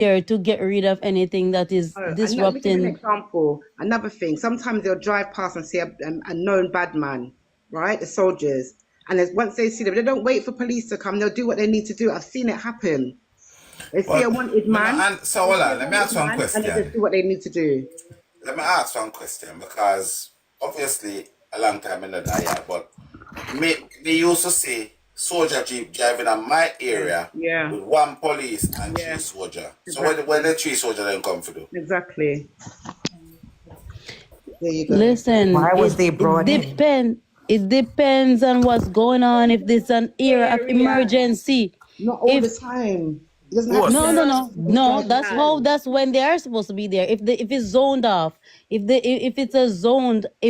there to get rid of anything that is Oh, and let me give you an disrupting. example. Another thing, sometimes they'll drive past and see a known bad man, right? The soldiers. And once they see them, they don't wait for police to come. They'll do what they need to do. I've seen it happen. They see Well, a wanted me no, man. and so They hold see a on, let me wanted ask one man, and they just question. do what they need to do. Let me ask one question because obviously a long time in the day, but me used to see soldier jeep driving in my area Yeah, with one police and three yeah, soldier. So when exactly, the three soldier then come for do? exactly. There you go. Listen, Why was they brought in? it depends on what's going on. If there's an era of Area, emergency, not all the if time. It doesn't have to be What's no, no, no, emergency no. driving That's when they are supposed to be there. If it's zoned off, if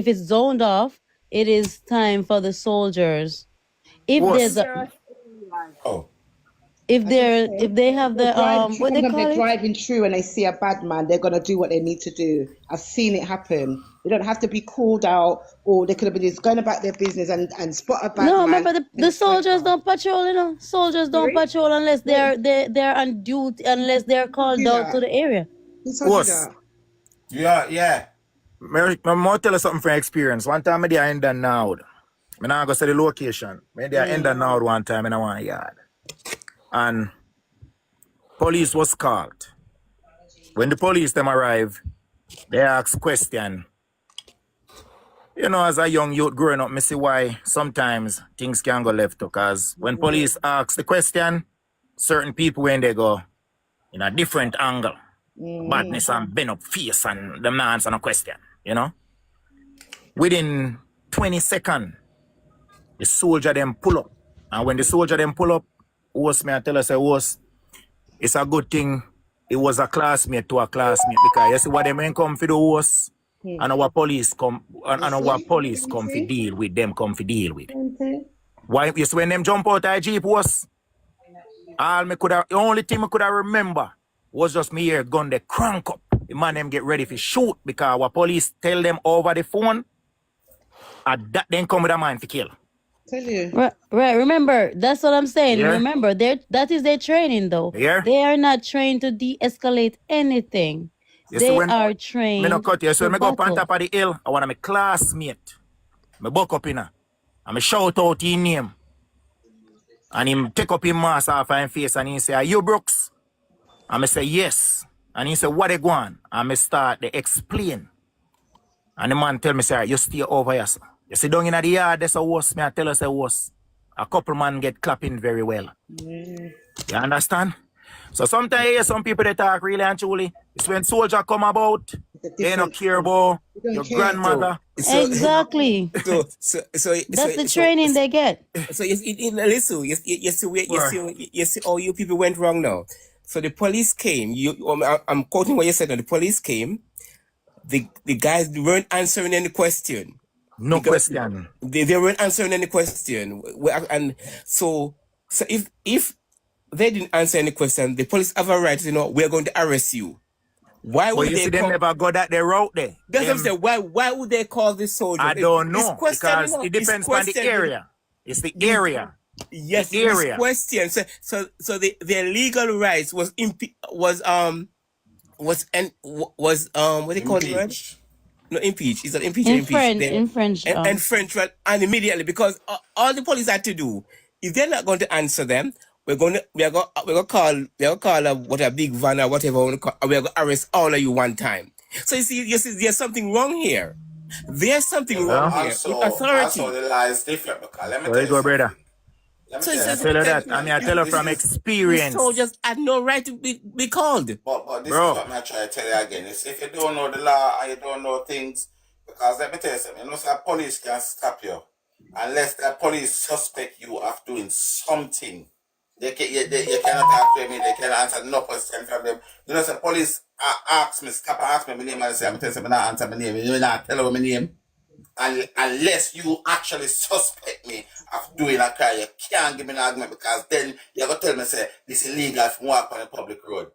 it's zoned off, it is time for the soldiers. If there's what's a Oh, I just if said they have they'll the drive. what they Sometimes call they're it. driving through and they see a bad man. They're gonna do what they need to do. I've seen it happen. They don't have to be called out, or they could have been just going about their business and spot a bad No, man. remember the And point soldiers out. don't patrol. Soldiers don't Sorry, patrol unless wait, they're on duty, unless they're who told called you out to that? the area. Who told you what's that? yeah. I'm gonna tell you something from experience. One time I did end and now. I now go to the location. I did end and now one time in a one yard. And police was called. When the police them arrive, they ask question. You know, as a young youth growing up, me see why sometimes things can go left. Because when police ask the question, certain people when they go in a different angle, badness and bend up face and them not answer no question, you know? Within 20 seconds, the soldier them pull up. And when the soldier them pull up, host me I tell us it's a good thing it was a classmate to a classmate because you see what they mean come for the host and our police come and our police You come for see? deal with them come for deal with. You see? Why you see when them jump out of Jeep was the only thing I could remember was just me here gun the crank up. The man them get ready for shoot because our police tell them over the phone and that then come with a mind for kill. Tell you. Right. Remember, that's what I'm saying. Yeah? Remember, that is their training, though. Yeah? They are not trained to de-escalate anything. You see They when are me no trained cut you, so to when me go up on battle. top of the hill, I want my classmate. Me buck up in her. And me shout out his name. And him take up his mask off his face and he say, "Are you Brooks?" And me say, "Yes." And he say, "What they going?" And me start to explain. And the man tell me, "Sir, you stay over here, sir. You sit down in the yard, that's a worse. Me I tell us a worse. A couple man get clapping very well. You understand? So sometimes you hear some people that talk really and truly. It's when soldier come about, It's a they don't different care thing. about You don't your care. grandmother. So Exactly. That's the training they get. So listen, you see all you people went wrong now. So the police came. I'm quoting what you said. Now the police came. The guys weren't answering any question. No Because question. they weren't answering any question. And so if they didn't answer any question, the police have a right to we're going to arrest you. Why But would you they see them call? never go that they route there. That's what I'm Them, saying. Why would they call this soldier? I don't This know question, because it depends on the area. It's the the- area. Yes, The this area. question. So their legal rights was what do you call it? Right? Impeach. No, impeach. Is that impeach or impeach? In French. And French, right? And immediately, because all the police had to do, if they're not going to answer them, we're going to call what a big van or whatever we're going to arrest all of you one time. So you see, there's something wrong here. There's something wrong here with authority. Also the law is different because let me So tell you you go, something. brother. Let me So tell you I it's tell you something. that. I mean, I tell you This from is- These experience. soldiers had no right to be called. But this Bro. is what I try to tell you again. It's if you don't know the law and you don't know things, because let me tell you something, you know, so police can stop you unless the police suspect you of doing something. You cannot talk to me, they cannot answer no question from them. You know, so police ask me, stop and ask me my name and say, I'm telling you, I'm not answer my name. You not tell them my name. And unless you actually suspect me of doing a crime, you can't give me an argument because then you're going to tell me, say, this is illegal if you walk on a public road.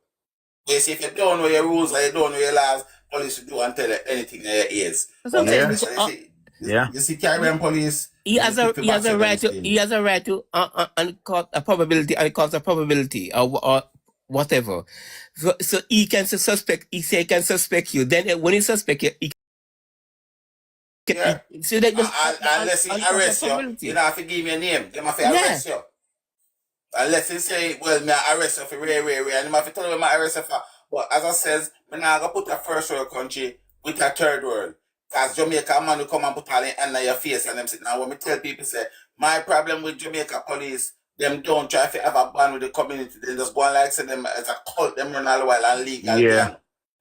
But you see, if you don't know your rules or you don't know your laws, police will do and tell you anything there is. That's what I'm saying. Yeah. You see, Caribbean police, He has a right to and cause a probability and cause a probability or whatever. So he can suspect. He say he can suspect you. Then when he suspect you, he Yeah. can. So that just Unless he arrest you, you don't have to give me a name. They have to arrest you. Unless he say, well, me arrest you for rare, and I have to tell him I arrest you for. But as I says, I'm not going to put a first world country with a third world. Because Jamaica man will come and put all in under your face and them sit. Now when me tell people say, my problem with Jamaica police, them don't try to have a band with the community. They just go and like say them as a cult, them run all the while and legal gang.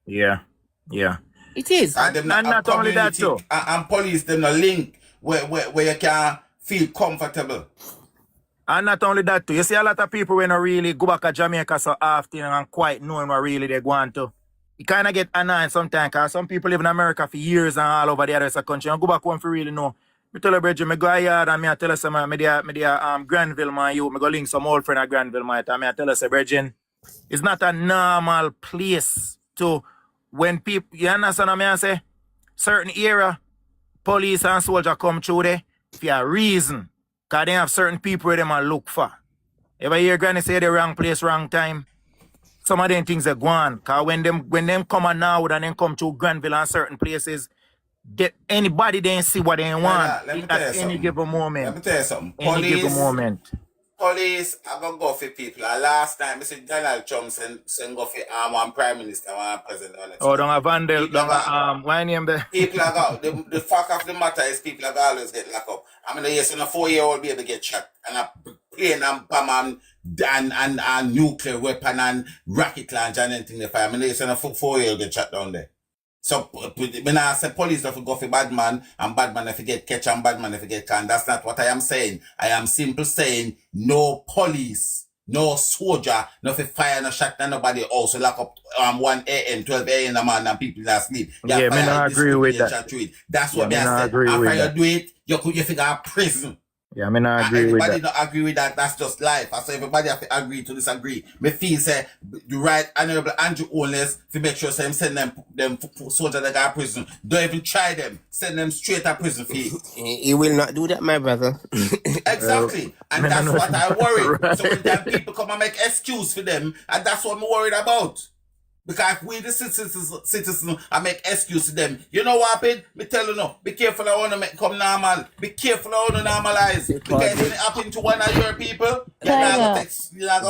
Yeah. It is. And them not only that too. And police, them no link where you can feel comfortable. And not only that too. You see a lot of people when they really go back to Jamaica so often and quite knowing what really they want to. You kind of get annoyed sometimes because some people live in America for years and all over the other country and go back home for really know. I tell you, Bridget, I go ahead and I tell you some, I Granville, man, I go link some old friend at Granville, man, and I tell you, Bridget, it's not a normal place to, when people, you understand what I say? Certain era, police and soldier come through there for a reason. Because they have certain people where they might look for. Ever hear Granny say the wrong place, wrong time? Some of them things are gone. Because when them come on now and then come to Granville and certain places, anybody they see what they want at any given moment. Let me tell you something. Any given moment. Police are going to go for people. And last time, Mr. Donald Trump send go for one prime minister, one president. Oh, don't have Vandal, don't have, why name the... People are going, the fact of the matter is people are going to always get locked up. I mean, yes, in a 4-year-old baby get shot. And a plane and bomb and nuclear weapon and rocket launch and anything. I mean, yes, in a 4-year-old get shot down there. So, when I say police don't go for bad man, and bad man if you get catch and bad man if you get can. That's not what I am saying. I am simply saying no police, no soldier, no fire, no shot, no nobody also lock up 1 a.m., 12 a.m. in the morning and people that sleep. Yeah, me not agree with that. That's what I said. After you do it, you figure out prison. Yeah, I not agree with that. Everybody don't agree with that. That's just life. I say everybody have to agree to disagree. Me feel say the right honorable Andrew Owens to make sure say him send them soldiers that got prison. Don't even try them. Send them straight to prison for you. He will not do that, my brother. Exactly. And that's what I worry. Right. So when them people come and make excuse for them, and that's what I'm worried about. Because if we the citizens I make excuse to them, you know what happened? Me tell you no, be careful I wanna make come normal. Be careful I wanna normalize. Because if it happen to one of your people, you're not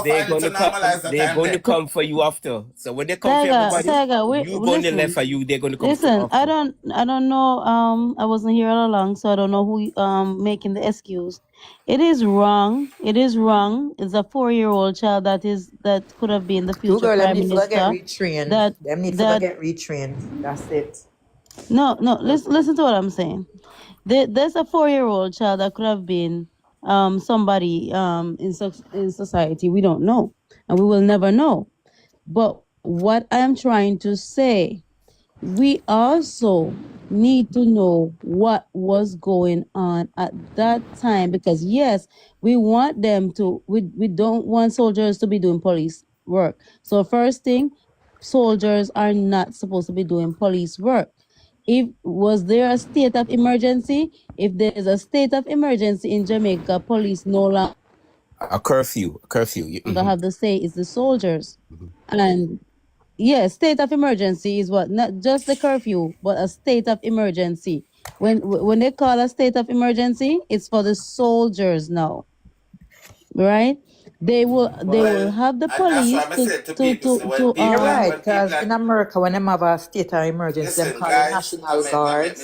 going to normalize that. They're going to come for you after. So when they come for everybody, you're going to left for you, they're going to come listen, for you. I don't know, I wasn't here all along, so I don't know who making the excuse. It is wrong. It is wrong. It's a 4-year-old child that could have been the future prime minister. Them need to get retrained. That's it. No. Listen to what I'm saying. There's a 4-year-old child that could have been somebody in society. We don't know, and we will never know. But what I'm trying to say, we also need to know what was going on at that time, because yes, we want them to, we don't want soldiers to be doing police work. So first thing, soldiers are not supposed to be doing police work. Was there a state of emergency? If there is a state of emergency in Jamaica, police no longer a curfew. Have to say it's the soldiers. And yes, state of emergency is what, not just the curfew, but a state of emergency. When they call a state of emergency, it's for the soldiers now, right? They will have the police You're right, because in America, when they have a state of emergency, they call it National Guard.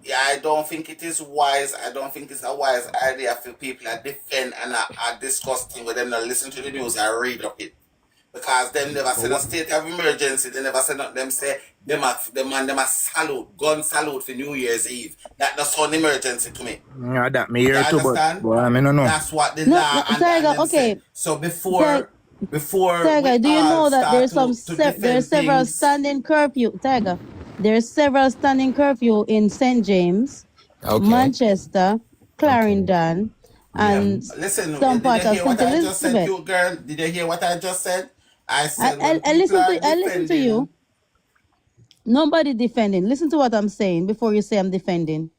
Yeah, I don't think it is wise. I don't think it's a wise idea for people to defend and are discussing with them to listen to the news and read up it. Because them never said a state of emergency. They never said them say them a salute, gun salute for New Year's Eve. That does sound emergency to me. Yeah, that me here too, but I mean, no. That's what the law and okay. So before Tiger, do you know that there's several standing curfew? Tiger, there's several standing curfew in St. James, Manchester, Clarendon, and listen. Some part of St. Elizabeth. You girl, did you hear what I just said? I said I listen to you. Nobody defending. Listen to what I'm saying before you say I'm defending.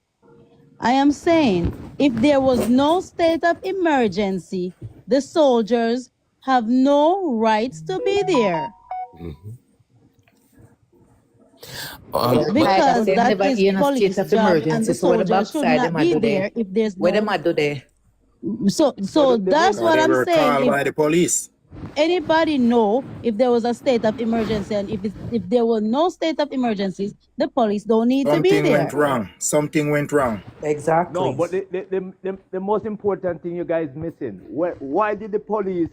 I am saying if there was no state of emergency, the soldiers have no rights to be there. Like I Because say, that never is in a state police of job, and emergency. the So where the soldiers should backside not them I be do there there? if there's Where them no. I do there? So that's what They I'm were saying. called If by the police. anybody know if there was a state of emergency, and if there were no state of emergencies, the police don't need to be Something went there. wrong. Something went wrong. Exactly. No, but the most important thing you guys missing. Why did the police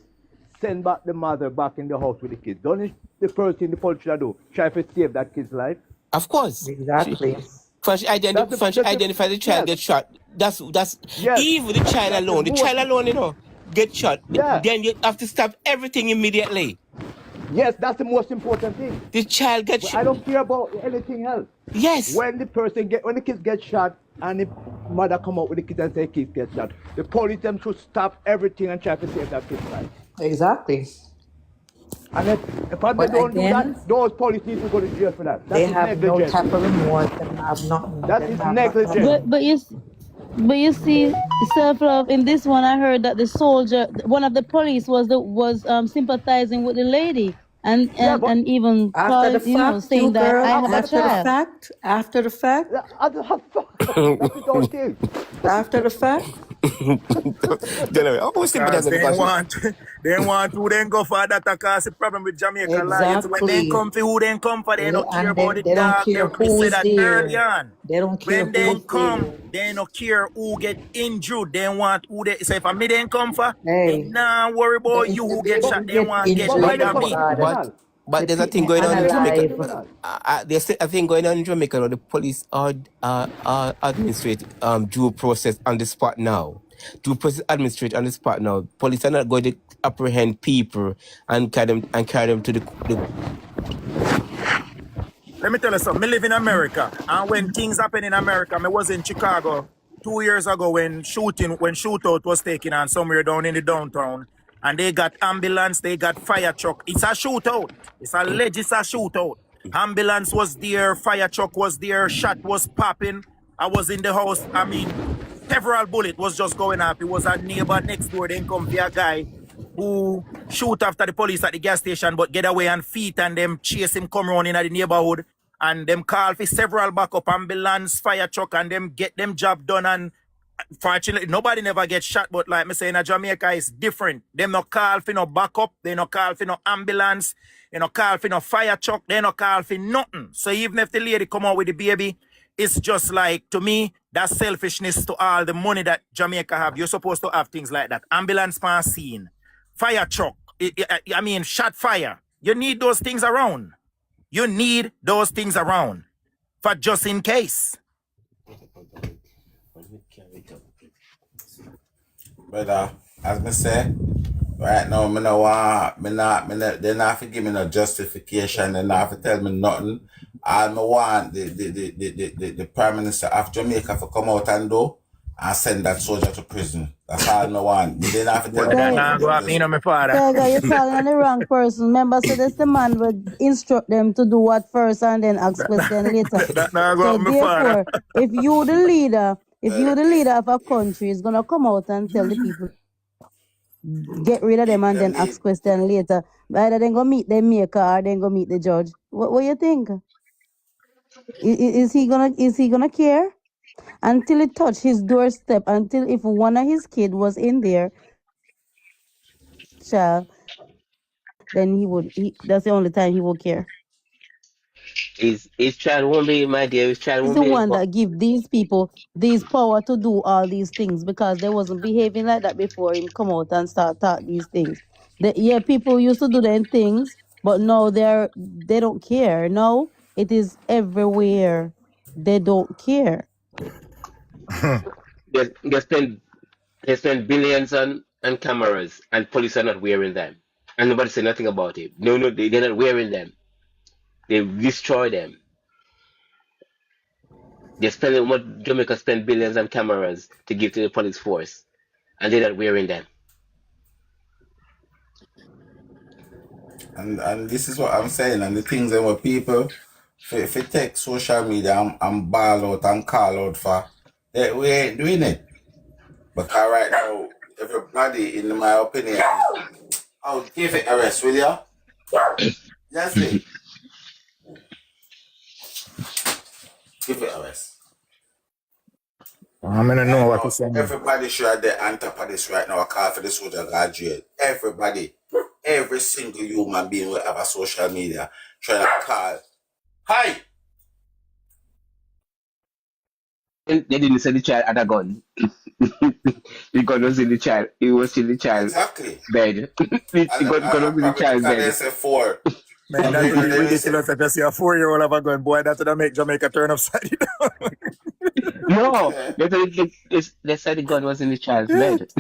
send back the mother back in the house with the kids? Don't it the first thing the police should do? Try to save that kid's life? Of course. Exactly. First, identify the child yes, get shot. That's yes. even the child That's the alone. The most, child alone, get shot. yeah. Then you have to stop everything immediately. Yes, that's the most important thing. The child gets I shot. don't care about anything else. Yes. When the kids get shot and the mother come out with the kids and say kids get shot, the police them should stop everything and try to save that kid's life. Exactly. And if they But don't do again, that, those police need to go to jail for that. That they is have no negligence. type of remorse. Them have nothing. That Them is have negligence. But you see, self-love in this one. I heard that the soldier, one of the police, was sympathizing with the lady, and Yeah, but even After the called, fact, you saying that girl, I have a after the child. fact, after the fact, that's his own thing. after the fact, Oh, Because sympathize they because want they want who then go for that cause the problem with Jamaica lions. When they exactly. come for who then come for, they don't care And about then the they don't dog. care Me who say is that early there. on. They don't care When they who's come, there. they don't care who get injured. They want who they say if a me then come for, they Hey, nah worry about the, you the who get baby shot. who They get want get But injured, why rid they of my come me. for the God, criminal? but the there's a thing people going on Why in they come for the Jamaica. unalive. criminal? There's a thing going on in Jamaica. The police are administrate due process on the spot now. Due process administrate on the spot now. Police are not going to apprehend people and carry them to the Let me tell you something. I live in America, and when things happen in America, I was in Chicago 2 years ago when shootout was taken on somewhere down in the downtown, and they got ambulance, they got fire truck. It's a shootout. It's a shootout. Ambulance was there, fire truck was there, shot was popping. I was in the house. I mean, several bullet was just going off. It was a neighbor next door. Then come for a guy who shoot after the police at the gas station but get away on feet, and them chase him come around in the neighborhood, and them call for several backup ambulance, fire truck, and them get them job done. And fortunately, nobody never gets shot, but like me saying, in Jamaica is different. Them no call for no backup, they no call for no ambulance, they no call for no fire truck, they no call for nothing. So even if the lady come out with the baby, it's just like, to me, that's selfishness to all the money that Jamaica have. You're supposed to have things like that. Ambulance pan scene, fire truck, I mean, shot fire. You need those things around. You need those things around for just in case. Brother, as me say, right now, they not for give me no justification, they not for tell me nothing. All me want the Prime Minister of Jamaica to come out and do and send that soldier to prison. That's all me want. They not for tell me That nothing now go about up, this. my father. Tiger, you're calling on the wrong person. Remember, so that's the man would instruct them to do what first and then ask question later. That now go So up, my father. therefore, if you the leader of a country, is gonna come out and tell the people get rid of them and Them then need ask question later. Either then go meet the maker or then go meet the judge. What you think? Is he gonna care? Until it touched his doorstep, until if one of his kid was in there, child, then that's the only time he will care. His child won't be, my dear, his child He's won't the be, one that give these people these power to do all these things because they wasn't behaving like that before him come out and start talk these things. People used to do them things, but now they don't care. No, it is everywhere. They don't care. they spend billions on cameras and police are not wearing them. And nobody say nothing about it. No, they're not wearing them. They destroy them. Jamaica spend billions on cameras to give to the police force, and they're not wearing them. and this is what I'm saying, and the things that were people if you take social media and ball out and call out for, we ain't doing it. Because right now, everybody, in my opinion, I would give it a rest, will ya? Leslie, give it a rest. I'm gonna know what to say. Everybody should have their on top of this right now. I call for this soldier guard jail. Everybody, every single human being will have a social media trying to call. Hi! They didn't say the child had a gun. The gun was in the child. It was in the child's bed. The gun was in the child's bed. They say 4. Man, that would be ridiculous if you see a 4-year-old have a gun. Boy, that would make Jamaica turn upside down. No, they said the gun was in the child's bed.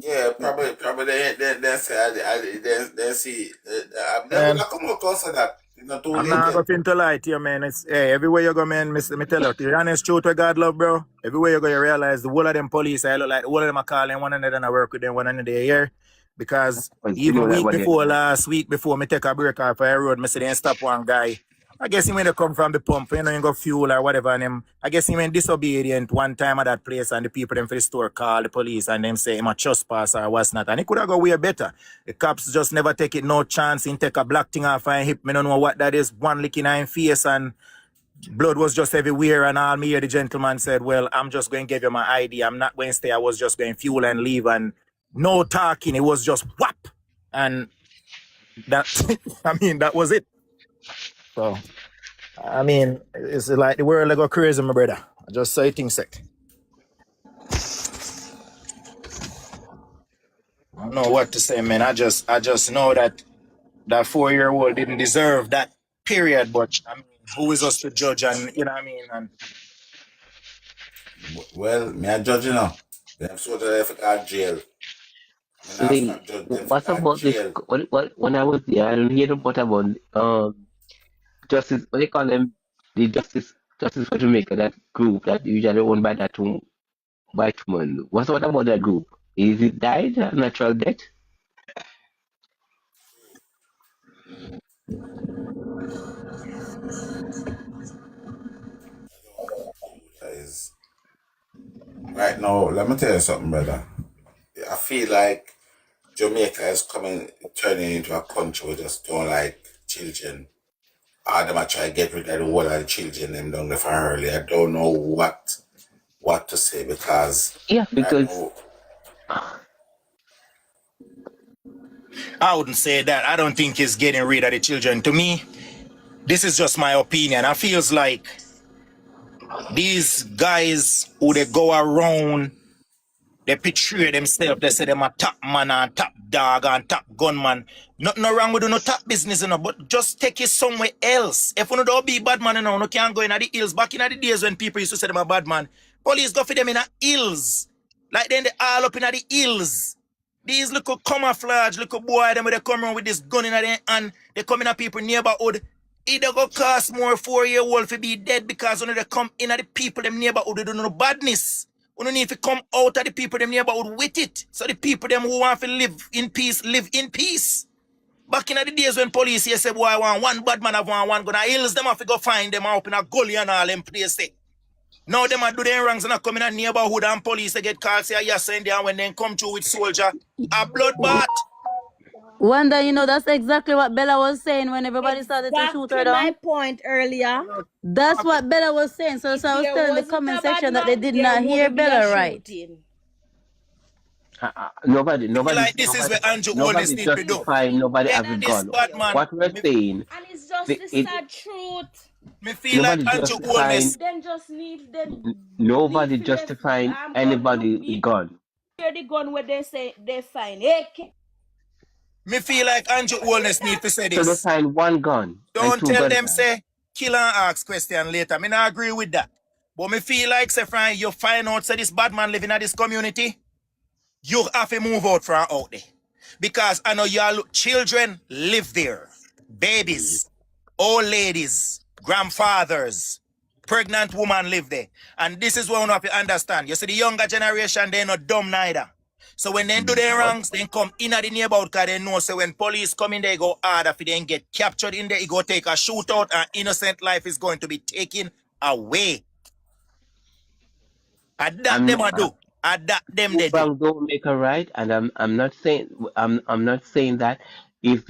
Yeah, probably they say they see. I've never come across that. I'm not going to lie to you, man. It's everywhere you go, man. Me tell you, the honest truth with God love, bro. Everywhere you go, you realize the whole of them police, I look like the whole of them are calling one another and I work with them one another here. Because even week before last week, before me take a break off a road, me see them stop one guy. I guess he when they come from the pump, you know, you got fuel or whatever, and him, I guess he went disobedient one time at that place, and the people them for the store call the police, and them say him a trespasser or what's not, and he could have go way better. The cops just never take it no chance. He take a black thing off and hip. Me don't know what that is. One lick in his face, and blood was just everywhere, and all me here, the gentleman said, well, I'm just going to give you my ID. I'm not going to stay. I was just going to fuel and leave, and no talking. It was just whap, and that, I mean, that was it. So, I mean, it's like the world go crazy, my brother. I just say things sick. I don't know what to say, man. I just know that 4-year-old didn't deserve that period, but I mean, who is us to judge? And you know what I mean? And well, me I judge you now. Them soldiers there for jail. What about this? What when I was there, I don't hear about justice. What they call them? The justice for Jamaica. That group that usually owned by that white woman. What about that group? Is it died a natural death? Right now, let me tell you something, brother. I feel like Jamaica is turning into a country we just don't like children. Them are trying to get rid of the whole of the children them down there for early. I don't know what to say because because I wouldn't say that. I don't think it's getting rid of the children. To me, this is just my opinion. I feels like these guys who they go around, they portray themselves, they say them a top man and top dog and top gunman. Nothing wrong with no top business, you know, but just take it somewhere else. If you don't be bad man, you know, you can't go in the hills. Back in the days when people used to say them a bad man, police go for them in the hills. Like then they all up in the hills. These little camouflage, little boy, them they come around with this gun in their hand, they come in a people neighborhood. It go cost more 4-year-old to be dead because when they come in at the people them neighborhood, they don't know badness. We don't need to come out of the people them neighborhood with it. So the people them who want to live in peace, live in peace. Back in the days when police here say, boy, I want one bad man, I want one gun. I hills them have to go find them up in a gully and all them places. Now them a do their wrongs and a come in a neighborhood and police they get called, say, yes, and there when they come through with soldier, a bloodbath. Wanda, you know, that's exactly what Bella was saying when everybody started to shoot her down. My point earlier. That's what Bella was saying. So I was telling the comment section that they did not hear Bella right. Nobody. Like this is where Andrew always need to do. Nobody have a gun. What we're saying, and it's just the sad truth. Me feel like Andrew always. Then just need them. Nobody justifying anybody gun. Hear the gun where they say they find AK. Me feel like Andrew Wellness need to say this. So they find one gun. Don't tell them say kill and ask question later. Me not agree with that. But me feel like say Frank, you find out say this bad man living in this community, you have to move out from out there. Because I know y'all children live there. Babies, old ladies, grandfathers, pregnant women live there. And this is what we have to understand. You see the younger generation, they're not dumb neither. So when they do their wrongs, they come in at the neighborhood because they know so when police come in, they go hard. If they get captured in there, it go take a shootout and innocent life is going to be taken away. And that them do. That them they do. Wrong don't make a right, and I'm not saying that if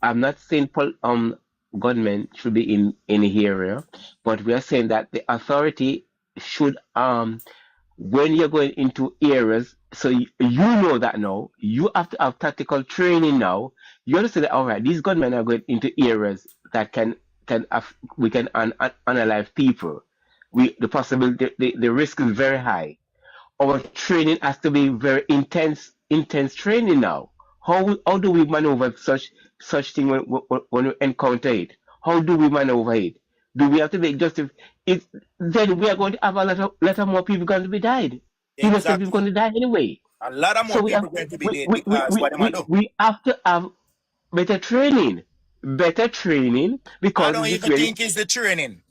I'm not saying government should be in here, but we are saying that the authority should when you're going into areas, so you know that now you have to have tactical training now. You understand that all right, these gunmen are going into areas that we can unalive people. The possibility the risk is very high. Our training has to be very intense training now. How do we maneuver such thing when we encounter it? How do we maneuver it? Do we have to be just if it then we are going to have a lot of more people going to be died. Innocent people Exactly. going to die anyway. A lot of more So people going to be dead because what them do. we have to have better training. Better training I because don't this even really think it's the training.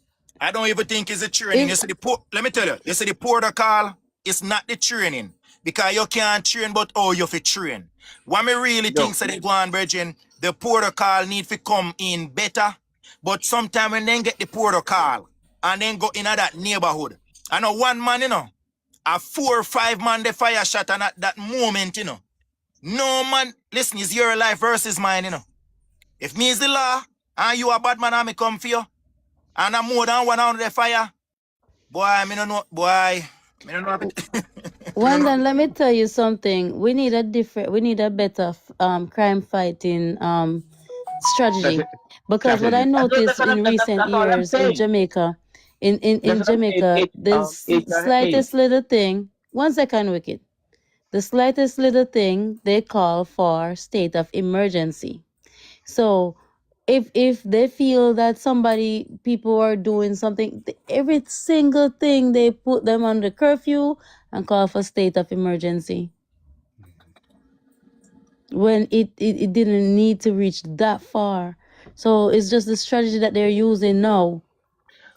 I don't even think it's the training. If You see let me tell you, you see the protocol, it's not the training. Because you can't train, but oh, you fit train. What me really no. think so they go on, Virgin, the protocol need to come in better. But sometimes when they get the protocol and then go in that neighborhood, I know one man, a 4 or 5 man the fire shot and at that moment, no man, listen, it's your life versus mine, If me is the law and you a bad man and me come for you, and I'm more than one on the fire, boy, me no know, boy, me no know a bit. Me no know. Then let me tell you something. We need a better crime fighting That's strategy. it. Because what I Strategy. noticed in recent That's all I'm years in saying. Jamaica, That's in what I'm saying. Jamaica, the HRH. slightest little thing, 1 second, Wicked, the slightest little thing they call for state of emergency. So if they feel that people are doing something, every single thing they put them under curfew and call for state of emergency. When it didn't need to reach that far. So it's just the strategy that they're using now.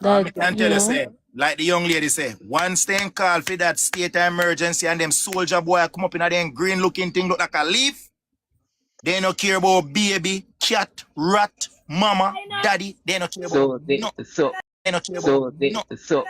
Me That, can tell you, say, like the young lady say, once they call for that state of emergency and them soldier boy come up in a them green looking thing look like a leaf, they don't care about baby, cat, rat, mama, daddy. They don't care about So no. They don't care about no. so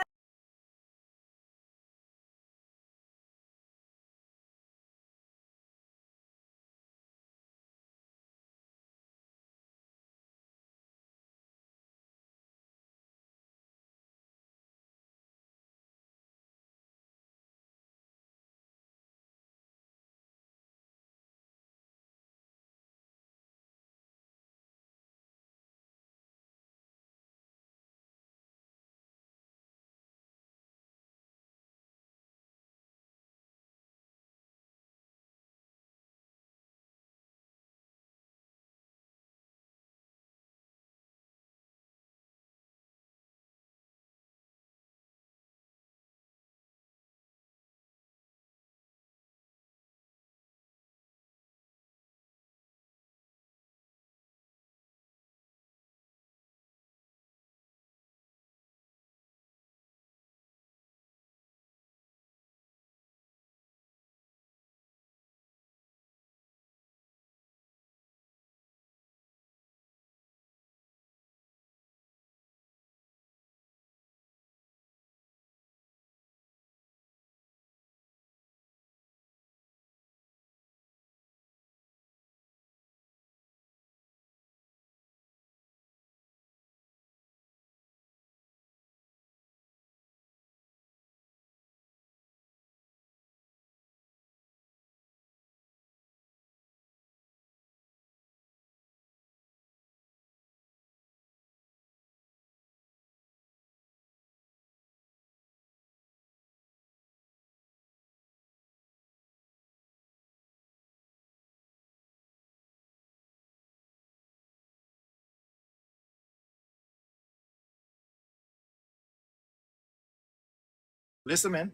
Listen, man.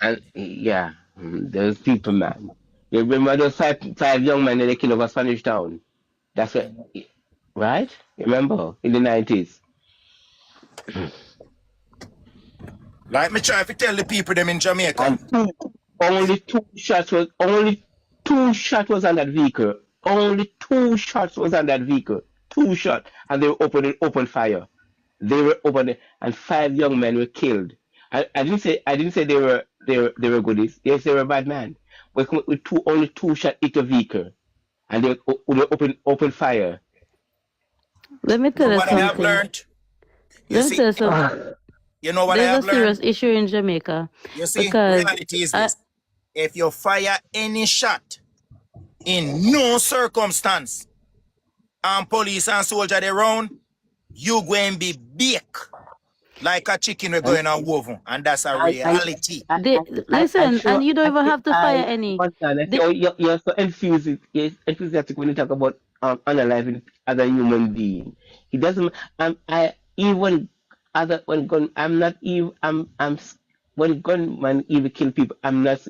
and yeah, those people, man. You remember those five young men that they killed over Spanish Town? That's it, right? Remember in the 90s. Like me try to tell the people them in Jamaica. And only two shots was on that vehicle. Only two shots was on that vehicle. Two shots, and they were open fire. They were open, and five young men were killed. I didn't say they were goodies. Yes, they were bad man. We come with only two shot hit a vehicle, and they open fire. Let me tell But you what I have something. learned, you Let me see, tell you something. you know what I There's a have learned? serious issue in Jamaica You see, because reality is this. If you fire any shot in no circumstance and police and soldier they round, you going to be baked like a chicken we're And going on oven. And that's a and reality. I'm listen, and sure. you don't I even think have to fire I any. understand. I The, think you're so enthusiastic when you talk about analyzing other human being. It doesn't. I even other when gun. I'm not even. When gunman even kill people. I'm not.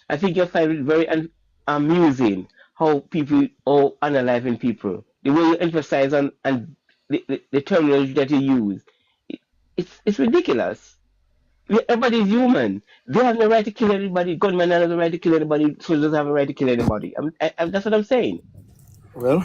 I think you'll find it very amusing how people are analyzing people. The way you emphasize on and the terminology that you use. It's ridiculous. Everybody is human. They have the right to kill anybody. Gunmen have the right to kill anybody. Soldiers have the right to kill anybody. That's what I'm saying. Well,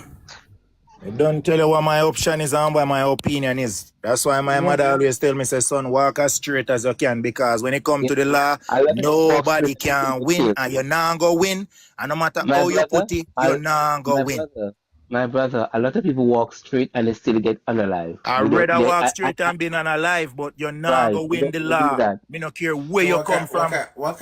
I don't tell you what my option is and what my opinion is. That's why my Yeah, mother always tell me, say, son, walk as straight as you can, because when it come yeah. to the law, A lot of people walk nobody straight to can the win kill. and you're not going to win. And no matter My how you brother, put it, you're I, not going my to win. brother, my brother. A lot of people walk straight and they still get unalive. I'd They don't. rather They, walk straight and be alive, but you're not right. going to They win don't the want to do law. that. Me not care where So you come from. what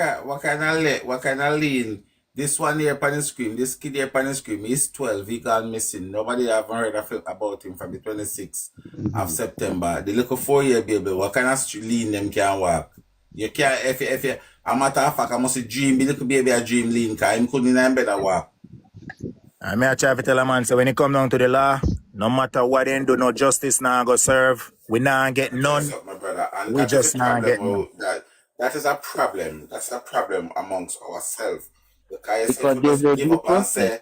kind of lean? This one here upon the screen, this kid here upon the screen, he's 12, he gone missing. Nobody haven't heard about him from the 26th of September. The little 4-year baby, what kind of lean them can walk? You can't, if you, a matter of fact, I must dream, the little baby a dream lean, because him couldn't even better walk. I may try to tell a man, so when it come down to the law, no matter what they do, no justice now go serve. We not get none. My brother, and We that is a just not get problem. none. That is a problem. That's a problem amongst ourselves. Because you say if Because we there's just no give due up and process. say,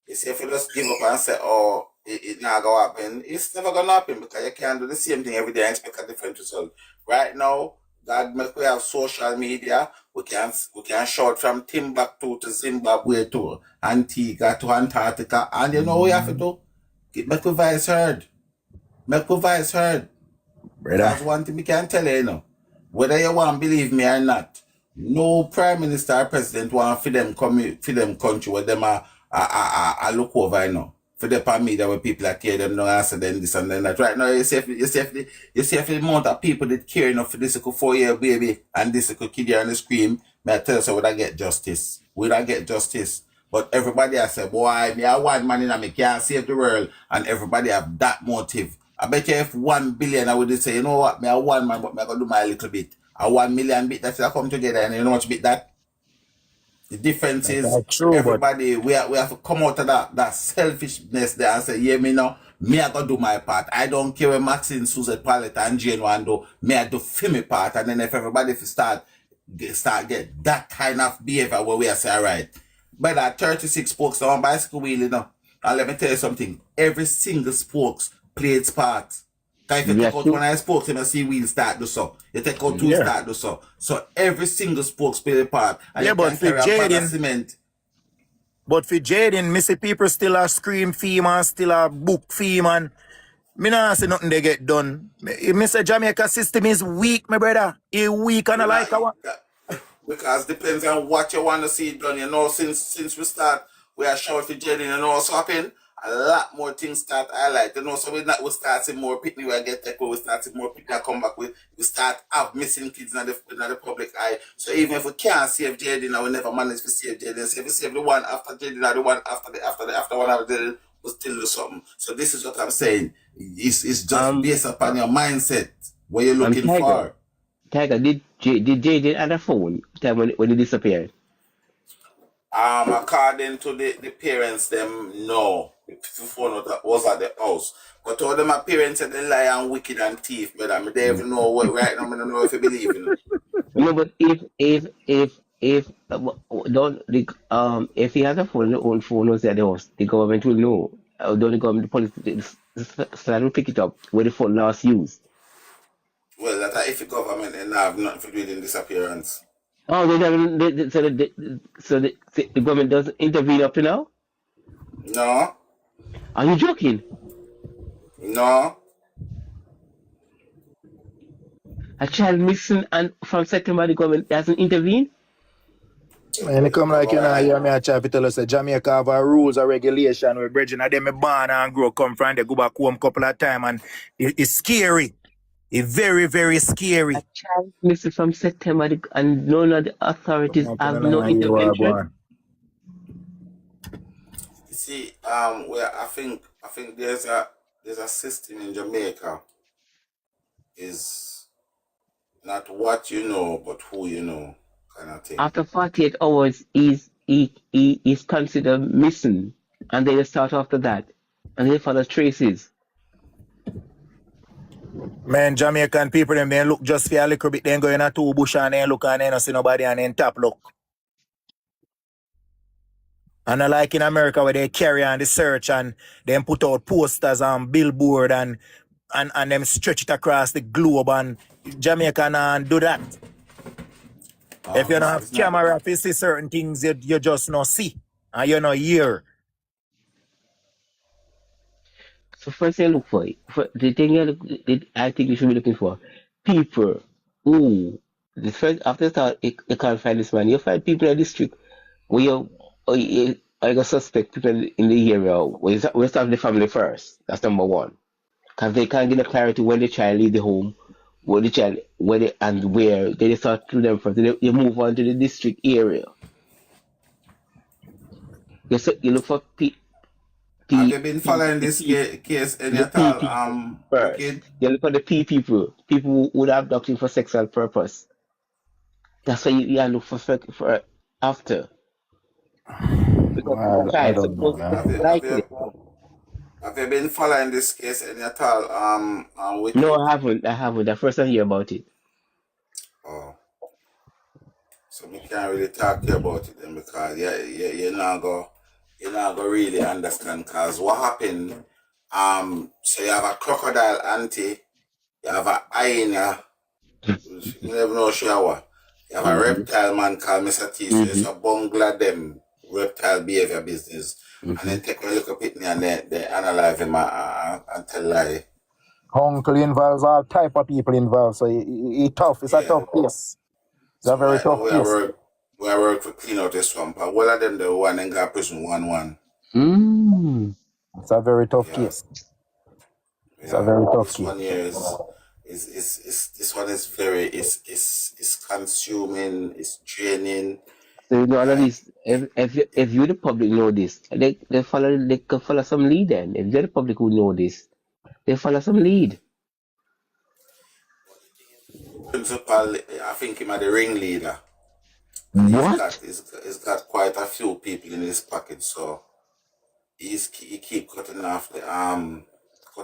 you say if we just give up and say, oh, it not gonna happen, it's never gonna happen because you can't do the same thing every day and expect a different result. Right now, God make we have social media. We can shout from Timbuktu to Zimbabwe to Antigua to Antarctica, and you know what we have to do? Make the voice heard. Make the voice heard. Brother. Because one thing we can tell you, whether you want to believe me or not, no prime minister or president want for them country where them are look over, For the media where people are care them no answer them this and then that. Right now you see if the amount of people that care enough for this little 4-year baby and this little kid here on the screen, may I tell you so would I get justice? Would I get justice? But everybody has said, boy, me a one man in me can't save the world, and everybody have that motive. I bet you if 1 billion I would say, you know what, me a one man, but me I gotta do my little bit. A 1 million bit that's come together, and you know what bit that? The difference is That's true, but everybody we have to come out of that selfishness there and say, yeah, me now, me I gotta do my part. I don't care what Maxine, Suzette, Palette, and Jane want to do. Me I do for me part, and then if everybody get that kind of behavior where we are say, all right, but that 36 spokes on bicycle wheel, and let me tell you something. Every single spokes play its part. Because if you take Yes, out true. one of the spokes, you see wheel start do so. You take out two yeah. start do so. So every single spokes play a part. And Yeah, you but can for carry a bag of Jayden, cement. Missy people still a scream fee, man, still a book fee, man. Me not say nothing they get done. Me say Jamaica system is weak, my brother. It weak and I We're not, like our... because depends on what you want to see done. Since we start, we are short for Jayden, what's happening. A lot more things start highlight, so we start seeing more people we get tech, we start seeing more people come back with, we start have missing kids in the public eye. So even if we can't save Jayden, we never manage to save Jayden. So if we save the one after Jayden or the one after one after Jayden, we still do something. So this is what I'm saying. It's just based upon your mindset, what you're looking for. Tiger, did Jayden have a phone time when he disappeared? According to the parents, them no. The phone was at the house. But all them parents said they lie and wicked and thief, but I don't even know what right now. I don't know if you believe in it. No, but if don't the if he has a phone, the own phone was at the house, the government will know. Don't the government, the police, will pick it up where the phone last used. Well, that if the government and have nothing to do with the disappearance. Oh, so the government doesn't intervene up to now? No, Are you joking? no. A child missing, and from September the government doesn't intervene. And it come like, you know, hear me a try to tell us that Jamaica have a rules or regulation where brethren of them born and grow, come from, they go back home couple of times, and it's scary. It's very, very scary. A child missing from September, and none of the authorities have no intervention. You see, where I think there's a system in Jamaica is not what you know, but who you know, kind of thing. After 48 hours, he is considered missing, and they start after that, and they follow traces. Man, Jamaican people, them they look just for a little bit, then go in a two bush and then look and then see nobody and then tap look. And not like in America where they carry on the search and then put out posters on billboard and them stretch it across the globe, and Jamaica and do that. If you don't have camera, if you see certain things, you just not see and you not hear. So first thing I look for the thing I think you should be looking for people who the first after start you can't find this man. You find people in the district where you gonna suspect people in the area. We start the family first. That's number one. Because they can't get the clarity when the child leave the home, where the child and where they start to them first. You move on to the district area. You look for have you been following this case in your tal, first. You look for the people who would have abducted for sexual purpose. That's why you look for after. Because I don't know, man. Have you been following this case in your tal? No, I haven't. The first time I hear about it. Oh. So we can't really talk to you about it then, because you're not gonna really understand, because what happened, so you have a crocodile auntie, you have a hyena, you never know shower, you have a reptile man called Mr. T, so it's a bungler them reptile behavior business, and then take a look at it and they analyze him and tell lie. Uncle involves all type of people involved, so it's tough. It's a tough case. It's a very tough case. We work for clean out the swamp. All of them, the one and got prison 1-1. It's a very tough case. It's a very tough case. One here this one is very is consuming, it's draining. So you know all of this. If you the public know this, they can follow some lead then. If you're the public who know this, they follow some lead. Principal, I think him are the ringleader. What? He's got quite a few people in his pocket, so he keep cutting off the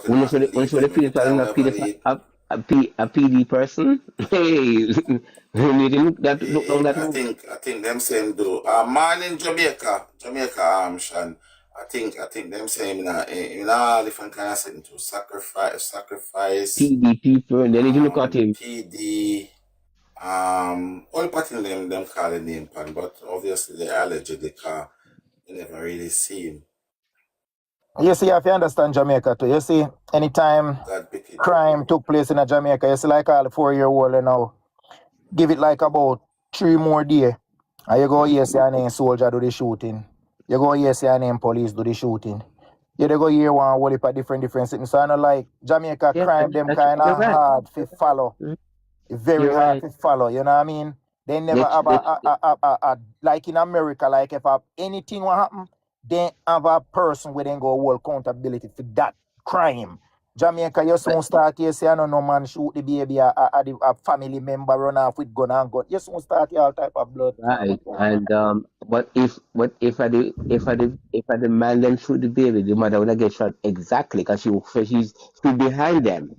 When you say the principal a PD person, hey, you need to look on that. I think them saying do man in Jamaica, Shan. I think them saying in all different kind of setting to sacrifice PD people, and then you look at him. PD, all putting them call the name pan, but obviously they allegedly call, you never really see him. You see, if you understand Jamaica too, you see, anytime crime took place in a Jamaica, you see, like all the 4-year-old, you know, give it like about 3 more days, and you go, yes, your name soldier do the shooting. You go, yes, your name police do the shooting. You go hear one whole heap of different things. So I know, like, Jamaica crime, them kind of hard to follow. Very hard to follow, you know what I mean? They never have a like in America, like if anything will happen, they have a person where they go hold accountability for that crime. Jamaica, you soon start here, say, I don't know, man, shoot the baby, a family member run off with gun and gun. You soon start here all type of blood. Right, and but if I the man then shoot the baby, the mother would get shot exactly because she's behind them.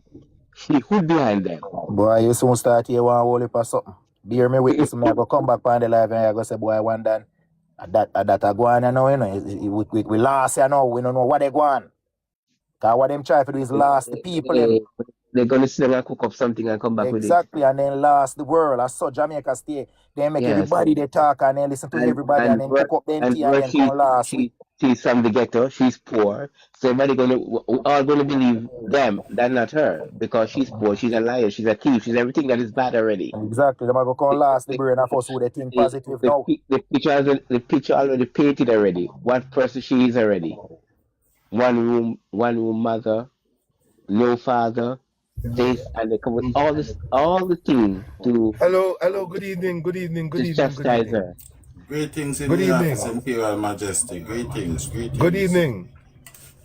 She would behind them. Boy, you soon start here one whole heap of something. Bear me witness, me I go come back on the live and I go say, boy, one done. That I go on, you know, we lost, you know, we don't know what they go on. Because what them try to do is last the people. They're going to sit and cook up something and come back with it. Exactly, and then last the world. I saw Jamaica stay. They make everybody they talk and they listen to everybody and then cook up them tea and then come last. she's from the ghetto, she's poor. So we're all gonna believe them, that not her, because she's poor, she's a liar, she's a thief, she's everything that is bad already. Exactly. Them are going to call The, last the the, brain of us who they think the, positive the, now. the picture already painted already. What person she is already. One room mother, no father, this, and they come with all the things Hello, good evening, to chastise her. Greetings in good the evening, office, Imperial Majesty. Greetings, good greetings. evening.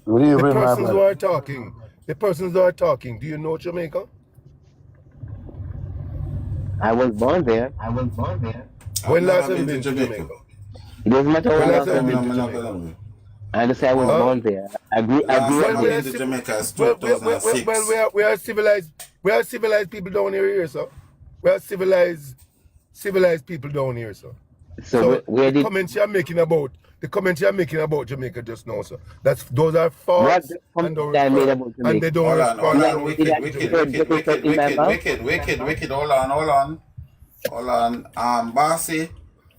Good The evening, my persons who brother. are talking, do you know Jamaica? I was born there. I've When last never have you been to been to Jamaica. Jamaica? It doesn't matter When when last last have you time been to I'm not Jamaica? going. I just say I was Huh? born there. The I last grew up time Well, I've there. been to Jamaica is we 2006. are civilized. We are civilized people down here, sir. We are civilized people down here, sir. So So where the did comments you're making about Jamaica just now, sir. Those are what false, the and comment don't I made refer, about and they Jamaica? don't Hold on, respond hold Did and I on. don't did refer I Wicked, to wicked, put Jamaica. wicked, Jamaica wicked, in my wicked, mouth? wicked, wicked, wicked. Hold on. Bossy,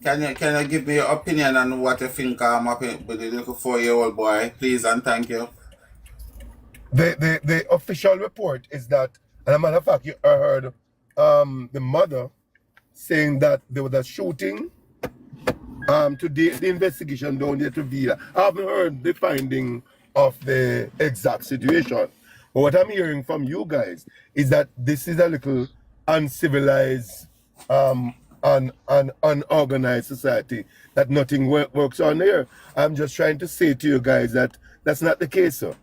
can you give me your opinion on what you think happening with the little 4-year-old boy, please and thank you. The official report is that, and as a matter of fact, I heard the mother saying that there was a shooting. The investigation down there to Villa. I haven't heard the finding of the exact situation. But what I'm hearing from you guys is that this is a little uncivilized, unorganized society, that nothing works on here. I'm just trying to say to you guys that that's not the case, sir.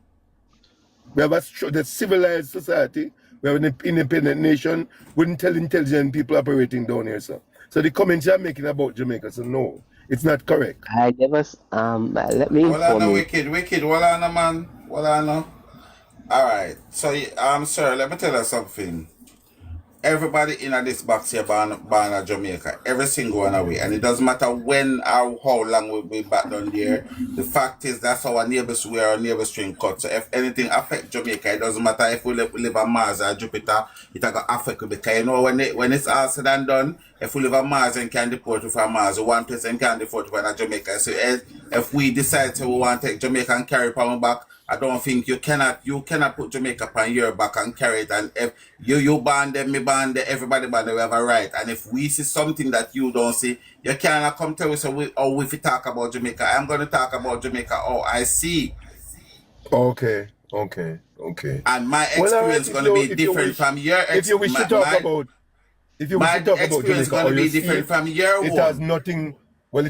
We have the civilized society. We have an independent nation with intelligent people operating down here, sir. So the comments you're making about Jamaica, so no, it's not correct. I never let me Well, I inform know you. wicked. Well, I know, man. Well, I know. All right. So, sir, let me tell you something. Everybody in this box here born in Jamaica, every single one away, and it doesn't matter when or how long we'll be back down there. The fact is that's our neighbors, we are our neighbor string cut. So if anything affect Jamaica, it doesn't matter if we live on Mars or Jupiter, it will affect, because you know when it's all said and done, if we live on Mars and can deport you from Mars, one place and can deport you from Jamaica. So if we decide we want to take Jamaica and carry power back, I don't think you cannot put Jamaica on your back and carry it. And if you ban them, me ban them, everybody ban them, we have a right. And if we see something that you don't see, you cannot come tell us, or if you talk about Jamaica, I'm going to talk about Jamaica. Oh, I see. Okay. And my Well, all right, experience is going to be different from your if you wish to talk about experience Jamaica, going to or you be see different it, from your it has one. nothing. Well,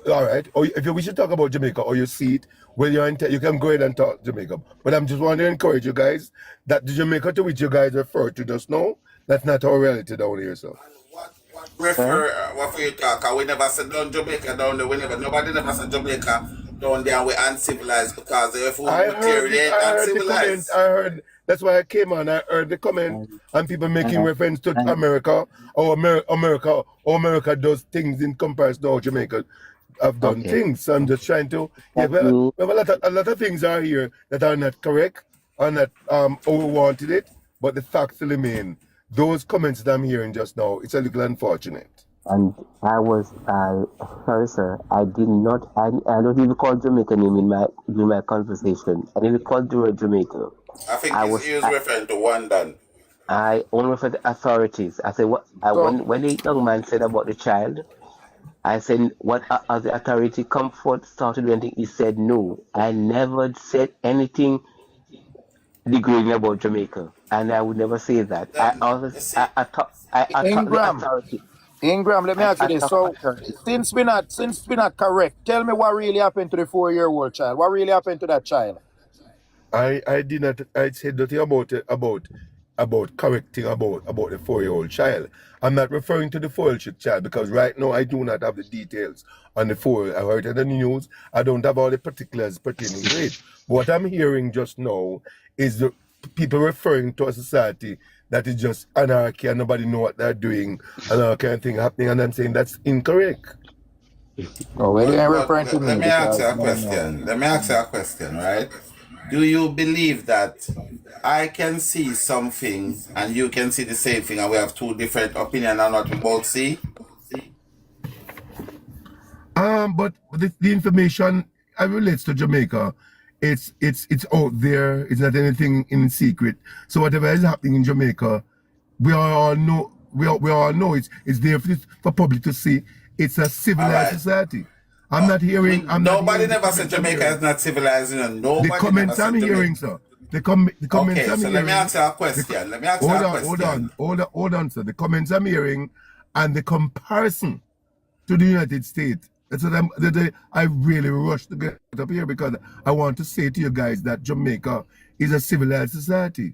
all right. Or if you wish to talk about Jamaica, or you see it, well, you can go ahead and talk Jamaica. But I'm just want to encourage you guys that the Jamaica to which you guys refer to just now, that's not our reality down here, so. What Sir? what for you talk? We never said down Jamaica down there. Nobody never said Jamaica down there and we uncivilized, because if we tear it, ain't I heard the comment. uncivilized. That's why I came on. I heard the comment, And, and people making and, reference to and America, or America does things in comparison to how Jamaica have done okay. things. So I'm just trying to, yeah. Thank Well, you. we have a lot of things are here that are not correct, are not how we wanted it, but the facts remain. Those comments that I'm hearing just now, it's a little unfortunate. And sorry, sir. I did not. I don't even call Jamaica name in my conversation. I didn't call the word Jamaica. I think I he was. was referring to one done. I only refer to authorities. I said what. So, When the young man said about the child, I said what are the authority comfort started doing anything. He said no. I never said anything degrading about Jamaica, and I would never say that. I Then always you see, I talk the Ingram, authority. let me ask you I this. talk So, authority. since we not correct, tell me what really happened to the 4-year-old child. What really happened to that child? I did not. I said nothing about correcting about the 4-year-old child. I'm not referring to the 4-year-old child, because right now I do not have the details on the 4. I heard it in the news. I don't have all the particulars pertaining to it. What I'm hearing just now is the people referring to a society that is just anarchy and nobody know what they're doing and all kind of thing happening, and I'm saying that's incorrect. Oh, well, you ain't but referring to let me me ask you because a no, no. question. Right? Do you believe that I can see something and you can see the same thing, and we have two different opinions on what we both see? But the information relates to Jamaica, it's out there. It's not anything in secret. So whatever is happening in Jamaica, we all know. We all know it's there for public to see. It's a civilized society. I'm not hearing. Nobody never said Jamaica is not civilized. You know, nobody the comments never I'm said hearing, sir. The comments I'm hearing. Let me answer a question. Hold on, sir. The comments I'm hearing and the comparison to the United States. That's what I really rushed to get up here because I want to say to you guys that Jamaica is a civilized society.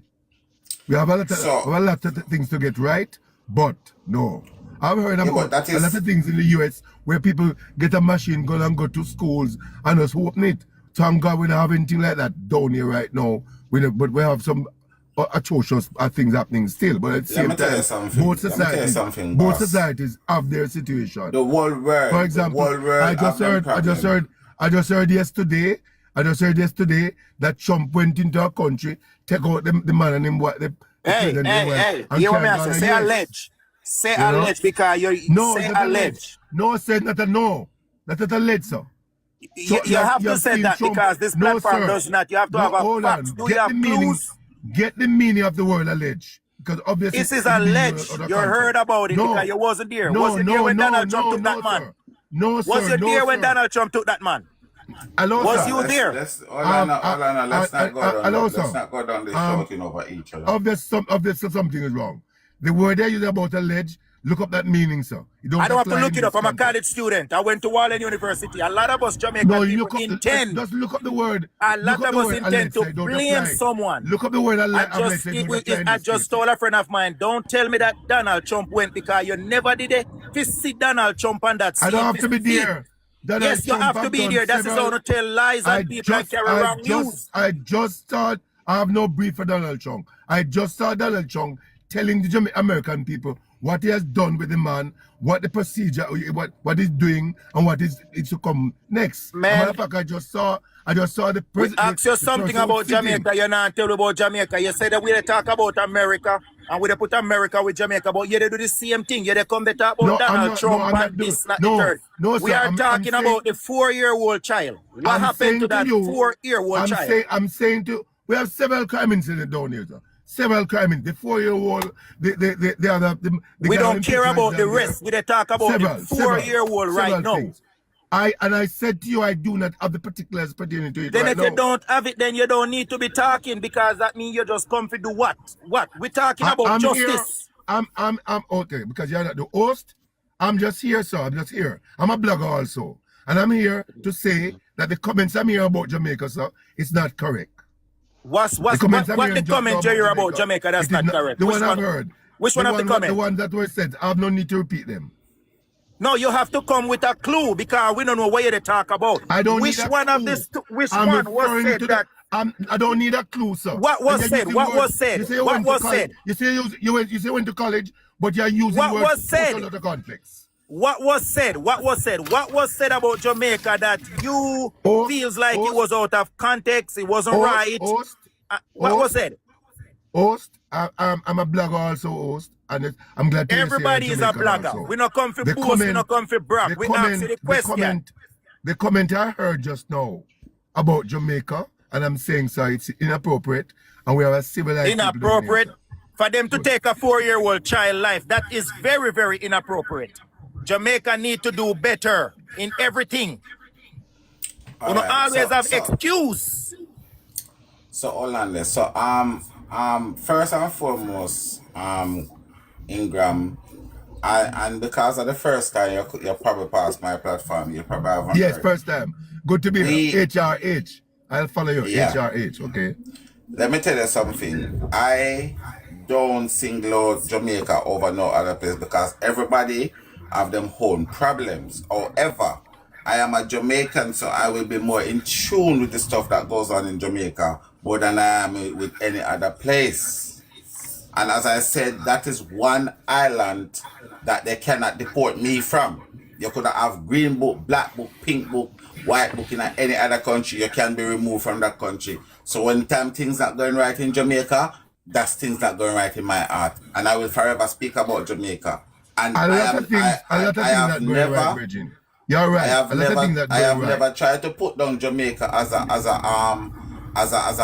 We have a lot of things to get right, but no. I've heard about a lot of things in the US where people get a machine gun and go to schools and just open it. Thank God we don't have anything like that down here right now. But we have some atrocious things happening still. But at the same time, both societies have their situation. The world world. For example, I just heard yesterday that Trump went into a country, take out the man and him what the Hey, you want me to say allege? Say allege because you're say allege. No, said not a no. Not a allege, sir. You have to say that Trump, because this platform does not. You have to have a fact. Do you have clues? Get the meaning of the word allege. Because obviously this is alleged. You heard about it because you wasn't there. Was you there when Donald Trump took that man? No, sir. Was you there when Donald Trump took that man? Hello, was you there? Let's not go down this shouting over each other. Obviously something is wrong. The word they use about allege, look up that meaning, sir. I don't have to look it up. I'm a college student. I went to Wallen University. A lot of us Jamaican people intend. Just look up the word. A lot of us intend to blame someone. Look up the word allege. I just told a friend of mine, don't tell me that Donald Trump went because you never did it. See Donald Trump on that. I don't have to be there. Yes, you have to be there. That is how to tell lies and people and carry wrong news. I just thought I have no brief for Donald Trump. I just saw Donald Trump telling the American people what he has done with the man, what the procedure, what he's doing, and what is to come next. Man, I just saw the president. We ask you something about Jamaica. You're not telling about Jamaica. You said that we talk about America and we put America with Jamaica, but you do the same thing. You come to talk about Donald Trump and this, not the third. No, we are talking about the 4-year-old child. What happened to that 4-year-old child? I'm saying we have several crime incidents down here, sir. Several crimes. The 4-year-old, the other. We don't care about the rest. We talk about the 4-year-old right now. Things. I said to you, I do not have the particulars pertaining to it. Then if you don't have it, then you don't need to be talking because that means you just come to do what? What? We're talking about justice. Here, I'm okay because you're not the host. I'm just here, sir. I'm just here. I'm a blogger also, and I'm here to say that the comments I'm hearing about Jamaica, sir, it's not correct. What the comment you hear about Jamaica that's not correct? The one I've heard. Which one of the comments? The ones that were said. I have no need to repeat them. No, you have to come with a clue because we don't know what you talk about. I don't which need a one clue. Of this? Which one was said that? I don't need a clue, sir. What was said? What was said? What was said? You say you went to college, but you're using what words was said? a lot of conflicts. What was said? What was said? What was said about Jamaica that you feels like it was out of context? It wasn't right. What was said? Host, I'm a blogger also, host, and I'm glad to everybody is a blogger. Also. We not come for boost, we not come for brag. We ask you the question. The comment I heard just now about Jamaica, and I'm saying, sir, it's inappropriate, and we have a civilized inappropriate for them to take a 4-year-old child life. That is very, very inappropriate. Jamaica need to do better in everything. You don't always have excuse. So Orlando, first and foremost, Ingram, and because of the first time you probably passed my platform, you probably haven't heard. First time. Good to be here. HRH. I'll follow you. Yeah. HRH, okay. Let me tell you something. I don't single out Jamaica over no other place because everybody have them own problems. However, I am a Jamaican, so I will be more in tune with the stuff that goes on in Jamaica more than I am with any other place. And as I said, that is one island that they cannot deport me from. You could have green book, black book, pink book, white book in any other country. You can be removed from that country. So when time things not going right in Jamaica, that's things not going right in my heart. And I will forever speak about Jamaica. And a lot of things not going right, Virgin. You're right. I have A lot of things never, that I going have right. never tried to put down Jamaica as a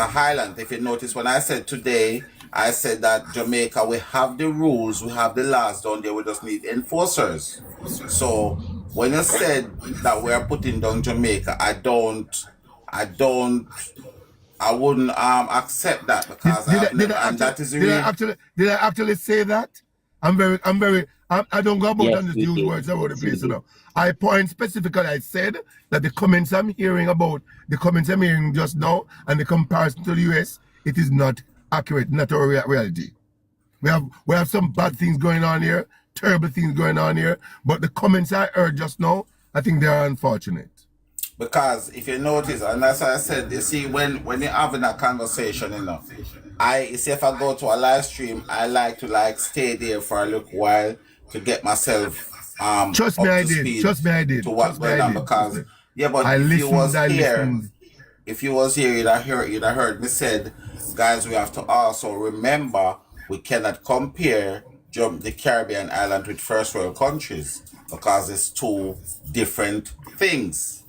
highland. If you notice, when I said today, I said that Jamaica, we have the rules, we have the laws down there. We just need enforcers. So when you said that we are putting down Jamaica, I wouldn't accept that because I have never, and that is the real. Did I actually say that? I don't go about Yes, and just you use did. words about the Yes, you place, you did. know. I point specifically, I said that the comments I'm hearing just now and the comparison to the US, it is not accurate, not our reality. We have some bad things going on here, terrible things going on here, but the comments I heard just now, I think they are unfortunate. Because if you notice, and as I said, you see, when you're having a conversation, you see, if I go to a live stream, I like to stay there for a little while to get myself Trust me, up I to did. speed to what's going on. Because but I if you was listened. here, you'd have heard me said, guys, we have to also remember we cannot compare the Caribbean island with first world countries because it's two different things.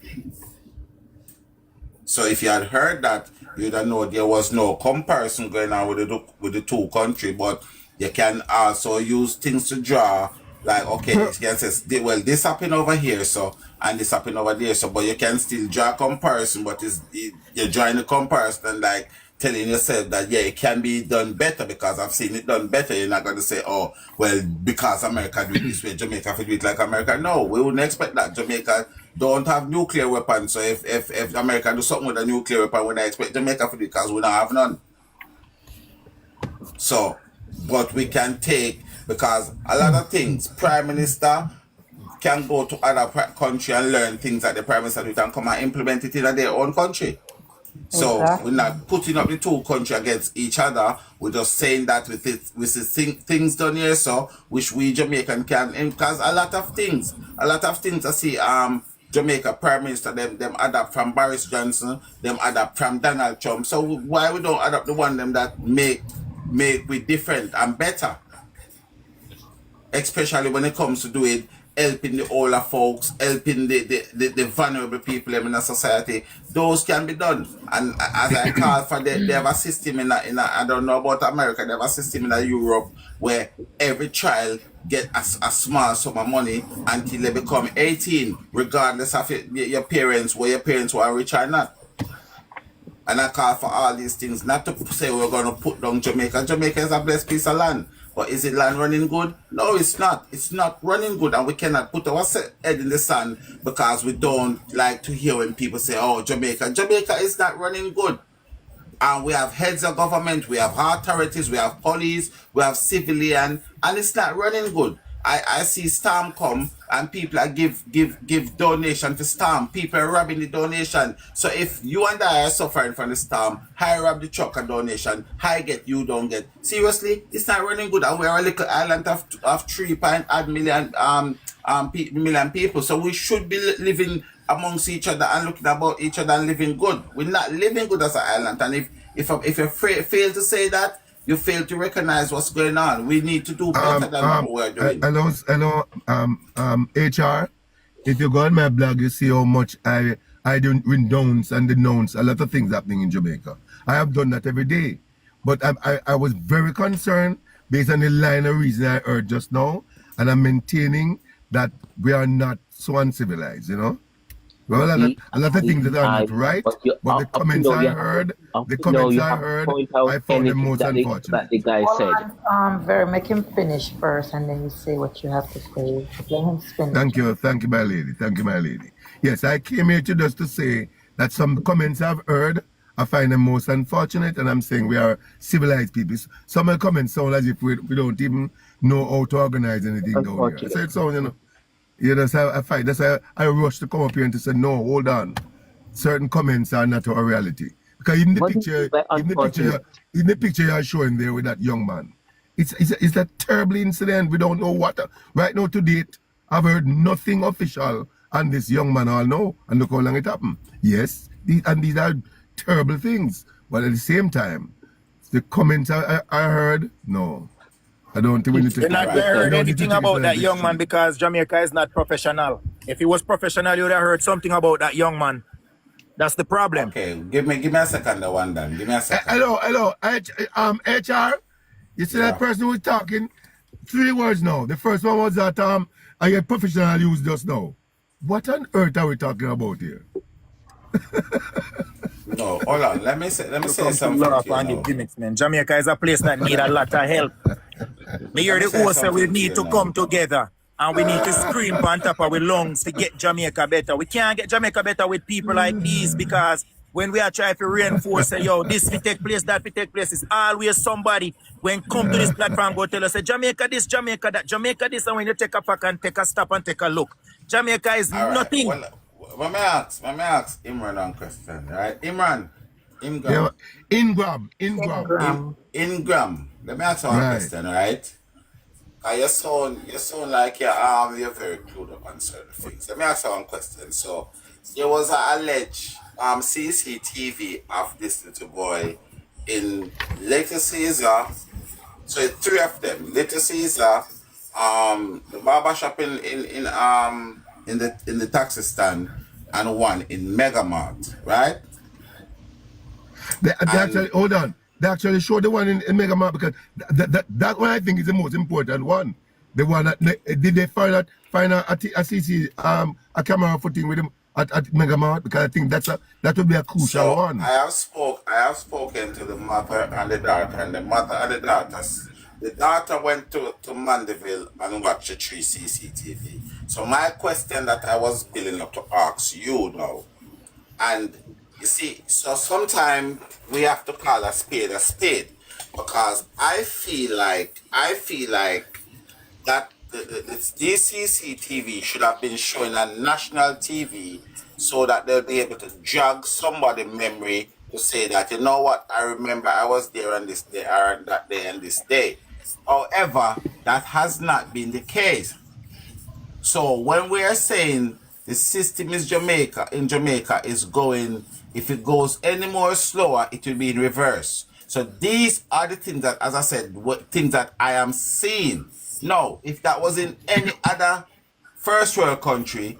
So if you had heard that, you'd have known there was no comparison going on with the two countries, but you can also use things to draw, like, okay, you can say, well, this happened over here, so, and this happened over there, so, but you can still draw a comparison, but you're drawing a comparison and like telling yourself that, yeah, it can be done better because I've seen it done better. You're not going to say, oh, well, because America do it this way, Jamaica have to do it like America. No, we wouldn't expect that. Jamaica don't have nuclear weapons, so if America do something with a nuclear weapon, we don't expect Jamaica to do it because we don't have none. So, but we can take, because a lot of things, Prime Minister can go to other country and learn things that the Prime Minister do and come and implement it in their own country. So we're not putting up the two countries against each other. We're just saying that with things done here, so which we Jamaican can, because a lot of things I see Jamaica Prime Minister them adapt from Boris Johnson, them adapt from Donald Trump. So why we don't adapt the one them that make we different and better? Especially when it comes to doing helping the older folks, helping the vulnerable people in a society, those can be done. And as I call for, they have a system in I don't know about America, they have a system in Europe where every child get a small sum of money until they become 18, regardless of your parents, where your parents were rich or not. And I call for all these things, not to say we're going to put down Jamaica. Jamaica is a blessed piece of land. But is it land running good? No, it's not. It's not running good. And we cannot put our head in the sand because we don't like to hear when people say, oh, Jamaica. Jamaica is not running good. And we have heads of government, we have authorities, we have police, we have civilian, and it's not running good. I see Storm come and people are give donation to Storm. People are robbing the donation. So if you and I are suffering from the storm, I rob the truck a donation, I get, you don't get. Seriously, it's not running good. And we're a little island of 3.8 million people. So we should be living amongst each other and looking about each other and living good. We're not living good as an island. And if you fail to say that, you fail to recognize what's going on. We need to do better than what we're doing. Hello, HR. If you go on my blog, you see how much I do renounce and denounce a lot of things happening in Jamaica. I have done that every day. But I was very concerned based on the line of reason I heard just now, and I'm maintaining that we are not so uncivilized, you know? Well, a lot of things that are not right, but the comments I heard, I found them most unfortunate. That the guy said. Very make him finish first, and then you say what you have to say. Let him finish. Thank you, my lady. Yes, I came here just to say that some comments I've heard, I find them most unfortunate, and I'm saying we are civilized people. Some of the comments sound as if we don't even know how to organize anything down here. So it sounds, you know. Yeah, that's how I fight. That's why I rush to come up here and to say, no, hold on. Certain comments are not our reality. Because even the picture you're showing there with that young man, it's a terrible incident. We don't know what. Right now to date, I've heard nothing official on this young man all now. And look how long it happened. Yes, these are terrible things. But at the same time, the comments I heard, no. I don't think we need to. You're not heard anything about that young man because Jamaica is not professional. If he was professional, you would have heard something about that young man. That's the problem. Okay, give me a second, the one done. Give me a second. Hello. HR. You see that person who was talking? 3 words now. The first one was that I get professional use just now. What on earth are we talking about here? No, hold on. Let me say something to you now. Gimmicks, man. Jamaica is a place that need a lot of help. Me hear the host say we need to come together and we need to scream on top of our lungs to get Jamaica better. We can't get Jamaica better with people like these because when we are trying to reinforce, say, yo, this will take place, that will take place, it's always somebody when come to this platform go tell us, say, Jamaica this, Jamaica that, Jamaica this, and when you take a pack and take a stop and take a look, Jamaica is nothing. Well, let me ask Imran one question, right? Ingram. Let me ask you one question, right? You sound like you're very clued up on certain things. Let me ask you one question. So there was an alleged CCTV of this little boy in Little Caesar. So 3 of them, Little Caesar, the barber shop in the taxi stand, and one in Megamart, right? They actually, hold on. They actually showed the one in Megamart because that one I think is the most important one. The one that did they find a CC a camera footing with him at Megamart, because I think that would be a crucial one. I have spoken to the mother and the daughter, and the mother and the daughter went to Mandeville and watched the 3 CCTV. So my question that I was building up to ask you now, and you see, so sometimes we have to call a spade, because I feel like that this CCTV should have been shown on national TV so that they'll be able to jog somebody's memory to say that, you know what, I remember I was there on this day, or that day and this day. However, that has not been the case. So when we are saying the system in Jamaica is going, if it goes any more slower, it will be in reverse. So these are the things that, as I said, things that I am seeing. No, if that was in any other first world country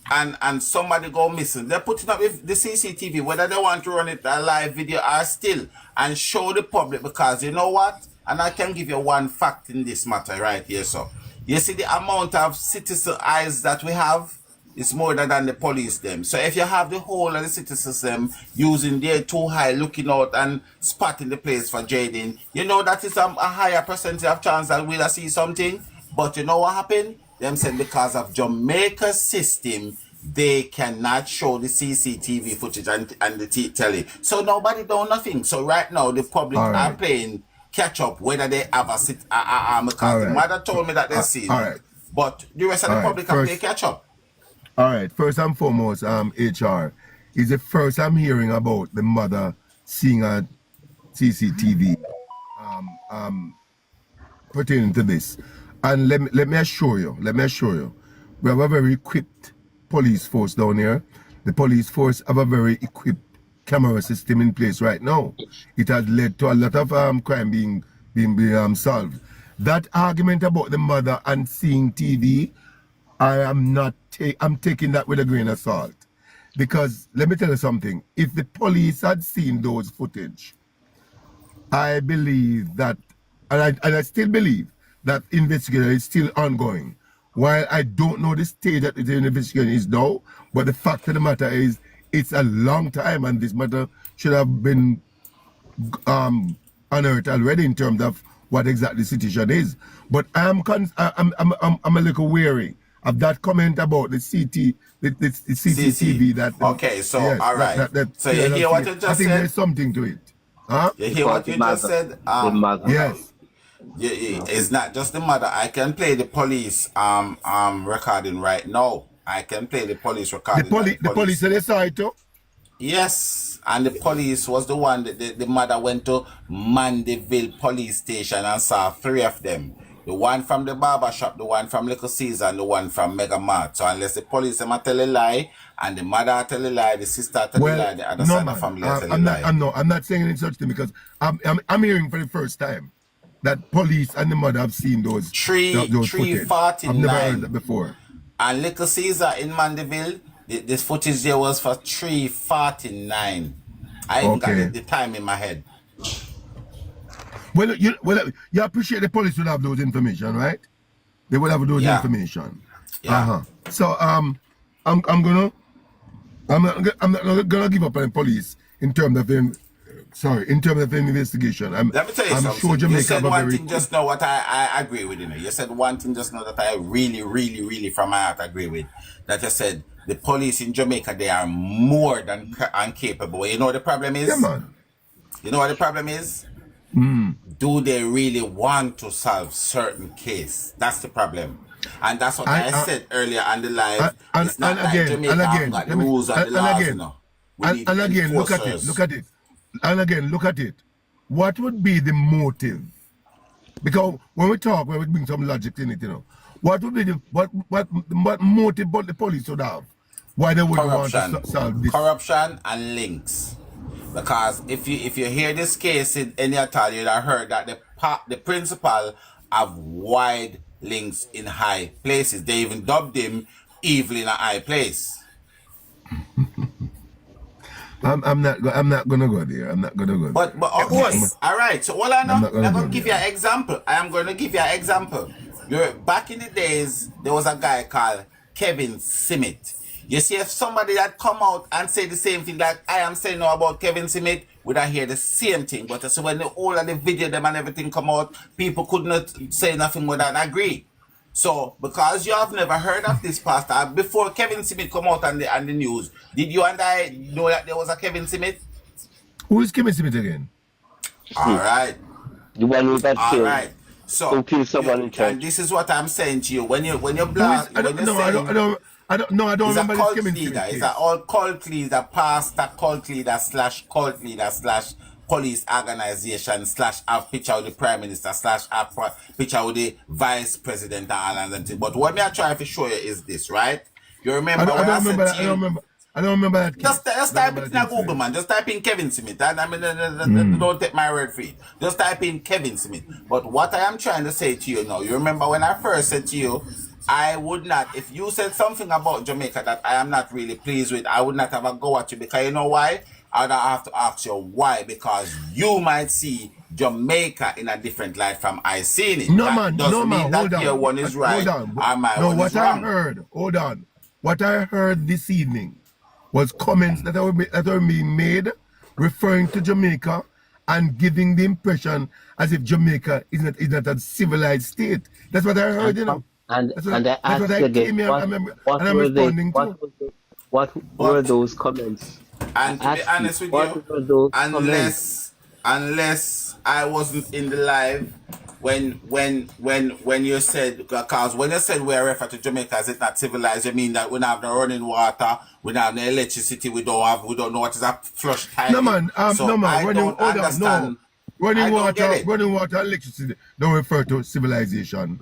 and somebody go missing, they're putting up with the CCTV, whether they want to run it a live video or still, and show the public, because you know what? And I can give you one fact in this matter right here. So you see the amount of citizen eyes that we have is more than the police them. So if you have the whole of the citizens them using their 2 eye looking out and spotting the place for Jayden, you know that is a higher percentage of chance that we'll see something. But you know what happened? Them said because of Jamaica's system, they cannot show the CCTV footage and the telly. So nobody do nothing. So right now the public are playing catch up whether they have a sit because the mother told me that they see it. But the rest of the public can play catch up. All right, first and foremost, HR, is the first I'm hearing about the mother seeing a CCTV pertaining to this. And let me assure you, we have a very equipped police force down here. The police force have a very equipped camera system in place right now. It has led to a lot of crime being solved. That argument about the mother and seeing TV, I'm taking that with a grain of salt, because let me tell you something. If the police had seen those footage, I believe that, and I still believe that investigation is still ongoing. While I don't know the stage that the investigation is now, but the fact of the matter is, it's a long time, and this matter should have been unearthed already in terms of what exactly the situation is. But I'm a little wary of that comment about the CCTV that. Okay, so yes, all right. So you hear what you just said? I think there's something to it. Huh? You hear what you just said? Yes. It's not just the mother. I can play the police recording right now. I can play the police recording. The police said they saw it too? Yes, and the police was the one that the mother went to Mandeville police station and saw 3 of them. The one from the barber shop, the one from Little Caesar, and the one from Megamart. So unless the police tell a lie, and the mother tell a lie, the sister tell a lie, the other side of the family tell a lie. I'm not saying any such thing, because I'm hearing for the first time that police and the mother have seen those footage. I've never heard that before. And Little Caesar in Mandeville, this footage there was for 3:49. I even got Okay. the time in my head. Well, you appreciate the police will have those information, right? They will have those Yeah. information. Yeah. So I'm not gonna give up on the police in terms of them. Sorry, in terms of the investigation. Let me tell you I'm something. sure Jamaica You said have a one very thing just now what I agree with. You know, you said one thing just now that I really, really, really from my heart agree with. That you said the police in Jamaica, they are more than incapable. You know what the problem is? Yeah, man. You know what the problem is? Do they really want to solve certain case? That's the problem. And that's what I said earlier on the live. It's not like Jamaica have got the rules and the laws, you know. We need And again, enforcers. look at it. And again, look at it. What would be the motive? Because when we bring some logic in it, you know. What would be what motive but the police would have? Why they would want to solve this? Corruption and links. Because if you hear this case in any at all, you'd have heard that the principal have wide links in high places. They even dubbed him evil in a high place. I'm not gonna go there. I'm not gonna go there. But okay. All right. So all I know, I'm gonna give you an example. I am going to give you an example. Back in the days, there was a guy called Kevin Simit. You see, if somebody that come out and say the same thing that I am saying now about Kevin Simit, would I hear the same thing? But so when all of the video them and everything come out, people could not say nothing more than agree. So, because you have never heard of this pastor, before Kevin Simit come out on the news, did you and I know that there was a Kevin Simit? Who is Kevin Simit again? All right. The one who got killed. All right. So, kill someone in church. And this is what I'm saying to you. When you're black, I don't remember this Kevin Simit. He's an old cult leader, pastor, cult leader / cult leader / police organization / have picture with the prime minister / have picture with the vice president and all that thing. But what me I try to show you is this, right? You remember I don't remember that. Just type it in Google, man. Just type in Kevin Smith. Don't take my word for it. Just type in Kevin Smith. But what I am trying to say to you now, you remember when I first said to you, I would not, if you said something about Jamaica that I am not really pleased with, I would not have a go at you, because you know why? I would have to ask you why, because you might see Jamaica in a different light from I seen it. No, that man, doesn't no, mean man, that hold on. your one is right and my no, one what is wrong. I heard, hold on. What I heard this evening was comments that were being made referring to Jamaica and giving the impression as if Jamaica is not a civilized state. That's what I heard, you know. And I asked you again, what were those comments? And to be honest with you, unless I wasn't in the live when you said, because when you said we are referred to Jamaica as it's not civilized, you mean that we don't have no running water, we don't have no electricity, we don't know what is a flush time. No man, so no man, I don't understand. Running water, electricity don't refer to civilization.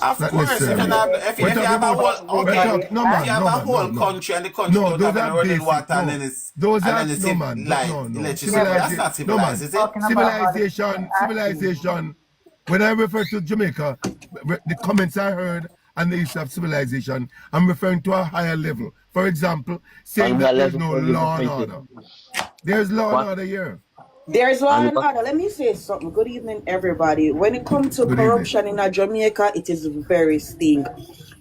Of course, if you have a whole country and the country don't have any running water and then it's electricity, that's not civilized, is it? Civilization. When I refer to Jamaica, the comments I heard and the issue of civilization, I'm referring to a higher level. For example, saying that there's no law and order. There's law and order here. There's law and order. Let me say something. Good evening, everybody. When it comes to corruption in Jamaica, it is very sting.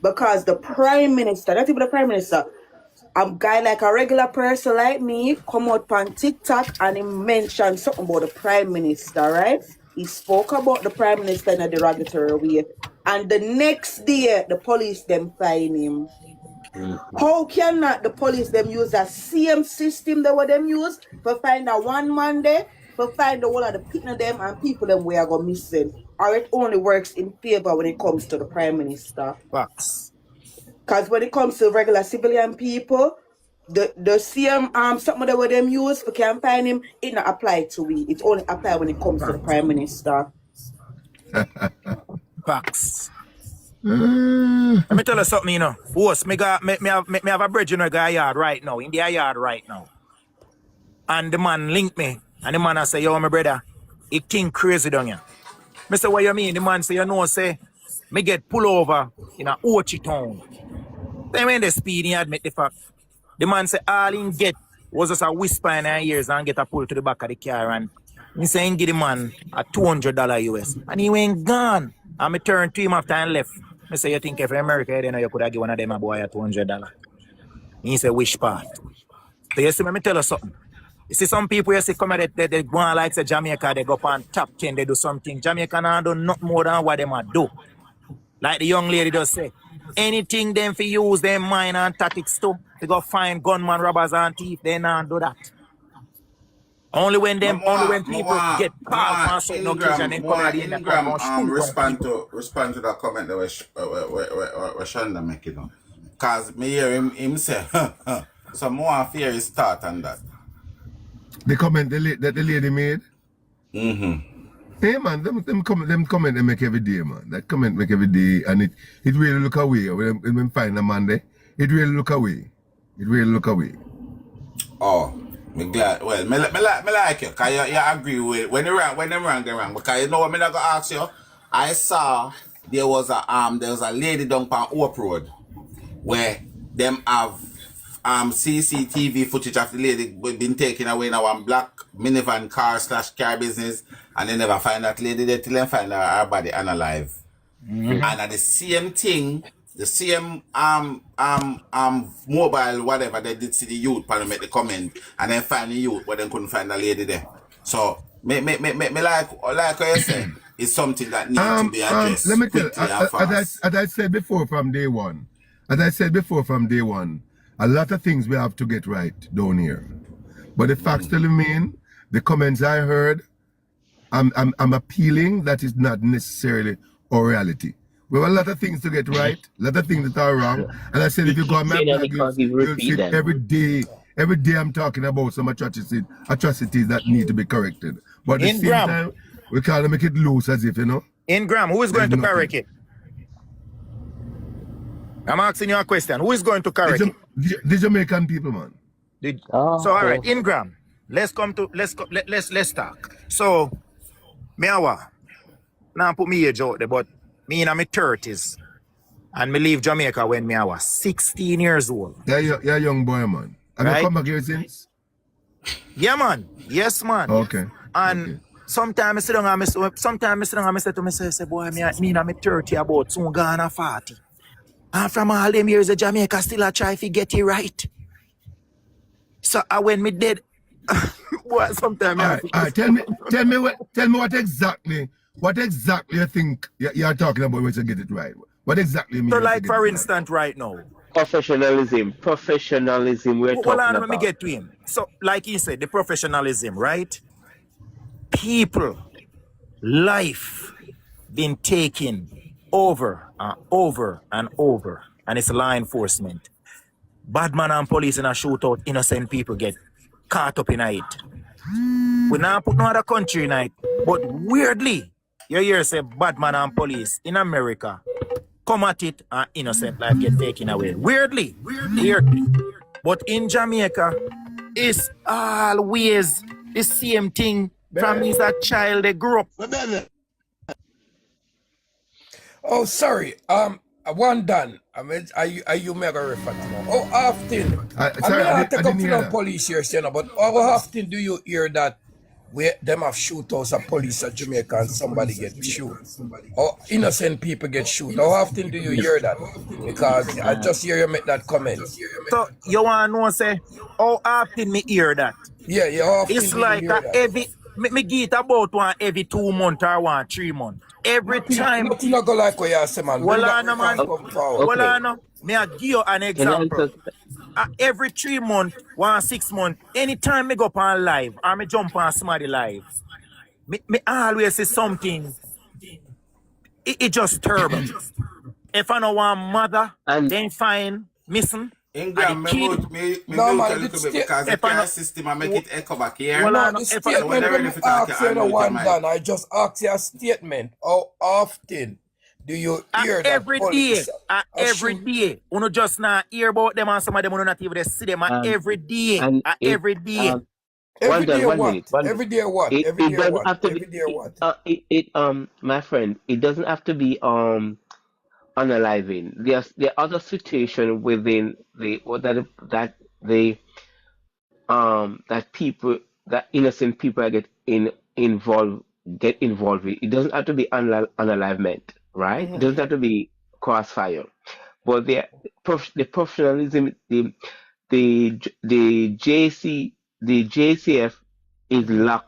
Because the Prime Minister, not even the Prime Minister, a guy like a regular person like me come out on TikTok and he mentioned something about the Prime Minister, right? He spoke about the Prime Minister in a derogatory way. And the next day, the police them find him. How can not the police them use that same system that what them use for find a one man there, for find the whole of the people them and people them where go missing? Or it only works in favor when it comes to the Prime Minister? Facts. Because when it comes to regular civilian people, the same something that what them use for can find him, it not apply to we. It only apply when it comes to the Prime Minister. Facts. Let me tell you something, you know. Boss, me have a bridge in a guy yard right now, in the yard right now. And the man link me, and the man I say, yo, my brother, he king crazy down here. Me say, what you mean? The man say, you know, say, me get pull over in a Ochi town. Then when they speed, he admit the fact. The man say all he get was just a whisper in her ears and get a pull to the back of the car. And he say he give the man a $200 US. And he went gone. And me turned to him after and left. I say, you think if America, you know, you could have given one of them a boy a $200. He say, which part? So you see, let me tell you something. You see some people, you see, come at they go on like say Jamaica, they go up on top 10, they do something. Jamaica now do not more than what them a do. Like the young lady does say, anything them for use them mind and tactics too. They go find gunman, robbers and thief, they not do that. Only when people get caught on certain occasion, they come at the Ingram respond to that comment that was Shonda making now. Cause me hear him say, some more fear is start on that. The comment that the lady made? Hey man, them comment they make every day, man. That comment make every day, and it really look away. When find a man there, it really look away. It really look away. Oh, me glad. Well, me like you, cause you agree with when them wrong, they wrong. Because you know what me not gonna ask you. I saw there was a lady down on Oak Road where them have CCTV footage of the lady been taken away in a one black minivan car / business, and they never find that lady there till they find her body unalive. And at the same thing, the same mobile whatever, they did see the youth and make the comment, and then find the youth but they couldn't find the lady there. So me like what you said, it's something that needs to be addressed. Let me tell you, as I said before from day one, a lot of things we have to get right down here. But the facts still remain. The comments I heard, I'm appealing that is not necessarily our reality. We have a lot of things to get right, a lot of things that are wrong. And I said, if you go on my blog, you'll see every day I'm talking about some atrocities that need to be corrected. But at the same time, we can't make it loose as if, you know. Ingram, who is going to correct it? I'm asking you a question. Who is going to correct it? The Jamaican people, man. So all right, Ingram, let's talk. So, now put me age out there, but me in my 30s, and me leave Jamaica when I was 16 years old. Yeah, you're a young boy, man. Have you come back here since? Yeah, man. Yes, man. Okay. And sometimes I sit down and I say to myself, boy, me in my 30 about soon gone 40. And from all them years of Jamaica, still I try to get it right. So when me dead, boy, sometimes tell me what exactly you think you're talking about when you get it right. What exactly you mean? So like for instance, right now. Professionalism we're talking about. Let me get to him. So like he said, the professionalism, right? People, life been taken over and over and over, and it's law enforcement. Bad man and police in a shootout, innocent people get caught up in it. We now put no other country in it, but weirdly, you hear say bad man and police in America come at it and innocent life get taken away. Weirdly. But in Jamaica, it's always the same thing. From as a child, they grew up. Oh, sorry. One done. I mean, are you mega refer now? How often? I take up to the police here, but how often do you hear that where them have shootouts of police at Jamaica and somebody get shot? Or innocent people get shot? How often do you hear that? Because I just hear you make that comment. So you want to know, say, how often me hear that? Yeah, how often it's like me get about every 2 months or 3 months. Every time. But you not go like what you say, man. Well, man. Well, me I give you an example. Every 3 months, 6 months, anytime me go on live or me jump on somebody live, me always say something. It just terrible. If I know one mother, then fine, missing. Ingram, me no, man, a little bit because the care system I make it echo back here. Well, no, the statement I just asked you a statement. How often do you hear that? Every day. Every day. You know just not hear about them and some of them you not even see them every day. Every day. Every day what? Every day what? Every day what? My friend, it doesn't have to be unaliving. There are other situations within the or that the that people that innocent people involved get involved with. It doesn't have to be unalivement, right? It doesn't have to be crossfire, but the professionalism, the JCF is lack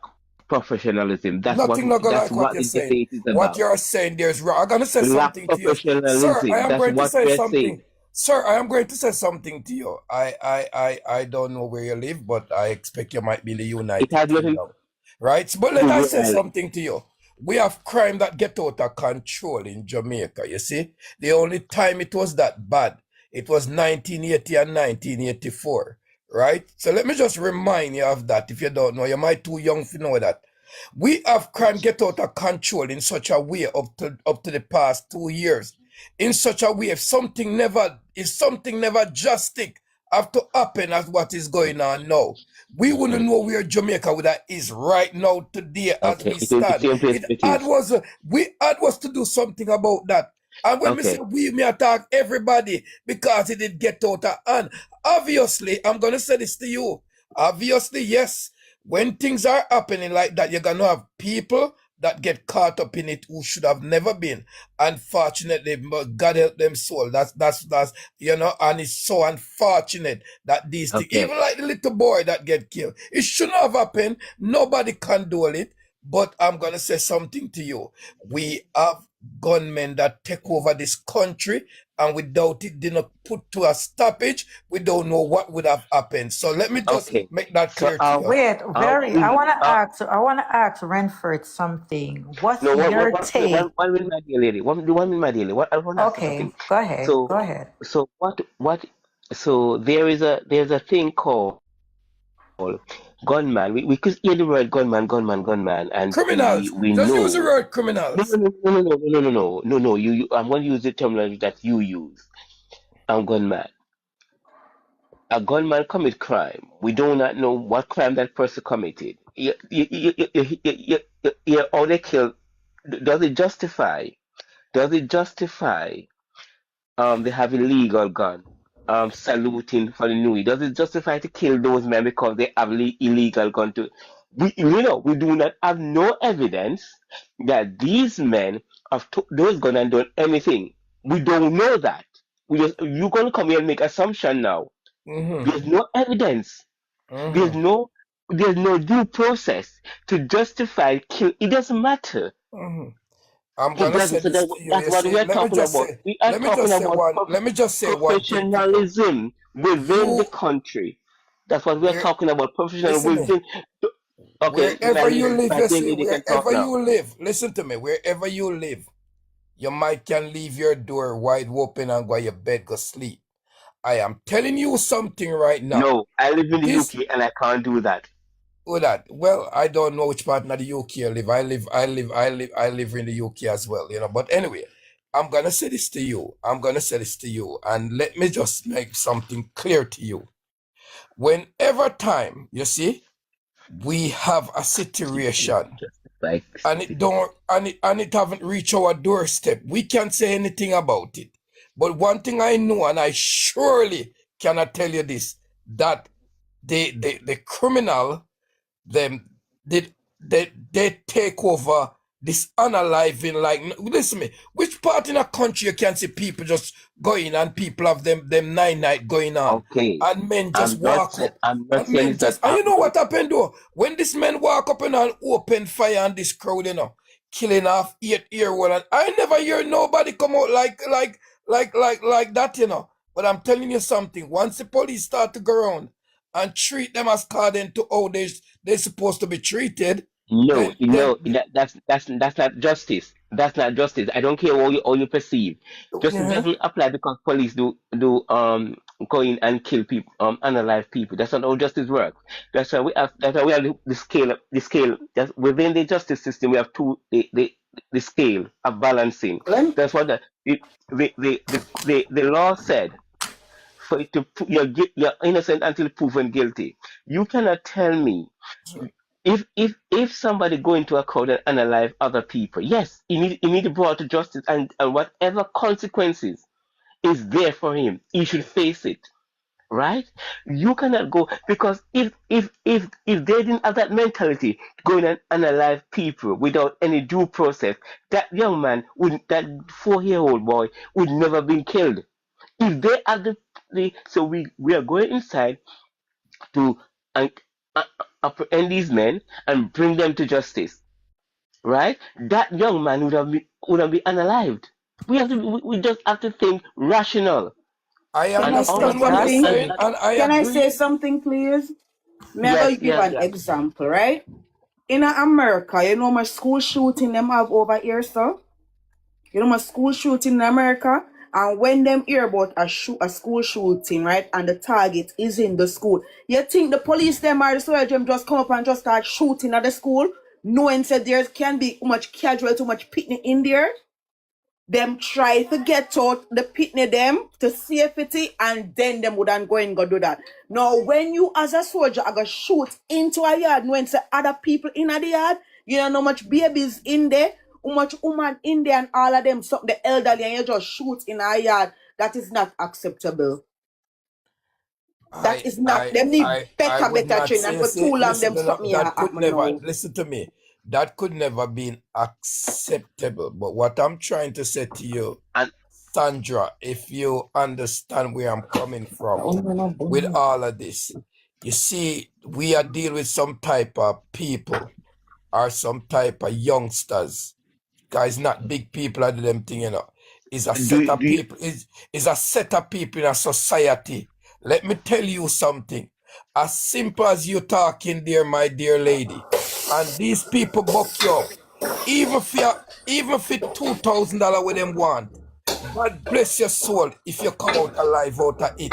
professionalism. Nothing not gonna That's like what what you're the saying. debate is What about. you're saying there's wrong. I'm gonna say Lack something to you. Sir, I professionalism. am That's going to what say we're something. saying. Sir, I am going to say something to you. I don't know where you live, but I expect you might be in the It United has nothing Kingdom. Right? But to let do I with say where I live. something to you. We have crime that get out of control in Jamaica, you see? The only time it was that bad, it was 1980 and 1984. Right? So let me just remind you of that. If you don't know, you might too young to know that. We have crime get out of control in such a way up to the past 2 years. In such a way, if something never drastic have to happen as what is going on now, we wouldn't know where Jamaica is right now today as Okay, we it's in the stand. same place It it had is. was we had was to do something about that. And when we say Okay, we may attack everybody because it did get out of hand. Obviously, I'm gonna say this to you. Obviously, yes. When things are happening like that, you're gonna have people that get caught up in it who should have never been. Unfortunately, God help them soul. That's and it's so unfortunate that these things, okay, even like the little boy that get killed, it shouldn't have happened. Nobody condole it. But I'm gonna say something to you. We have gunmen that take over this country, and without it did not put to a stoppage, we don't know what would have happened. So let me just okay. make that So clear to you. Wait, very. we I wanna ask Renford something. What's no your take? one minute, my dear lady. One minute, my dear lady. What I want to ask you Okay, something. go ahead. So Go ahead. so what so there's a thing called gunman. We could hear the word gunman, and Criminals. we Just use the know. word No, criminals. no, no, no, no, no, no, no, no, no, no. I'm going to use the terminology that you use. Gunman. A gunman commit crime. We do not know what crime that person committed. Or they kill. Does it justify? Does it justify they have illegal gun saluting for the new year? Does it justify to kill those men because they have illegal gun to we do not have no evidence that these men have took those guns and done anything. We don't know that. You're gonna come here and make assumption now. Mm-hmm. There's no evidence. There's Mm-hmm. no there's no due process to justify kill. It doesn't matter. Mm-hmm. I'm It gonna doesn't. say So this to you. that's You what see, we are talking about. We are talking about let me just say one thing to you. professionalism within the You country. That's what we are where talking about. Professional listen me. within. Okay, Wherever you live, my you dear see, lady can talk wherever now. you live, listen to me. Wherever you live, you might can leave your door wide open and go to your bed, go sleep. I am telling you something right now. No, I live in the This UK and I can't do that. that. Well, I don't know which part of the UK I live. I live in the UK as well, But anyway, I'm gonna say this to you. And let me just make something clear to you. Whenever time, you see, we have a situation Like, and it haven't reached our doorstep, we can't say anything about it. But one thing I know, and I surely cannot tell you this, that the criminal them they take over this unaliving. Like, listen me, which part in a country you can see people just going and people have them 9 night going on okay, and men just walk up I'm not and saying men it's not just, and you know happening. what happened though, when this men walk up and open fire on this crowd, killing off 8 year old, and I never hear nobody come out like that. But I'm telling you something, once the police start to go around and treat them as according to how they're supposed to be treated, No, then no, that's not justice. That's not justice. I don't care how you perceive. Justice yeah. doesn't apply because police do go in and kill people, unalive people. That's not how justice works. That's why we have the scale. Just within the justice system, we have the scale of balancing. Let That's what the law said. For it to you're innocent until proven guilty. You cannot tell me if somebody go into a crowd and unalive other people, yes, he need to be brought to justice, and whatever consequences is there for him, he should face it. Right? You cannot go, because if they didn't have that mentality to go in and unalive people without any due process, that young man would that 4-year-old boy would never been killed. If they have the so we are going inside to uh, uh, apprehend these men and bring them to justice, right? That young man would have been unalived. We just have to think rational. I Can I And say all understand what you're something? saying, and I Can I say agree. something, please? May I yes, give yes, an yes. example, right? In America, you know how much school shooting them have over here, sir? You know my school shooting in America, and when them hear about a school shooting, right, and the target is in the school, you think the police them or the soldier them just come up and just start shooting at the school, knowing that there can be too much casualty, too much picnic in there? Them try to get out the picnic them to safety, and then them wouldn't go and go do that. Now, when you as a soldier are gonna shoot into a yard, knowing say other people in the yard, you know how much babies in there, how much woman in there, and all of them, something the elderly, and you just shoot in a yard, that is not acceptable. That is not, them need I would better not training, and say, for too long listen, them stop me that at could me never, now. listen to me, that could never be acceptable. But what I'm trying to say to you, Sandra, if you understand where I'm coming from with all of this, you see, we are dealing with some type of people or some type of youngsters. Guys, not big people are them thing, you know. Is a set of people, is a set of people in a society. Let me tell you something. As simple as you talking there, my dear lady, and these people buck you up. Even if $2,000 with them want, God bless your soul if you come out alive out of it.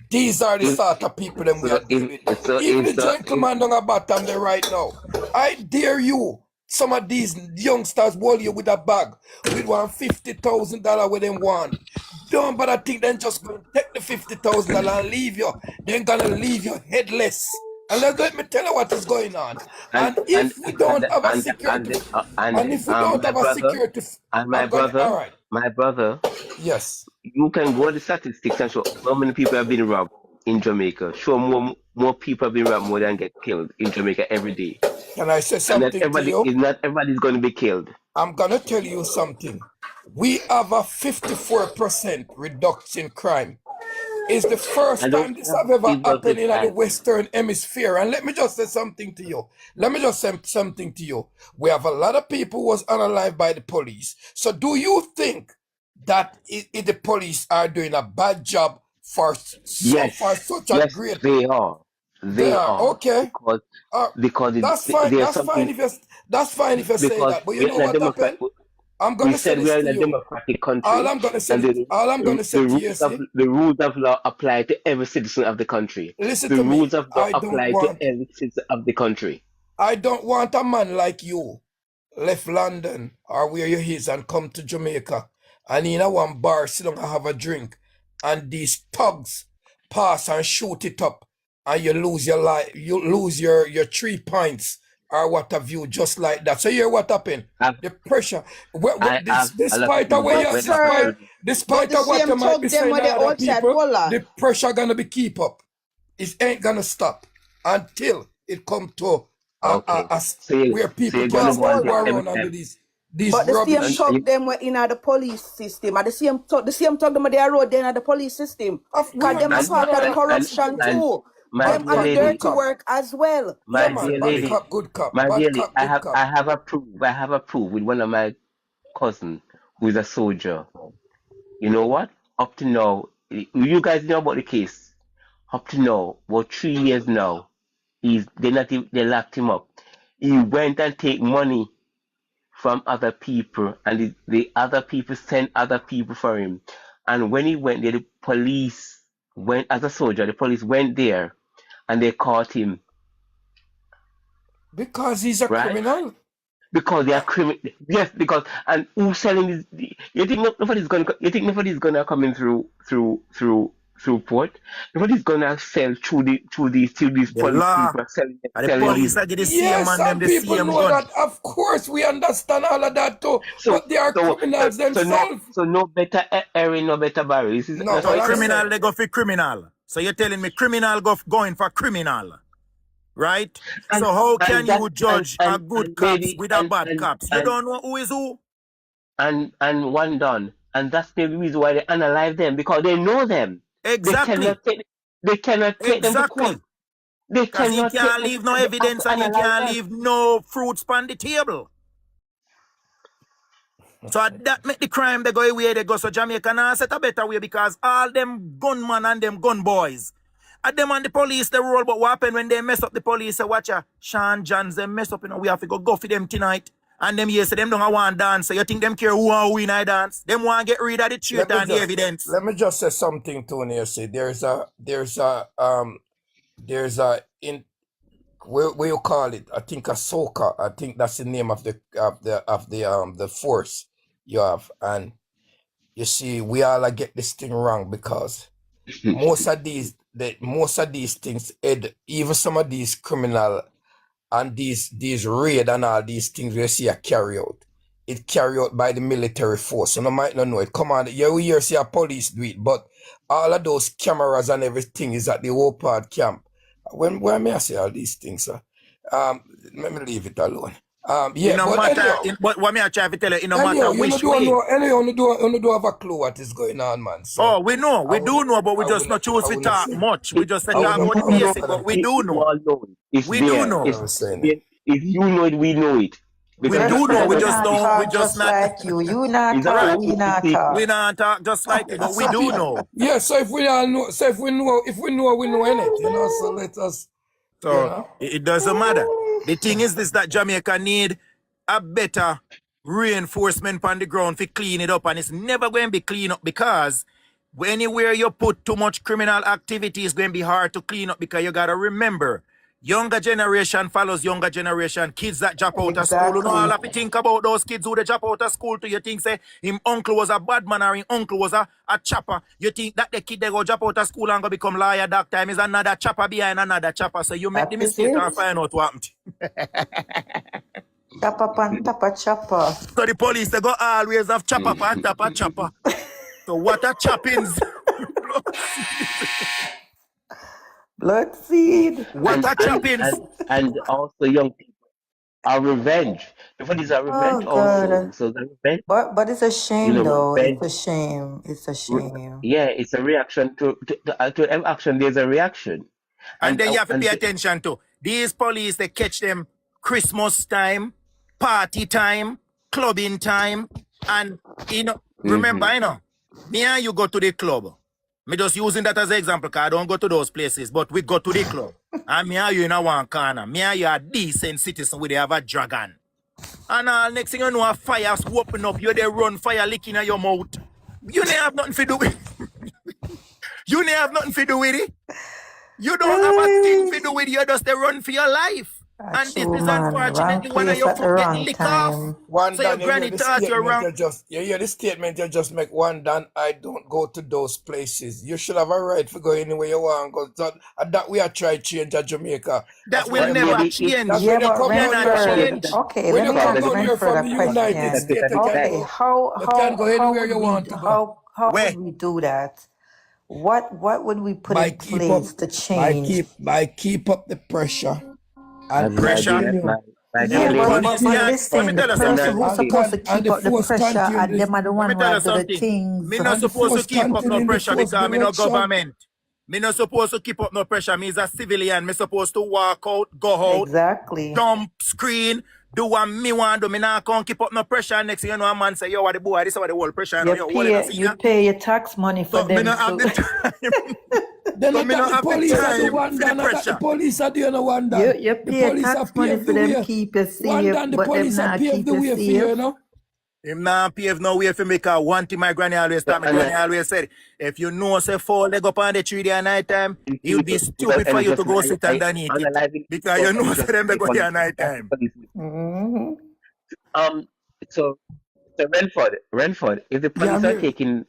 These are the sort of people that we are dealing with. Even the gentleman down the bottom there right now. I dare you. Some of these youngsters wall you with a bag with $50,000 with them want. Don't bother think then just go and take the $50,000 and leave you. They're gonna leave you headless. And let me tell you what is going on. And if we don't have a security, and if we don't have a security, I'm gonna, all right. My brother, Yes. you can go to the statistics and show how many people have been robbed in Jamaica. Show more people have been robbed more than get killed in Jamaica every day. Can I say something to you? Not everybody's going to be killed. I'm gonna tell you something. We have a 54% reduction in crime. It's the first time this have ever happened in the Western Hemisphere. And let me just say something to you. We have a lot of people who was unalive by the police. So do you think that the police are doing a bad job for such a great? They are. They are. Okay. Because that's fine. That's fine if you say that. But you know what happened? I'm gonna say this to you. We said we are in a democratic country. All I'm gonna say to you, the rules of law apply to every citizen of the country. Listen to me. The rules of law apply to every citizen of the country. I don't want a man like you left London or where you is and come to Jamaica and in a one bar sit down and have a drink and these thugs pass and shoot it up and you lose your life, you lose your 3 points or what have you, just like that. So hear what happened? The pressure. Despite of what you might be saying to other people, the pressure gonna be keep up. It ain't gonna stop until it come to where people can go around under these but the rubbish. same talk them were in the police system, and the same talk them they are road then at the police system. Because them are part of the corruption too. Them are dirty work as well. My dear lady, good cop. I have a proof with one of my cousins who is a soldier. You know what? Up to now, you guys know about the case. Up to now, about 3 years now, they locked him up. He went and take money from other people, and the other people sent other people for him. And when he went there, the police went as a soldier. The police went there, and they caught him. Because he's a criminal. Because they are criminal. Yes, because who's selling this? You think nobody's gonna come in through through port. Nobody's gonna sell through these The police law. people are And the selling police these. are get the same Yes, man, them and the people same know gun. that. Of course, we understand all of that too. So But they are criminals themselves. so no better Erin, no better Barry. No, That's So what well, you're I'm telling me. criminal, saying. they go for criminal. So you're telling me criminal going for criminal, right? And So how can that you judge a good and cops maybe with a bad cops? You don't know who is who. and one done. And that's maybe the reason why they unalive them, because they know them. Exactly. They cannot take them to court. Exactly. They Because he cannot take can't them leave no and they have to evidence and he analyze can't them. leave no fruits on the table. So that make the crime they go away, they go. So Jamaica now set a better way because all them gunman and them gun boys. And them and the police they roll, but what happen when they mess up the police? Say, watch ya, Sean Johns, them mess up, you know, we have to go for them tonight. And them here say them don't want dance. So you think them care who and who in I dance? Them want to get rid of the traitor and the evidence. Let me just say something, Tony. You see, there's a where you call it? I think a soca. I think that's the name of the force you have. And you see, we all get this thing wrong because most of these things, even some of these criminal and these raid and all these things we see are carry out. It carry out by the military force. So you might not know it. Come on, you hear see a police do it, but all of those cameras and everything is at the Wopard camp. When may I say all these things, sir? Let me leave it alone. Yeah, no but matter, anyhow, but what me I try to tell you, it no matter which way. You don't have a clue what is going on, man. So we know, we do know, but we just not choose to talk much. We just say talk about the basic, but we do know. We do know. If you know it, we know it. We do know, we just don't, we just not. Like you not talk, we not talk. We not talk just like you, but we do know. Yeah, so if we all know, we know it, you know, so let us. So, you know? It doesn't matter. The thing is this, that Jamaica need a better reinforcement on the ground to clean it up, and it's never going to be clean up because anywhere you put too much criminal activity, it's going to be hard to clean up because you got to remember, younger generation follows younger generation. Kids that drop out of school, you know, all have to think about those kids who they drop out of school to. You think, say, him uncle was a bad man or him uncle was a chopper. You think that the kid they go drop out of school and go become lawyer, doctor, time is another chopper behind another chopper. So you make the mistake and find out what happened. Chopper pan top a chopper. So the police, they go always have chopper pan top a chopper. So what are choppings? Blood seed. What are choppings? And also young people are revenge. The police are revenge also. So the revenge. But it's a shame, you know, though. revenge, It's a shame. It's a shame. Yeah, it's a reaction to every action. There's a reaction. And then you have to pay attention to these police. They catch them Christmas time, party time, clubbing time, and you know. Remember, you know, me and you go to the club. Me just using that as an example because I don't go to those places, but we go to the club. And me and you in a one corner. Me and you are decent citizen where they have a dragon. And next thing you know, a fire open up. You there run fire licking at your mouth. You don't have nothing to do with it. You don't have nothing to do with it. You don't have a thing to do with it. You just run for your life. And this is unfortunately one of your foot getting licked off. So your granny taught you wrong. You hear the statement you just make, one done, I don't go to those places. You should have a right to go anywhere you want. Because that we are trying to change at Jamaica. That will never change. Yeah, but Renford, okay, let me ask Renford a question. Okay, how would we do that? What would we put in place to change? By keep up the pressure. And pressure. Yeah, but listen, the person who's supposed to keep up the pressure and them are the one who do the things. Me not supposed to keep up no pressure because me no government. Me not supposed to keep up no pressure. Me is a civilian. Me supposed to walk out, go out, exactly, jump, screen, do what me want do. Me not can't keep up no pressure. Next thing you know, a man say, yo, what the boy, this is what the whole pressure. You pay your tax money for so them. Me not have the time. Then so me not have the time for the pressure. The police are doing a one done. You pay tax money for them keep you safe, but them not keep you safe. You know? Him not pave no way for make a one thing my granny always taught me. Granny always said, if you know say fall leg up on the tree there at night time, it would be stupid for you to go sit underneath it. Because you know say them they go there at night time. So Renford, if the police are taking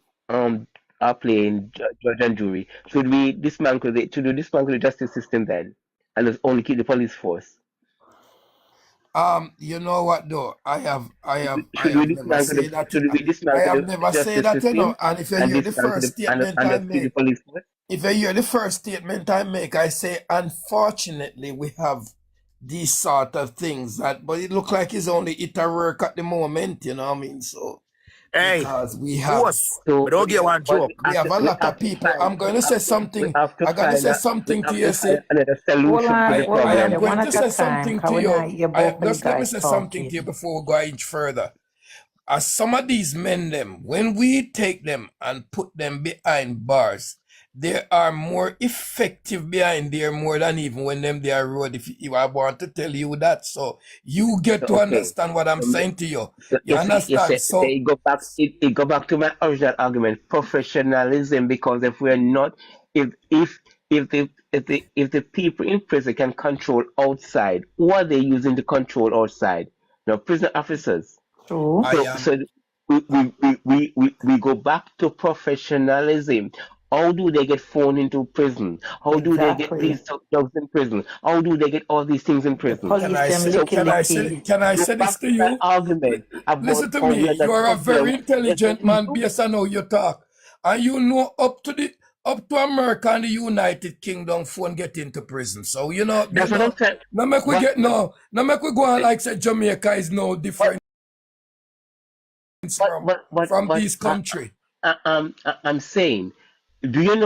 are playing judge and jury. Should we dismantle the justice system then, and just only keep the police force? You know what though? I have Should we never dismantle said that. should we I dismantle have the never said justice that, you know. system And if you and hear the dismantle first statement and I just keep the make, police force? if you hear the first statement I make, I say, unfortunately, we have these sort of things but it look like it's only it a work at the moment, you know what I mean? So Hey, because we have boss. But don't get one But joke. we have a we lot have of to people. find I'm going to say we something. have to I'm going to find say we something to have you. to See, find another solution to the I am problem. going to say time, something cause to we you. not hear both of you Just let me guys say something to you talking. before we go an inch further. As some of these men, when we take them and put them behind bars, they are more effective behind there more than even when they are road. If I want to tell you that, so you get to Okay. understand what I'm So, saying to you. so You understand? So it go back to my original argument, professionalism, because if we're not if the people in prison can control outside, who are they using to control outside? Now prison officers. True. So we go back to professionalism. How do they get phone into prison? How do they get Exactly. these drugs in prison? How do they get all these things in The prison? Can police I them say So licky go back licky. can I go say this back to to my you? argument Listen about to how we me. are not You are a very problem. intelligent man based on how you talk. And you know up to America and the United Kingdom phone get into prison. So That's what I'm saying. now make we But go on like say Jamaica is no different from this country. I'm saying, do you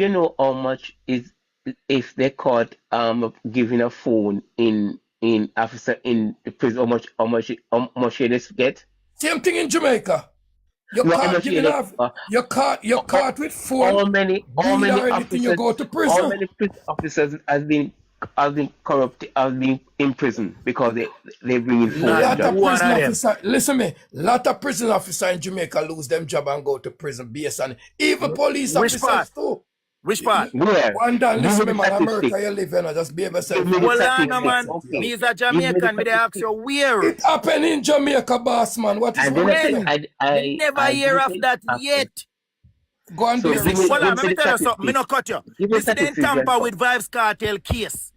know how much is if they caught giving a phone in officer in the prison, how much they get? Same thing in Jamaica. You No, how caught much giving they off. You caught with phone, how many weed or anything, you go to how prison. many prison officers has been corrupt, has been in prison because they bring in phone and Not Lot of drugs? one prison of them. officer, listen me, lot of prison officer in Jamaica lose them job and go to prison based on even police Which part? officers too. Which part? Where? One down, Give me listen me the man, statistic. America you live in, just behave Give yourself me and the Well, watch no, statistic. man. university. Okay. Me is a Give me the Jamaican. Me they ask statistic. you where? It happened in Jamaica, boss man. What is I wrong didn't with say you? When? Me never I hear didn't of say it that happened. yet. Go and do So your give me Well, give research. let me me the tell you something. Me statistics. no cut you. Give me Me the see them statistics, tamper Grandpa. with Vibes Cartel case.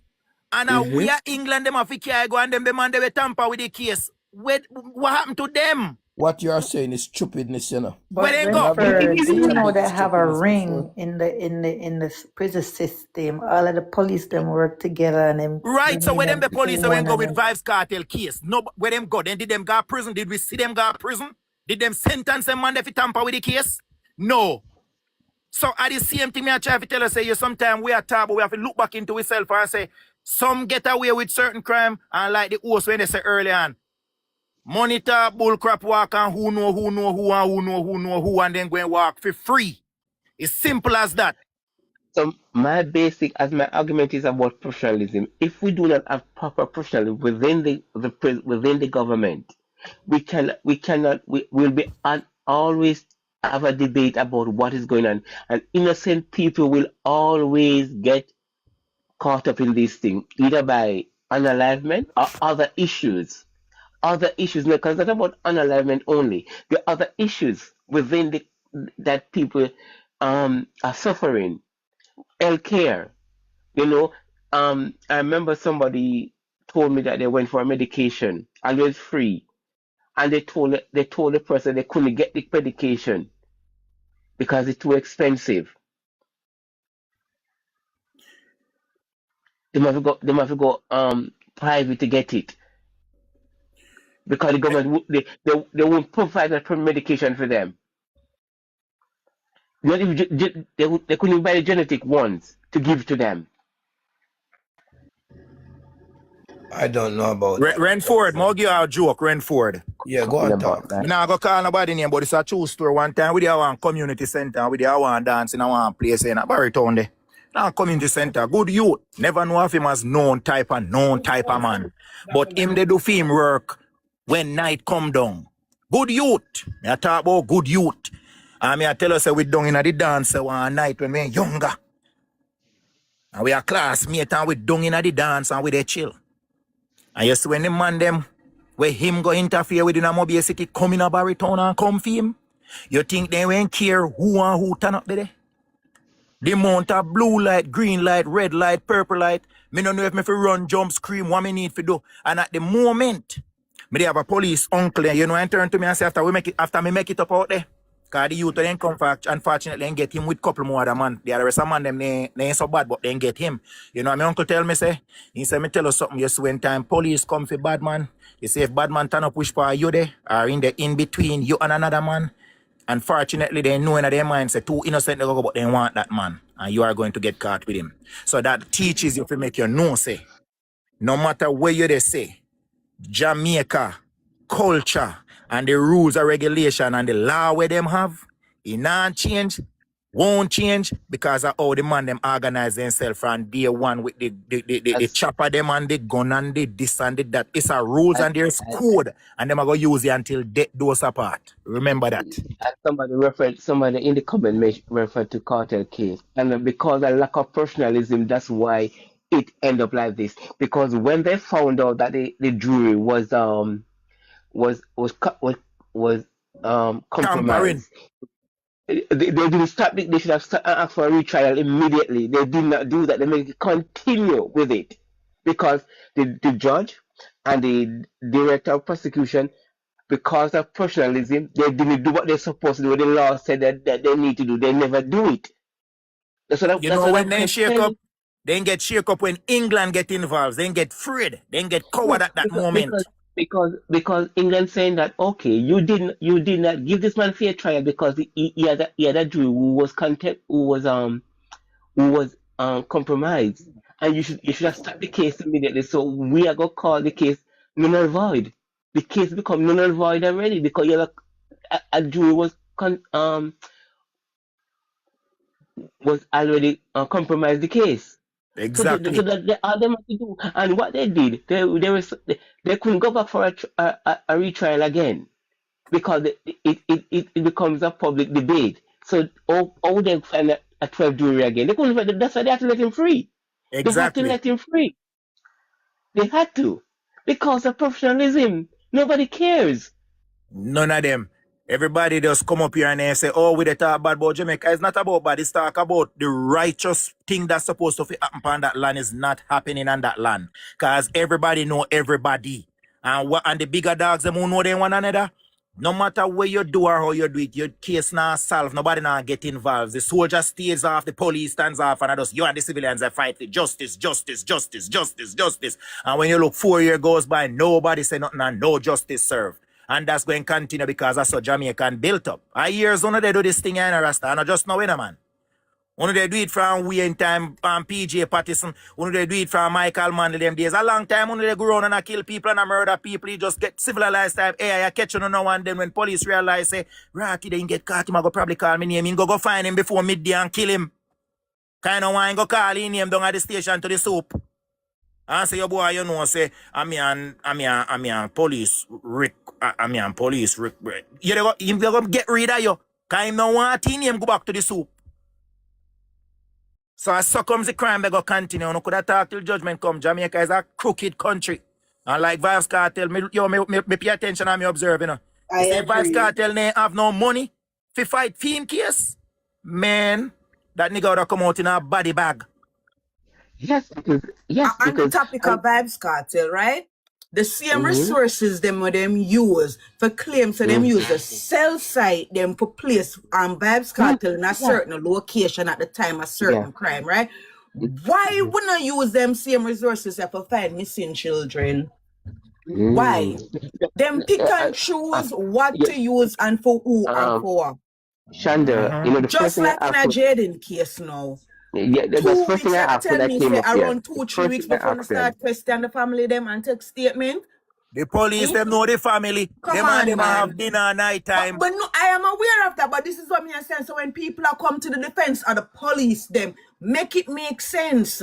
And we Mm-hmm. are England, them have to carry go and them the man they tamper with the case. What happened to them? What you are saying is stupidness, you know. Where But they You go? have never Renford, do used you such know big they have a stupidness ring before. in the prison system? All of the police them work together and them Right, so bringing where them them the police so when phone go and with them. Vibes Cartel case? No, where them go? Then did them go to prison? Did we see them go to prison? Did them sentence them man if you tamper with the case? No. So at the same thing, I try to tell us, say, you sometimes we are talk, but we have to look back into ourselves and say, some get away with certain crime, and like the host when they say early on, monitor bullcrap walk and who know who, and who know who, and then go and walk for free. It's simple as that. So my argument is about professionalism. If we do not have proper professionalism within the government, we will be always have a debate about what is going on, and innocent people will always get caught up in this thing, either by unalivement or other issues. Because it's not about unalignment only. There are other issues within that people are suffering. Healthcare, you know. I remember somebody told me that they went for a medication and it was free, and they told the person they couldn't get the medication because it's too expensive. They must go private to get it because the government they won't provide that medication for them. Not even they couldn't buy the genetic ones to give to them. I don't know about that. Renford, I'll give you a joke, Renford. Yeah, go Talking on about talk. that. I'm not going to call nobody name, but it's a true story. One time we did one community center, we did one dance in one place in a Barrytown there. Now community center, good youth. Never know of him as known type of man. But him they do film work when night come down. Good youth. I talk about good youth. And I tell us we down in the dance one night when we younger. And we are classmates and we down in the dance and we they chill. And you see when the man them, where him go interfere with the Mobile City, come in a Barrytown and come for him. You think they won't care who and who turn up there? The amount of blue light, green light, red light, purple light, me don't know if me fi run, jump, scream, what me need to do. And at the moment, me they have a police uncle, you know, and turn to me and say after me make it up out there. Cause the youth then come for, unfortunately, and get him with couple more other man. The other rest of man them they ain't so bad, but then get him. You know, my uncle tell me say, he said me tell us something. Yes, when time police come for bad man, you say if bad man turn up which part you there, or in the in between you and another man. Unfortunately, they know in their mind say two innocent they go, but they want that man, and you are going to get caught with him. So that teaches you to make you know say, no matter where you they say, Jamaica culture and the rules and regulation and the law where them have, it not change, won't change because of how the man them organize themselves from day one with the chopper them and the gun and the this and the that. It's a rules and there's code and them are going to use it until death do us apart. Remember that. Somebody in the comment referred to cartel case, and because of lack of professionalism, that's why it ended up like this. Because when they found out that the jury was compromised, they didn't stop it. They should have asked for a retrial immediately. They did not do that. They made it continue with it because the judge and the director of prosecution, because of professionalism, they didn't do what they're supposed to do. What the law said that they need to do. They never do it. When they shake up, they get shake up when England get involved. They get afraid. They get coward at that moment. Because England saying that okay, you did not give this man fair trial because he had a jury who was compromised, and you should have stopped the case immediately. So we are gonna call the case null and void. The case become null and void already because you have a jury was already compromised the case. Exactly. So that all they have to do, and what they did, they couldn't go back for a retrial again because it becomes a public debate. So how they find a 12 jury again? They couldn't. That's why they had to let him free. Exactly. They had to let him free. They had to because of professionalism. Nobody cares. None of them. Everybody just come up here and they say, oh, we talk bad about Jamaica. It's not about bad. It's talk about the righteous thing that's supposed to happen on that land is not happening on that land. Because everybody know everybody. And the bigger dogs, them who know them one another, no matter what you do or how you do it, your case not solved. Nobody not get involved. The soldier stays off, the police stands off, and just you and the civilians are fight for justice, justice, justice, justice, justice. And when you look 4 years goes by, nobody say nothing and no justice served. And that's going to continue because that's how Jamaican built up. I years when they do this thing in Rasta, and I just know it, man. When they do it from we in time, PJ Patterson, when they do it from Michael Manley them days, a long time when they go around and I kill people and I murder people, you just get civilized type. Hey, I catch you now and then when police realize, say, Ratty, they get caught him, I go probably call me name, go find him before midday and kill him. Kind of wine go call him name down at the station to the soup. And say your boy, you know, say, I'm police Rick. Police Rick. You go get rid of you. Cause him no want him go back to the soup. So as succumbs the crime, they go continue. You could have talked till judgment come. Jamaica is a crooked country. And like Vibes Cartel, me pay attention and me observe, you know. I say agree. Vibes Cartel they have no money to fight fiend case. Man, that nigga would have come out in a body bag. Yes, on the topic of Vibes Cartel, right? The same resources them use for claims so them use a cell site them for place on Vibes Cartel in a certain location at the time of certain crime, right? Why wouldn't I use them same resources for find missing children? Why? Them pick and choose what to use and for who and for. Shonda, you know, the just like in a Jayden case now. Yeah, that's the first thing I asked when I came up here. Around 2-3 weeks before I start question the family them and take statement. The police them know the family. Them and them have dinner night time. But no, I am aware of that. But this is what me saying. So when people are come to the defense of the police, them make it make sense.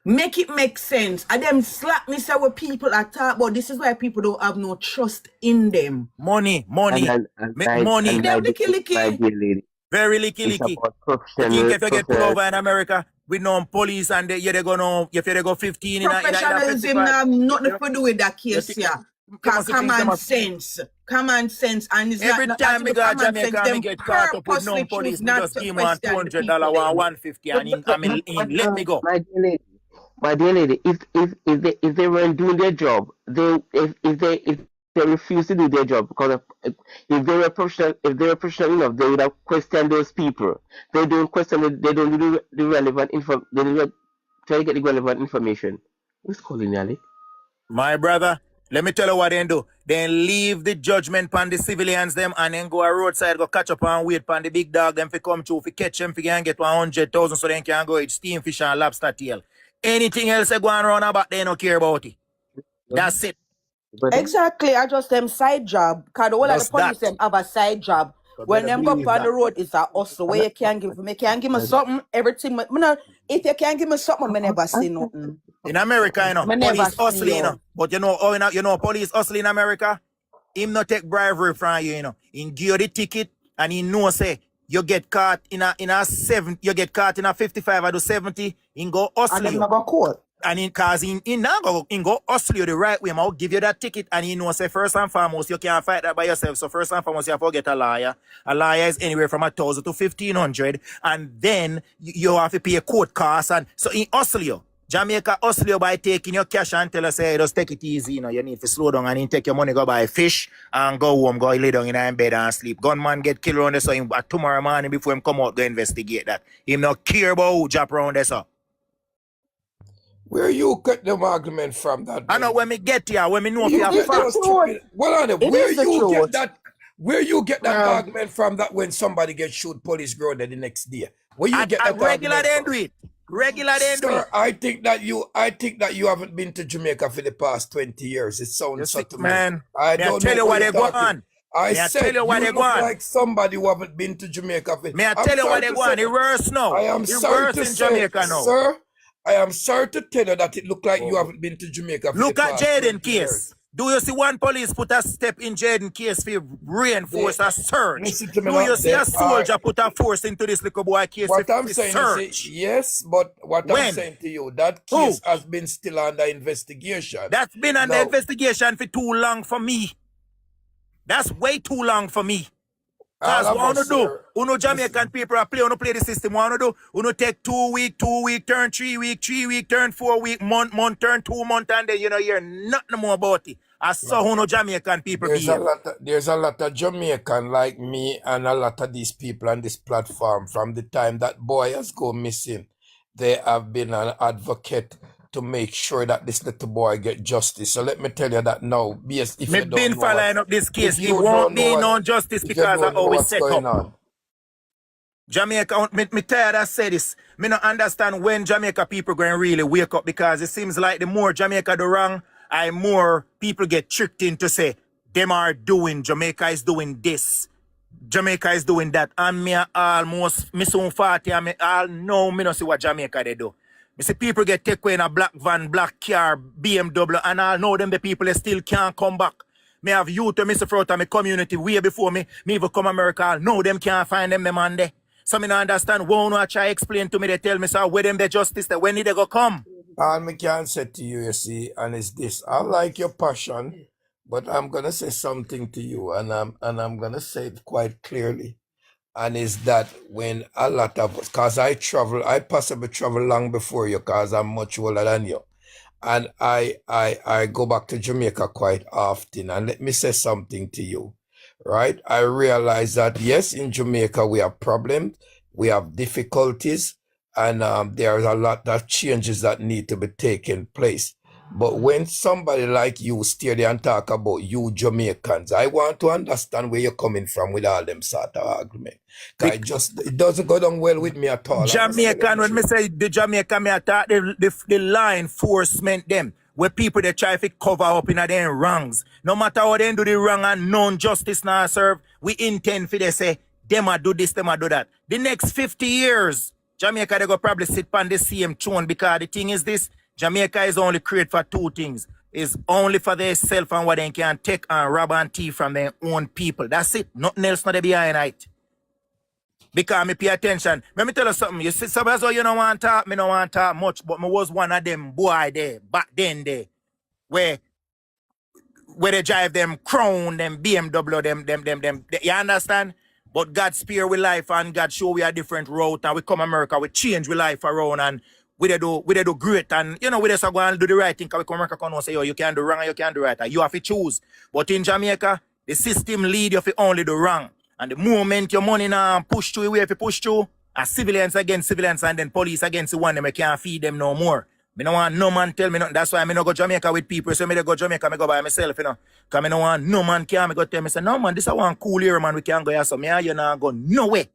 Make it make sense. And them slap me say what people are talking about. This is why people don't have no trust in them. Money. Money. Them licky. Very licky. You think if you get pulled over in America with no police and they go 15 professionalism have nothing to do with that case, yeah. Common sense. common sense, and it's Every not time me even go to common sense. Jamaica, me Them get caught up with purposely no choose police. Me not just to give him one question the $200, people one them. 150, and he let me go. My dear lady, if they weren't doing their job, if they refuse to do their job because of, if they were professional enough, they would have questioned those people. They don't question it. They don't do the relevant info. They don't try to get the relevant information. Who's calling Ali? My brother, let me tell you what they do. Then leave the judgment on the civilians them and then go a roadside, go catch up and wait on the big dog them fi come through, fi catch them, fi can get 100,000 so they can go eat steam fish and lobster tail. Anything else they go on around about, they don't care about it. That's it. Exactly, I just them side job. Cause all of the Just police that. them have a side job. So When better them go up believe on the that. road, it's a hustle. Where you can give me, can give me something, everything. If you can't give me something, I never see nothing. In America, you know, I never police see hustling, you know. you. But you know, police hustling in America, him not take bribery from you, you know. He give you the ticket and he know say you get caught in a 7, you get caught in a 55 or 70, he go And hustle them you. not go court. And cause he now go hustle you the right way, I'll give you that ticket and he know say first and foremost you can't fight that by yourself. So first and foremost you have to get a lawyer. A lawyer is anywhere from 1,000 to 1,500, and then you have to pay a court cost, and so he hustle you. Jamaica hustle you by taking your cash and tell us, hey, just take it easy, you know, you need to slow down and then take your money, go buy fish and go home, go lay down in a bed and sleep. Gunman get killed around there, so him, tomorrow morning before him come out, go investigate that. Him not care about who drop around there, so. Where you get them argument from that? I know when me get here, when me know if It you have is the facts. truth. Well, It where is the you get truth. that? Where you get that Well, argument from? That when somebody gets shoot, police go there the next day. Where you get At that regular argument they from? do it. Regular they do it. Sir, I think that you haven't been to Jamaica for the past 20 years. It sounds so to me. Man, I may I don't tell know you what what you're they go talking. on? I May I said tell you what you they go look on? like somebody who haven't been to Jamaica for. May I I'm tell you what sorry they to go say on? It that. worse now. I am It sorry worse to in say, Jamaica now. sir, I am sorry to tell you that it looked like you haven't been to Jamaica for Look the at past Jayden 20 years. case. Do you see one police put a step in Jayden case for reinforce a search? Listen to me Do now. you see a soldier put a force into this little boy case What for I'm saying is, search? yes, but what I'm When? saying to you, that Who? case has been still under investigation. That's been under Now, investigation for too long for me. That's way too long for me. all Cause of what I us, do, sir, uno Jamaican listen, people are play the system. What I do, uno take 2 week, turn 3 week, 3 week, turn 4 week, month, turn 2 month, and then you know hear nothing more about it. I saw uno Jamaican people behave. there's a lot of Jamaican like me and a lot of these people on this platform. From the time that boy has gone missing, they have been an advocate to make sure that this little boy get justice. So let me tell you that now, yes, if Me you been don't know following up this case. if It you won't don't know be no justice if you because of don't how know we what's set going up. on. Jamaica, me tired of say this. Me not understand when Jamaica people going really wake up, because it seems like the more Jamaica do wrong, I more people get tricked into say them are doing, Jamaica is doing this, Jamaica is doing that, and me almost me soon 40 and me all know me no see what Jamaica they do. Me see people get taken away in a black van, black car, BMW, and I know them the people they still can't come back. Me have youth to miss out of my community way before me even come America. I know them can't find them man there. So me not understand. Won't I try explain to me, they tell me so where them the justice that when did they go come? All me can say to you, you see, and it's this. I like your passion, but I'm gonna say something to you, and I'm gonna say it quite clearly. And is that when a lot of us, cause I possibly travel long before you, cause I'm much older than you. And I go back to Jamaica quite often. And let me say something to you, right? I realize that yes, in Jamaica we have problems, we have difficulties, and there's a lot of changes that need to be taking place. But when somebody like you stay there and talk about you Jamaicans, I want to understand where you're coming from with all them sort of argument. It doesn't go down well with me at all. Jamaican, when me say the Jamaican, me attack the law enforcement them, where people they try to cover up in their wrongs. No matter how they do the wrong and none justice now serve, we intend for they say, them a do this, them a do that. The next 50 years, Jamaica they go probably sit on the same throne, because the thing is this, Jamaica is only created for 2 things. It's only for themselves and what they can take and rob and thief from their own people. That's it. Nothing else not behind it. Because me pay attention. Let me tell you something. You see, sometimes you don't want to talk, me don't want to talk much, but me was one of them boy there, back then there, where where they drive them Crown, them BMW, them. You understand? But God spare we life and God show we a different route and we come America, we change we life around and we they do great and you know we just go and do the right thing because we come America and say, yo, you can do wrong and you can do right. And you have to choose. But in Jamaica, the system lead you to only do wrong. And the moment your money now push through, if you push through, civilians against civilians and then police against the one, them I can't feed them no more. Me no want no man tell me nothing. That's why I no go Jamaica with people. So me they go Jamaica, me go by myself, you know. Because I no want no man can me go tell me, say, no man, this is one cool here, man. We can go here. So me and you not go nowhere.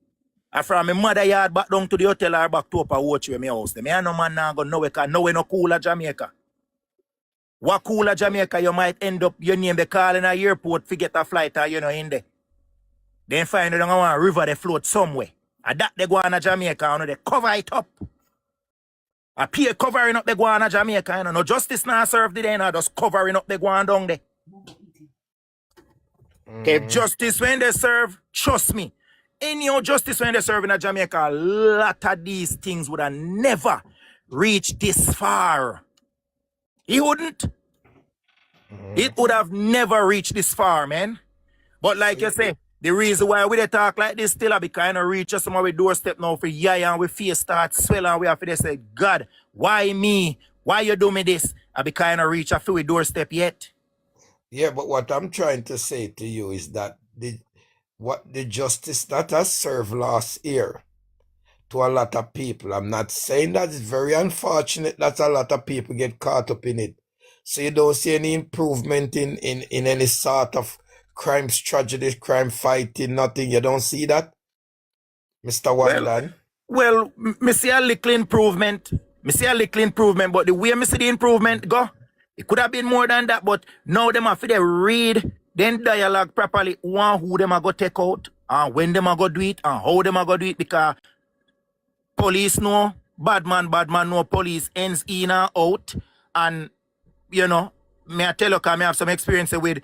I from my mother yard back down to the hotel or back to Upper Watch with my house. Me and no man not go nowhere because nowhere no cool at Jamaica. What cool at Jamaica, you might end up your name they call in a airport, forget a flight or you know in there. Then find out one river they float somewhere. And that they go on to Jamaica, you know, they cover it up. A peer covering up the guana Jamaica, you know. No justice now serve the day, you know, just covering up the guana down there. If justice when they serve, trust me, any justice when they serve in Jamaica, a lot of these things would have never reached this far. It wouldn't. It would have never reached this far, man. But like you say, the reason why we they talk like this still be kind of reach us some of we doorstep now for yeah and we face start swell and we have to say, God, why me? Why you do me this? I be kind of reach a few doorstep yet. Yeah, but what I'm trying to say to you is that the justice that has served last year to a lot of people, I'm not saying that it's very unfortunate that a lot of people get caught up in it. So you don't see any improvement in any sort of crime strategy, crime fighting, nothing. You don't see that, Mr. Wandan? Well, me see a little improvement. But the way me see the improvement go, it could have been more than that, but now them have to read, then dialogue properly, who them are go take out, and when them are go do it, and how them are go do it, because police know, bad man know police ends in and out, and, you know, me I tell you, because I have some experience with,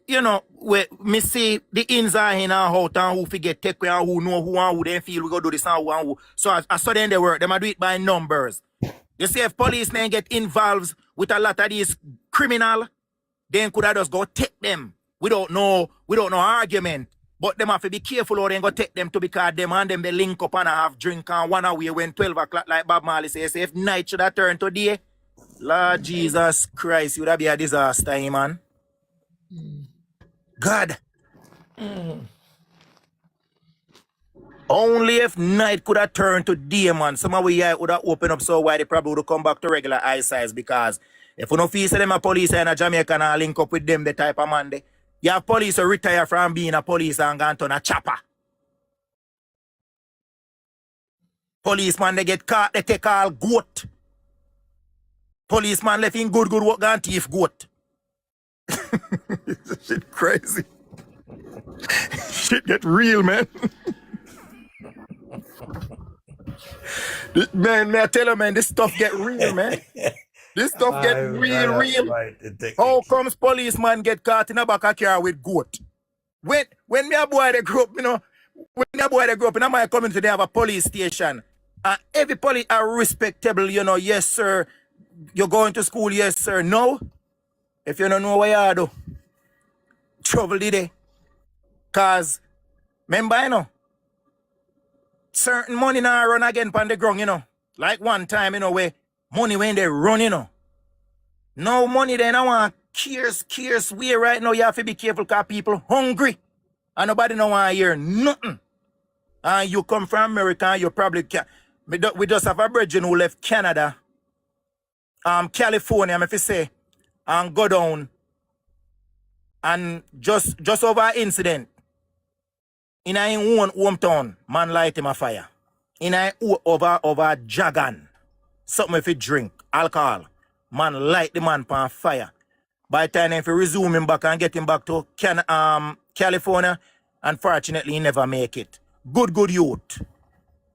you know, where me see the ins are in and out, and who forget take away, and who know who and who they feel we go do this and who and who. So I saw them they work, them I do it by numbers. You see, if police men get involved with a lot of these criminal, then could I just go take them. We don't know argument. But them have to be careful how they go take them to because them and them they link up and have drink and one away when 12 o'clock like Bob Marley says. If night should have turned to day, Lord Jesus Christ, it would have been a disaster, man. God. Only if night could have turned to day, man. Some of we would have opened up so wide they probably would have come back to regular eye size because if you don't feel them a police and a Jamaica and link up with them, the type of man they, you have police who retire from being a police and gone to a chopper. Policeman they get caught, they take all goat. Policeman left in good work and thief goat. Shit crazy. Shit get real, man. Man, I tell you, man, this stuff get real, man. This stuff get real. Right. How comes policeman get caught in a back of car with goat? When me a boy they grew up, you know, in my community, they have a police station. And every police are respectable, you know, yes, sir. You're going to school, yes, sir. No. If you don't know what you do, trouble today. Cause, remember, you know, certain money now run again on the ground, you know. Like one time, you know, where money when they run, you know. No money then I want cares way right now. You have to be careful because people hungry. And nobody no want to hear nothing. And you come from America and you probably can. We just have a brethren who left Canada, California, if you say, and go down. And just over an incident. In our own hometown, man light him a fire. In our over Jagan, something if you drink, alcohol, man light the man on fire. By the time if you resume him back and get him back to California, unfortunately he never make it. Good youth.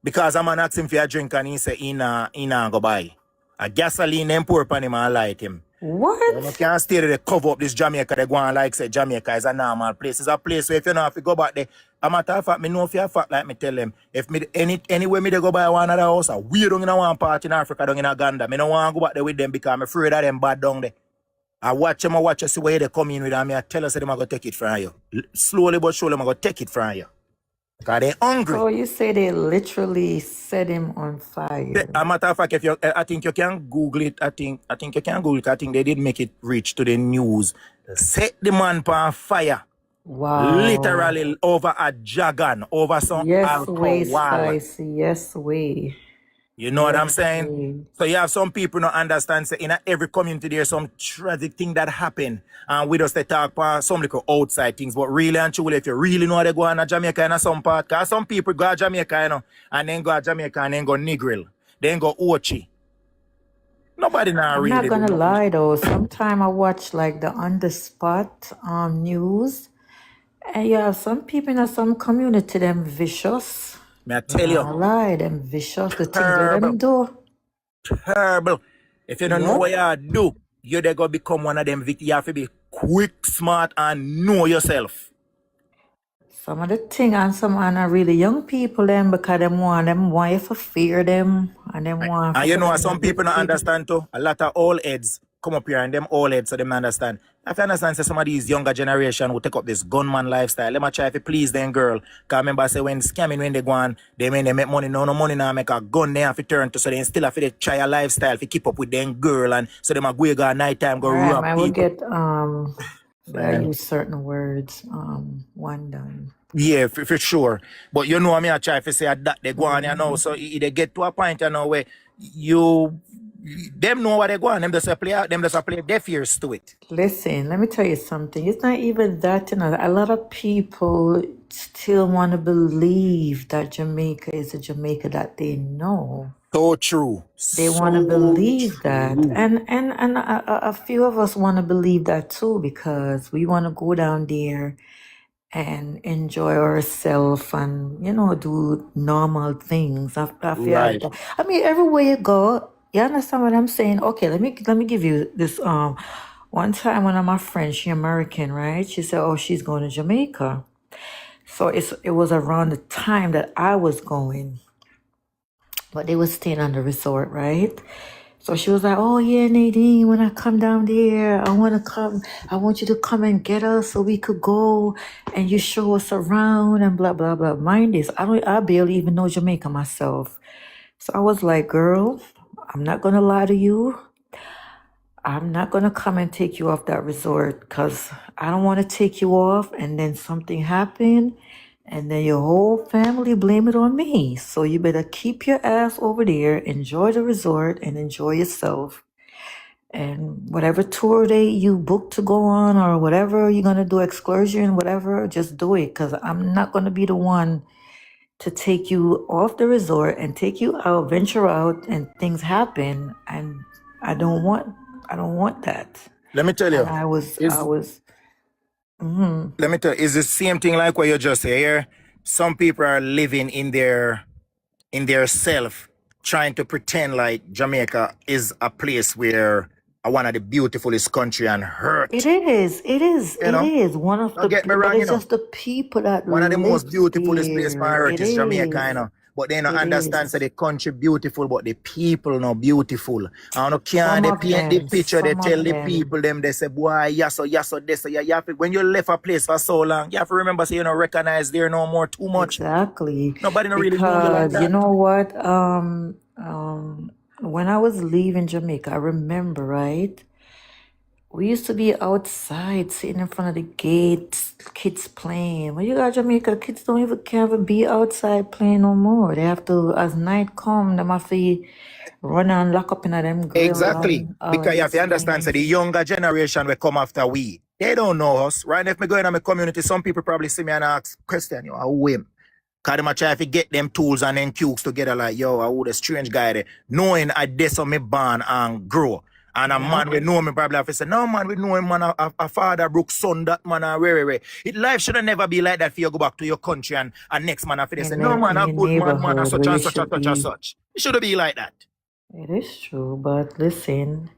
Because a man asked him for a drink and he said he nah go buy. A gasoline them pour upon him and light him. What? You can't stay there, they cover up this Jamaica, they go on like say Jamaica is a normal place. It's a place where if you know if you go back there, a matter of fact, me know if you fact like me tell them, if me anywhere me they go buy one other house, we don't in one part in Africa, don't in Uganda. Me don't want to go back there with them because I'm afraid of them bad down there. I watch you see where they come in with and I tell us that they're going to take it from you. Slowly but surely, I'm going to take it from you. Because they're hungry. So you say they literally set him on fire. A matter of fact, if you, I think you can Google it. I think you can Google it. I think they did make it reach to the news. Set the man on fire. Wow. Literally over a jagan, over some Yes, way, alcohol. Spicy. Yes, way. You know what I'm Yes, saying? way. So you have some people not understand. Say in every community there's some tragic thing that happen, and we just they talk about some little outside things. But really and truly, if you really know how they go on to Jamaica in some part, cause some people go to Jamaica, you know, and then go to Jamaica and then go Negril, then go Ochi. Nobody now I'm really not gonna do lie though. Sometime I watch like the on the spot news, and you have some people in some community them vicious. May I tell you? Nah, lie, them vicious. The things where Terrible. them do. Terrible. If you don't know what you do, you're going to become one of them victims. You have to be quick, smart, and know yourself. Some of the thing and some are really young people them because them want you to fear them and them want. And you know some people don't understand too. A lot of old heads come up here and them old heads so them understand. If you understand, say some of these younger generation will take up this gunman lifestyle. Let me try to please them girl. Cause remember I say when scamming when they go on, they when they make money, no money now make a gun they have to turn to so they still have to try a lifestyle to keep up with them girl and so them a go at night time go Right, rob man, people. we'll get I use certain words. One done. Yeah, for sure. But you know me, I try to say that they go on, you know. So they get to a point, you know, where them know what they go on. Them just play deaf ears to it. Listen, let me tell you something. It's not even that, you know. A lot of people still want to believe that Jamaica is a Jamaica that they know. So true. They want to believe that, and a few of us want to believe that too because we want to go down there and enjoy ourselves and do normal things. I feel Right. like I mean everywhere you go, you understand what I'm saying? Okay, let me give you this. One time one of my friends, she American, right? She said, "Oh, she's going to Jamaica." So it was around the time that I was going. But they were staying on the resort, right? So she was like, "Oh yeah, Nadine, when I come down there, I want you to come and get us so we could go and you show us around and blah blah blah." Mind this, I barely even know Jamaica myself. So I was like, "Girl, I'm not gonna lie to you. I'm not gonna come and take you off that resort because I don't want to take you off and then something happen and then your whole family blame it on me. So you better keep your ass over there, enjoy the resort and enjoy yourself. And whatever tour day you book to go on or whatever you're gonna do, excursion, whatever, just do it because I'm not gonna be the one to take you off the resort and take you out, venture out, and things happen. And I don't want that." Let me tell you. And I was. Let me tell you, it's the same thing like what you just say here. Some people are living in their self, trying to pretend like Jamaica is a place where one of the beautifulest country on earth. It is. You know? It is one of Don't get me wrong, but it's you know. just the people that One of the most live beautifulest places on there. earth It is Jamaica, is. you know. But they don't It understand is. so the country beautiful, but the people not beautiful. I don't care. Some They of paint the them, picture, they some tell of the them. people them, they say, boy, yasso, this. You have to, when you left a place for so long, you have to remember say you don't recognize there no more too much. Exactly. Nobody don't really know you like Because you that. know what? When I was leaving Jamaica, I remember, right? We used to be outside, sitting in front of the gates, kids playing. When you got Jamaica, kids can't even be outside playing no more. They have to, as night come, them have to run and lock up in them grill Exactly. and all Because you have these to understand, so the things. younger generation will come after we. They don't know us. Right? If me go in my community, some people probably see me and ask question, yo, who him? Because they try to get them tools and then cukes together like, yo, who the strange guy there. Knowing I this on me born and grow. And a man we know me probably have to say, no man, we know him man, a father broke son, that man, where. Life should never be like that for you go back to your country and next man after they say, no man, a good man, and such and such and such and such. It should be like that. It is true, but listen.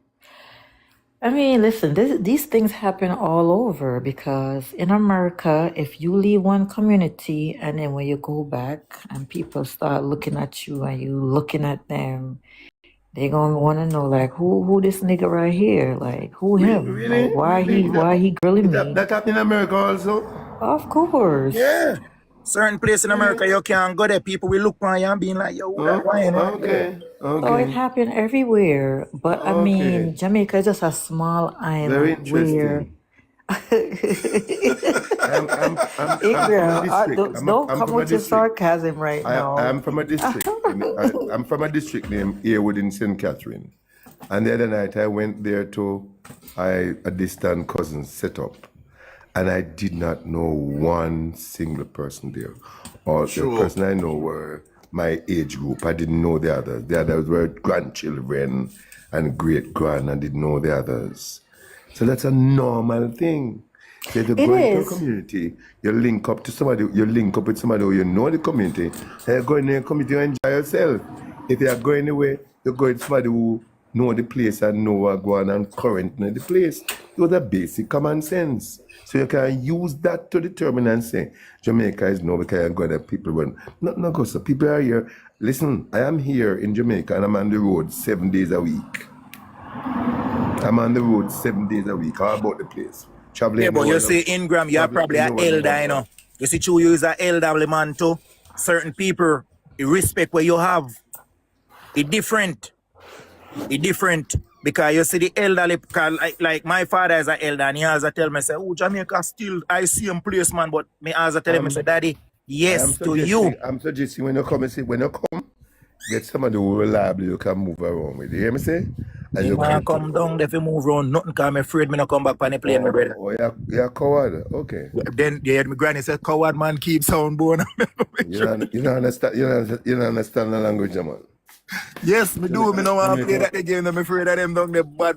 I mean, listen, these things happen all over because in America, if you leave one community and then when you go back and people start looking at you and you looking at them, They gonna want to know like who this nigga right here, like who him, like Really? why he grilling That, me? that happened in America also? Of course. Yeah. Certain place in Really? America you can't go there. People will look on you and being like, yo, who that wine right there? So it Okay. happened everywhere, but I mean, Okay. Jamaica is just a small Very island where. interesting. I'm from a Ingram, district. don't I'm come from a with your district. sarcasm right I'm now. from a district. I'm from a district named Earwood in St. Catherine. And the other night I went there to a distant cousin's setup. And I did not know one single person there. All the person I know were my age group. I didn't know the others. The others were grandchildren and great grand. I didn't know the others. So that's a normal thing. So if you It go into a is. community, you link up to somebody, you link up with somebody who you know the community, and you go in the community and enjoy yourself. If you are going away, you go with somebody who know the place and know what going on current in the place. Those are basic common sense. So you can use that to determine and say, Jamaica is no because I'm going to people when not go so people are here. Listen, I am here in Jamaica and I'm on the road 7 days a week. I'm on the road 7 days a week. How about the place? Traveling Yeah, in the but you world see, of Ingram, you're traveling probably in an the world of elder, one you know. month. You see, you is an elderly man too. Certain people, the respect what you have, it different. It different. Because you see the elderly, like my father is an elder and he always tell me, say, oh, Jamaica still, I see him place, man, but me always tell him, say, Daddy, yes to you. I'm suggesting when you come and see, when you come, get somebody who reliable you can move around with. You hear me say? And Me you man come come down if you move around, nothing because I'm afraid me not come back on the plane, my brother. Oh, you're coward. Okay. Then you heard my granny said, coward man keep sound bone. You don't understand the language, man. Yes, me do. Me no want to play that again. I'm afraid of them down there bad.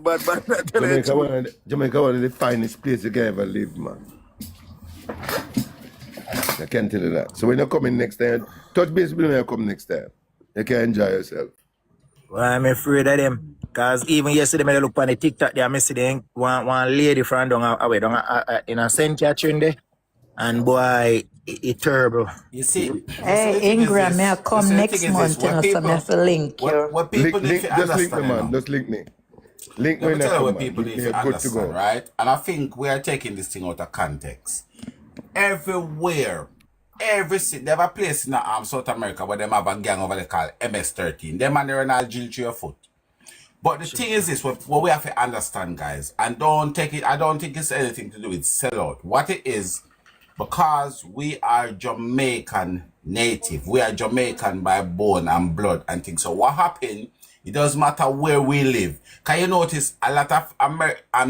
Jamaica one of the finest places you can ever live, man. I can tell you that. So when you're coming next time, touch base with me when you come next time. You can enjoy yourself. Well, I'm afraid of them. Because even yesterday, I look on the TikTok there, I see them one lady from down in a St. Catherine there. And boy, it's terrible. You see, Hey, the thing is Ingram, may I this. come next month, you know, so me have to link you. What people need to Just link me, understand, you man. know. Just link me. Link me Let me when I tell you come, what man. people need You're to good to understand, go. right? And I think we are taking this thing out of context. Everywhere, every city, they have a place in South America where they have a gang over there called MS-13. Them and they're not jail to your foot. But the thing is this, what we have to understand, guys, and don't take it, I don't think it's anything to do with sellout. What it is, because we are Jamaican native, we are Jamaican by bone and blood and things. So what happened, it doesn't matter where we live. Can you notice a lot of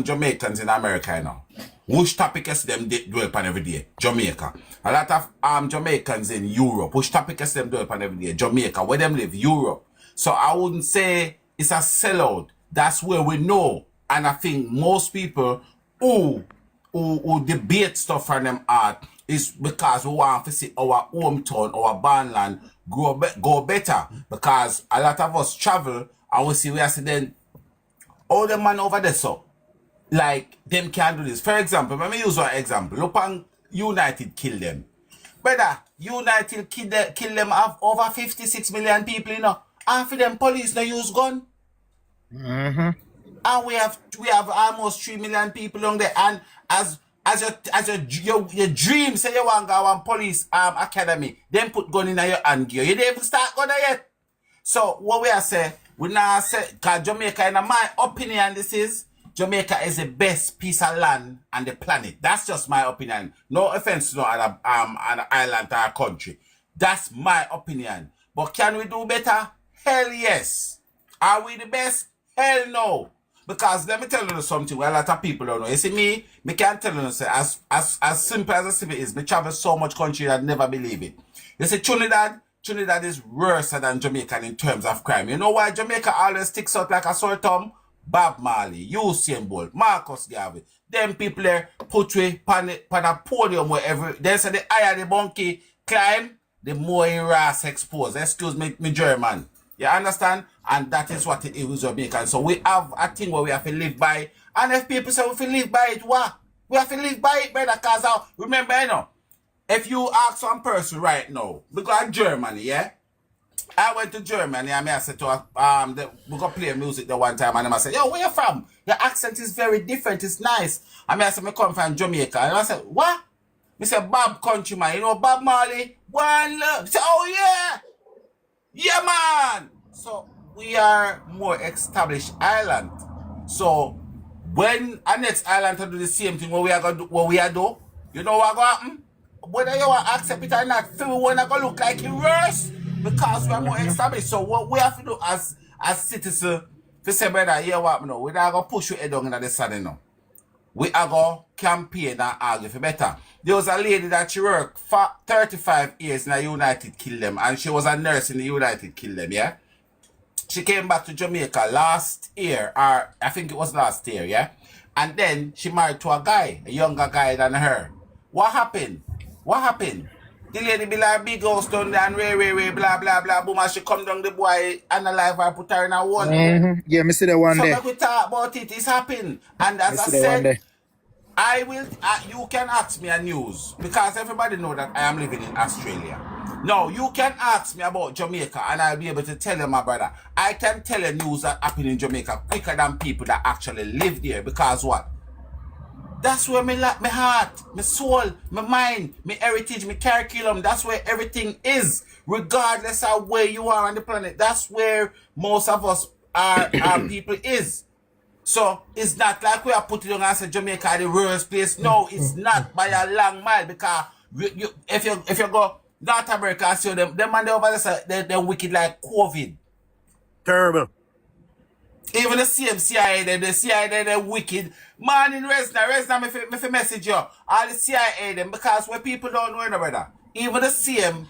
Jamaicans in America, you know? Which topic is them dwell upon every day? Jamaica. A lot of Jamaicans in Europe. Which topic is them dwell upon every day? Jamaica. Where them live? Europe. So I wouldn't say it's a sellout. That's where we know. And I think most people who debate stuff from them art is because we want to see our hometown, our barnland go better. Because a lot of us travel and we see then all the man over there so like them can't do this. For example, let me use one example. Look on United kill them. Brother, United kill them have over 56 million people, you know. And for them police no use gun. Mm-hmm. And we have almost 3 million people on there. And as your dream say you want to go on police academy, then put gun in your hand gear. You didn't even start gun yet. So what we are saying, we now say, because Jamaica, in my opinion, this is Jamaica is the best piece of land on the planet. That's just my opinion. No offense to no other an island or a country. That's my opinion. But can we do better? Hell yes. Are we the best? Hell no. Because let me tell you something where a lot of people don't know. You see me can't tell you, say, as simple as it is, me travel so much country that never believe it. You see, Trinidad is worse than Jamaica in terms of crime. You know why Jamaica always sticks out like a sore thumb? Bob Marley, Usain Bolt, Marcus Garvey. Them people there put we on a podium wherever. They say the higher the monkey climb, the more he ras exposed. Excuse me, German. You understand? And that is what it is Jamaican. So we have a thing where we have to live by. And if people say we have to live by it, what? We have to live by it, brother. Because remember, you know, if you ask one person right now, because Germany, yeah? I went to Germany and I said to her, we got play music the one time and I said, yo, where you from? Your accent is very different, it's nice. And I said, I come from Jamaica. And I said, what? I said, Bob Country, man. You know Bob Marley? One love. I said, oh yeah. Yeah, man. So we are more established island. So when our next island to do the same thing, what we are gonna do, you know what gonna happen? Whether you want to accept it or not, everyone are gonna look like it worse because we are more established. So what we have to do as citizens, to say, brother, you know what, no, we're not gonna push your head down in the sun, no. We are going to campaign and argue for better. There was a lady that she worked for 35 years in the United Kingdom and she was a nurse in the United Kingdom, yeah? She came back to Jamaica last year, or I think it was last year, yeah? And then she married to a guy, a younger guy than her. What happened? What happened? The lady be like big house down there and ray, blah, blah, blah, boom, and she come down the boy, analyze her, put her in a wall. Yeah, me see the one so day. So we talk about it, it's happened. And as I said, you can ask me a news because everybody know that I am living in Australia. No, you can ask me about Jamaica and I'll be able to tell you, my brother. I can tell you news that happen in Jamaica quicker than people that actually live there because what? That's where my heart, my soul, my mind, my heritage, my curriculum, that's where everything is. Regardless of where you are on the planet, that's where most of us are people is. So it's not like we are putting on as a Jamaica the worst place. No, it's not by a long mile because if you go North America and see them man they over there they're wicked like COVID. Terrible. Even the same CIA, the CIA they're wicked. Man in Resna, me message you. All the CIA them because where people don't know brother. Even the same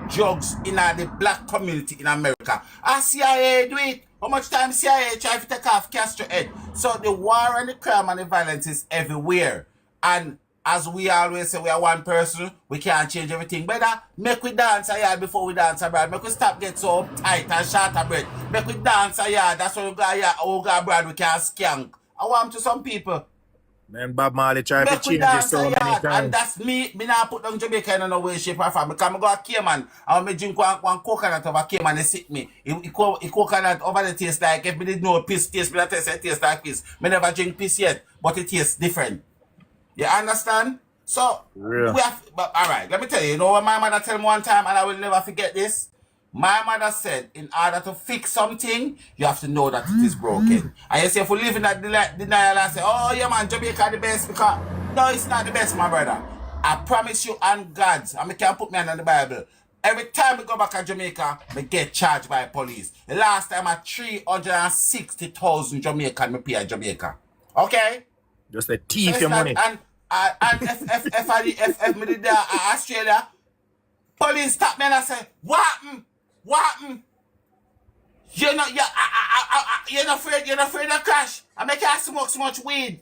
drugs in the black community in America. CIA do it. How much time CIA try to take off Castro head? So the war and the crime and the violence is everywhere. And as we always say, we are one person, we can't change everything. Better make we dance a yard before we dance abroad. Make we stop get so tight and short of breath. Make we dance a yard. That's why we go yard, we go abroad, we can skank. I want to some people. Man, Bob Marley try to change it so many times. And that's me now put down Jamaica in no way, shape, or form. Because I go to Cayman, and I drink one coconut over Cayman, they sit me. Coconut over the taste like, if I did know piss taste, but I taste like piss. I never drink piss yet, but it tastes different. You understand? So, we have, but all right, let me tell you what my mother told me one time, and I will never forget this. My mother said, in order to fix something, you have to know that it is broken. And you say, if we live in that denial and say, oh, yeah, man, Jamaica the best, because, no, it's not the best, my brother. I promise you on God's, and I can't put me on the Bible. Every time we go back to Jamaica, we get charged by police. The last time I 360,000 Jamaican me pay at Jamaica. Okay? Just a thief your money. And if me did Australia, police stop me and I say, what happened? You're not afraid of crash. I make you smoke so much weed.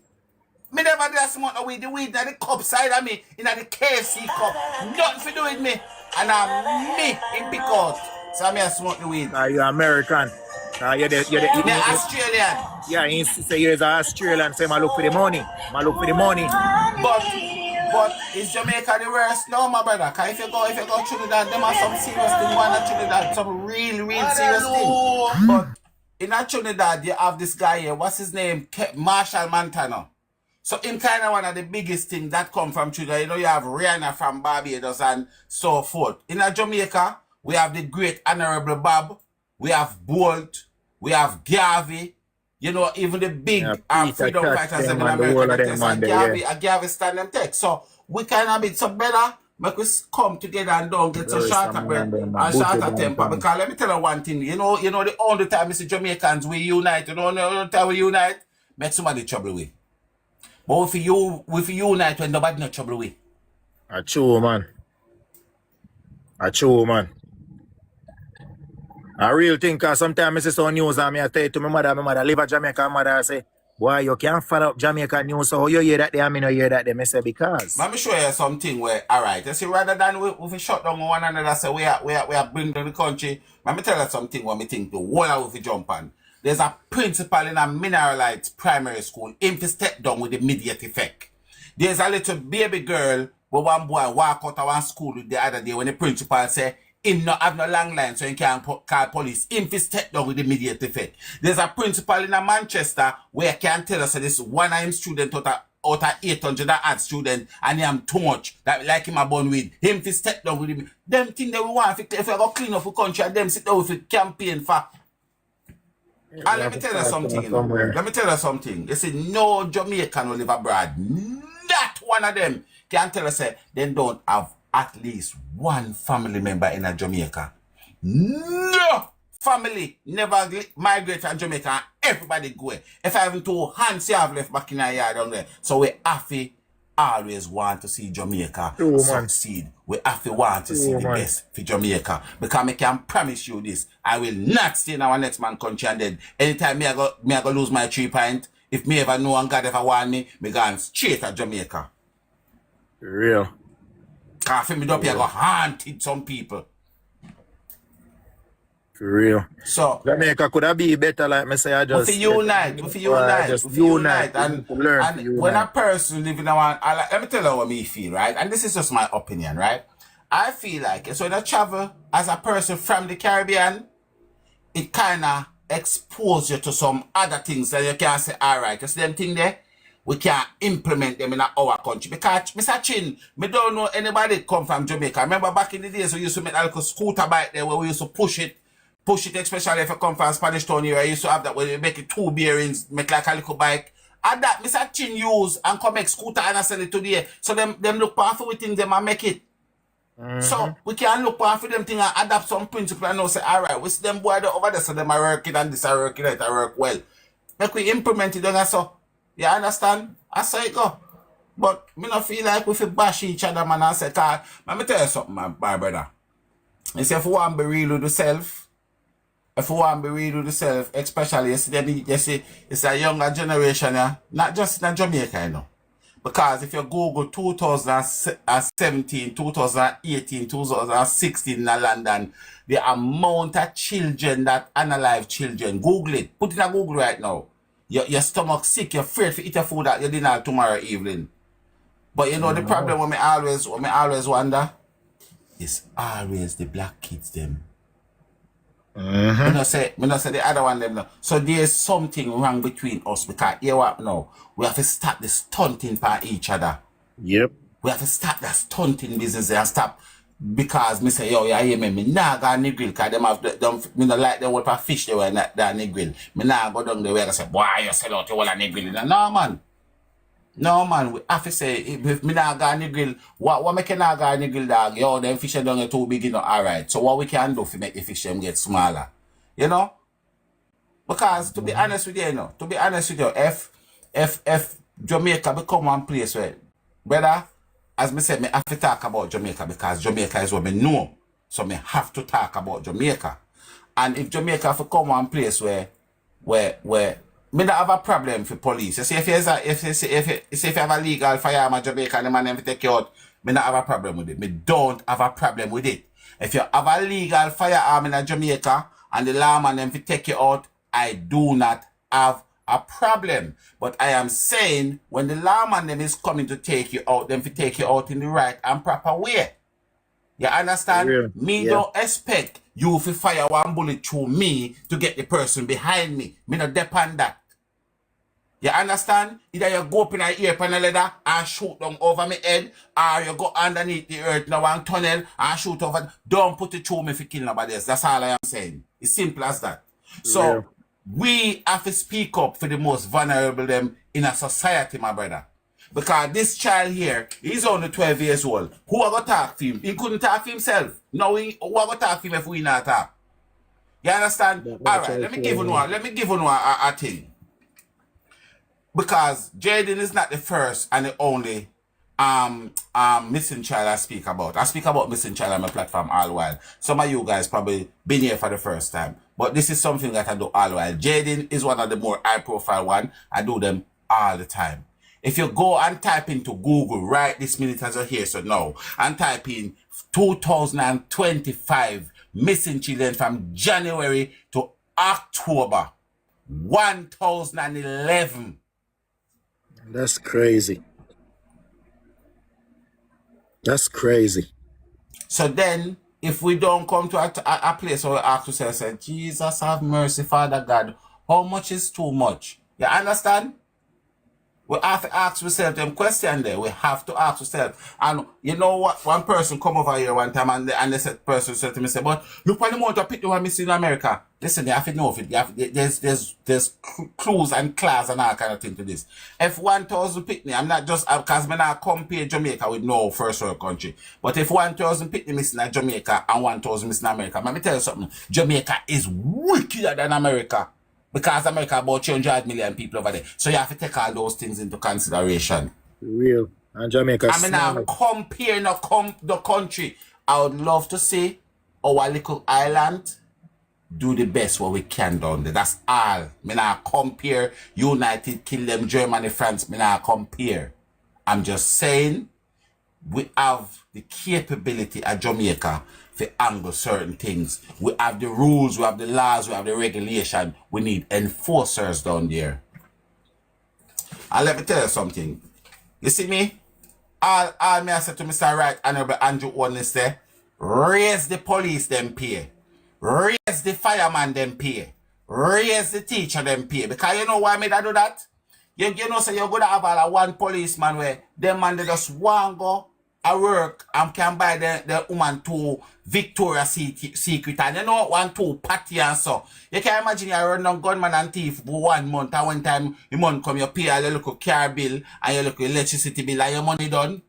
Me never did smoke no weed. The weed in the cup side of me, in the KFC cup. Nothing for do with me. And I'm me in pick out. So I smoke the weed. You're American. You're Australian. Yeah, you say you're Australian, so I look for the money. But is Jamaica the worst? No, my brother. Cause if you go Trinidad, them are some serious thing. One at Trinidad, some real serious thing. But in Trinidad, you have this guy here. What's his name? Marshall Montano. So him kind of one of the biggest things that come from Trinidad. You know, you have Rihanna from Barbados and so forth. In Jamaica, we have the great Honorable Bob. We have Bolt. We have Garvey. You know, even the big freedom fighters in America, Garvey stand them take. So we kind of be some better, make us come together and don't get so short of breath and short of temper. Because let me tell you one thing, you know the only time we see Jamaicans, we unite, the only time we unite, make somebody trouble with. But if you unite when nobody no trouble with. A true man. A real thing, because sometimes I see some news and I tell it to my mother live in Jamaica, and mother say, boy, you can't follow up Jamaica news, so how you hear that there, I mean, hear that there, I say, because. Let me show you something where, all right, you see, rather than we shut down one another, say we are bringing to the country, let me tell you something what me think the whole of we jump on. There's a principal in a mineralite primary school, him to step down with immediate effect. There's a little baby girl where one boy walk out of one school the other day when the principal say, him not have no long line so he can't call police. Him fi step down with immediate effect. There's a principal in Manchester where can tell us that this one of him student out of 800 odd student and he am too much that like him a born with. Him fi step down with him. Them thing that we want if we go clean up the country and them sit down with the campaign for. And let me tell you something, you know. Let me tell you something. You see, no Jamaican will live abroad. Not one of them can tell us that they don't have at least one family member in a Jamaica. No family never migrate from Jamaica and everybody go. If I have 2 hands you have left back in a yard down there. So we have to always want to see Jamaica succeed. We have to want to see the best for Jamaica. Because I can promise you this. I will not stay in our next man country and then anytime me I go lose my 3 points, if me ever know and God ever want me going straight at Jamaica. Real. Because for me up here, I go haunted some people. For real. So Jamaica could have be better, like me say. I just we unite. And when a person living around, let me tell you what me feel, right? And this is just my opinion, right? I feel like so when I travel as a person from the Caribbean, it kind of expose you to some other things that you can say, all right, because them thing there, we can't implement them in our country. Because, Mr. Chin, me don't know anybody come from Jamaica. Remember back in the days we used to make a little scooter bike there where we used to push it, especially if you come from Spanish Town here. I used to have that where you make it 2 bearings, make like a little bike. And that Mr. Chin use and come make scooter and I sell it today. So them look powerful with things them and make it. So we can look for them things and adapt some principle and now say, all right, we see them boy over there, so them are working and this are working, that are work well. Like we implement it and so. You understand? I say it go. But me not feel like we feel bash each other, man. I say, let me tell you something, my brother. You see, if you want to be real with yourself, especially you see, it's a younger generation, yeah? Not just in Jamaica, you know. Because if you Google 2017, 2018, 2016 in London, the amount of children that unalive children, Google it. Put it in Google right now. Your stomach sick, you're afraid to eat your food at your dinner tomorrow evening. But you know the problem what me always wonder is always the black kids them. Me not say the other one them no. So there's something wrong between us because here what now? We have to stop the stunting for each other. Yep. We have to stop that stunting business and stop because me say yo yeah me nah go on the grill because them have me not like them with a fish they were not down the grill. Me nah go down the way and say boy you sell out your whole on the grill. No man, we have to say if me nah go on the grill, what make you not go on the grill dog? Yo, them fish down are too big, you know. Alright. So what we can do to make the fish them get smaller? You know? Because to be honest with you, if Jamaica become one place where brother, as me said, me have to talk about Jamaica because Jamaica is what me know. So me have to talk about Jamaica. And if Jamaica have to come one place where me don't have a problem for police. You see, if you have a legal firearm in Jamaica and the man never take you out, me don't have a problem with it. Me don't have a problem with it. If you have a legal firearm in Jamaica and the lawman never take you out, I do not have a problem. But I am saying when the lawman them is coming to take you out, them to take you out in the right and proper way. You understand? Yeah. Me don't expect you to fire one bullet through me to get the person behind me. Me not depend that. You understand? Either you go up in an ear panel ladder and shoot down over my head, or you go underneath the earth in one tunnel and shoot over. Don't put it through me for kill nobody else. That's all I am saying. It's simple as that. So we have to speak up for the most vulnerable them in a society, my brother. Because this child here, he's only 12 years old. Who are going to talk to him? He couldn't talk to himself. No, who are going to talk to him if we not talk? You understand? All right, let me give you a thing. Because Jayden is not the first and the only missing child I speak about. I speak about missing child on my platform all the while. Some of you guys probably been here for the first time. But this is something that I do all the while. Jayden is one of the more high profile one. I do them all the time. If you go and type into Google right this minute as you're here, so now, and type in 2025 missing children from January to October 1011. That's crazy. That's crazy. So then if we don't come to a place where we ask ourselves, say, Jesus have mercy, Father God, how much is too much? You understand? We have to ask ourselves them question there. We have to ask ourselves. And you know what? One person come over here one time and they said, person said to me, say, but look what the amount of people are missing in America. Listen, you have to know if it. There's clues and class and all kind of thing to this. If 1,000 Pitney, I'm not just, because I'm not compare Jamaica with no first world country. But if 1,000 Pitney missing in Jamaica and 1,000 missing in America, let me tell you something. Jamaica is wickeder than America. Because America about 200 million people over there. So you have to take all those things into consideration. Real. And Jamaica. I mean, now comparing the country. I would love to see our little island do the best what we can down there. That's all. I mean, I compare United Kingdom, Germany, France. I mean, I compare. I'm just saying we have the capability at Jamaica to angle certain things. We have the rules, we have the laws, we have the regulation. We need enforcers down there. And let me tell you something. You see me? All me I said to Mr. Right Honorable Andrew Onlis there, raise the police them pay. Raise the fireman them pay. Raise the teacher them pay. Because you know why me that do that? You know, so you're going to have all one policeman where them man they just want go I work and can buy the woman to Victoria's Secret and you know one two party and so. You can imagine you run down gunman and thief for 1 month and one time the month come you pay a little car bill and your little electricity bill and your money done.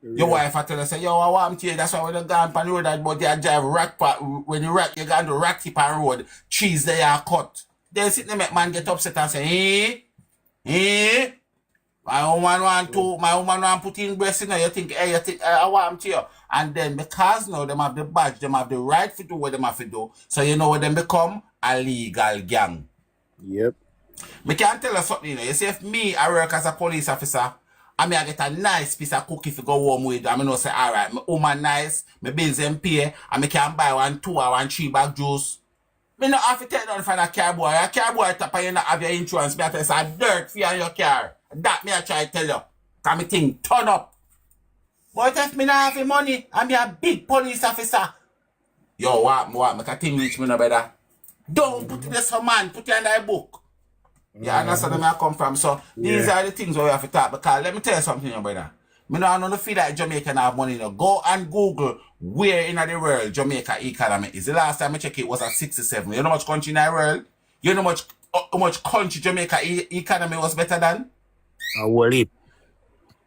Yeah. Your wife tell you say, yo, I want to you. That's why when you go on the road but they drive rat when you rat you go on the rat tip on road, trees they are cut. Then sit there make man get upset and say, my woman want put in breast in you think, hey, I want to you. And then because now them have the badge, them have the right to do what them have to do. So you know what them become? A legal gang. Yep. Me can tell you something, you know. You see if me, I work as a police officer, I mean I get a nice piece of cookie to go home with, I mean I say, alright, my woman nice, my bills them pay, and me can buy 1, 2 or 1, 3 bag juice. Me not have to take down for a car boy. A car boy top and you not have your insurance. Me I tell you, it's dirt for you on your car. That me I try to tell you. Because me think, turn up. But if me not have the money, I'm a big police officer. Yo, what, make a thing reach me no better. Don't put it in some man, put it in that book. You understand where I come from? So, these are the things where we have to talk. Because let me tell you something, your brother. Me don't feel like Jamaica have money. No. Go and Google where in the world Jamaica economy is. The last time I checked it was at 67. You know how much country in the world? You know how much country Jamaica economy was better than? Well, when you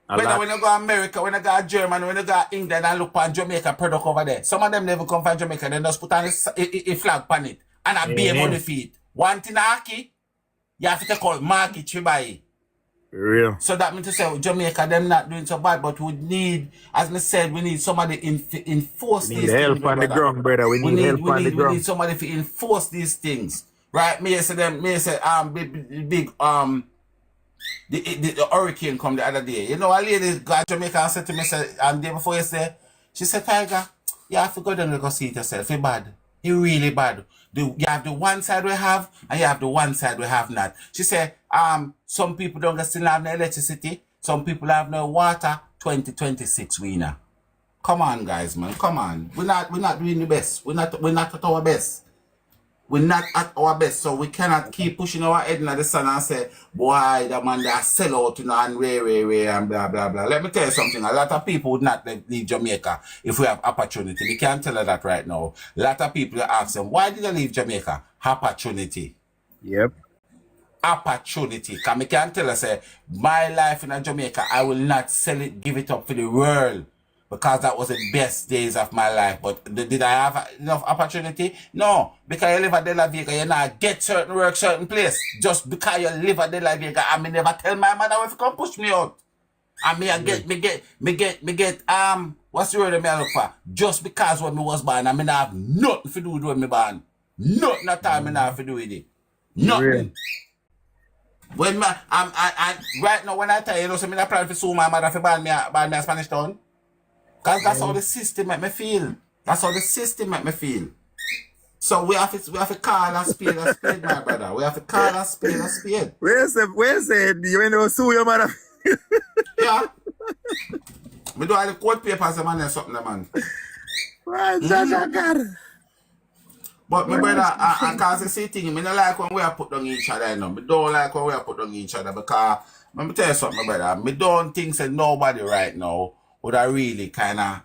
go to America, when you go to Germany, when you go to England and look at Jamaica product over there, some of them never come from Jamaica. They just put on a flag on it and a beer money feed. One thing hockey, you have to take out market to buy it. Real. So that means to say Jamaica them not doing so bad, but we need, as I said, we need somebody to enforce these things. We need help on the ground, brother. We need help on the ground. We need somebody to enforce these things, right? Me say the hurricane come the other day. You know, a lady got Jamaica and said to me, and day before yesterday, she said, Tiger, you have to go down and go see it yourself. It's bad. It's really bad. You have the one side we have, and you have the one side we have not. She said, some people don't still have no electricity, some people have no water. 2026 winner. Come on, guys, man. Come on. We're not doing the best. We're not at our best. We're not at our best, so we cannot keep pushing our head in the sun and say, boy, the man that sell out, you know, and way, and blah, blah, blah. Let me tell you something. A lot of people would not leave Jamaica if we have opportunity. We can't tell her that right now. A lot of people ask them, why did they leave Jamaica? Opportunity. Yep. Opportunity. Because I can tell her, say, my life in Jamaica, I will not sell it, give it up for the world. Because that was the best days of my life. But did I have enough opportunity? No. Because you live at De La Vega, you not get certain work, certain place. Just because you live at De La Vega, I may never tell my mother if you come push me out. And me get, what's the word I look for? Just because when me was born, I may not have nothing to do with when me born. Nothing at all I not have to do with it. Nothing. Really? When I right now when I tell you, so me not plan to sue my mother for ban me a Spanish town. Because that's how the system make me feel. That's how the system make me feel. So we have to call a spade, my brother. We have to call a spade. Where's you know sue your mother? Yeah. Me do all the court papers, man, and something, man. Right, God. But my brother, I can't say thing. I don't like when we are put on each other, you know. I don't like when we are put on each other because let me tell you something, my brother. I don't think that nobody right now would have really kind of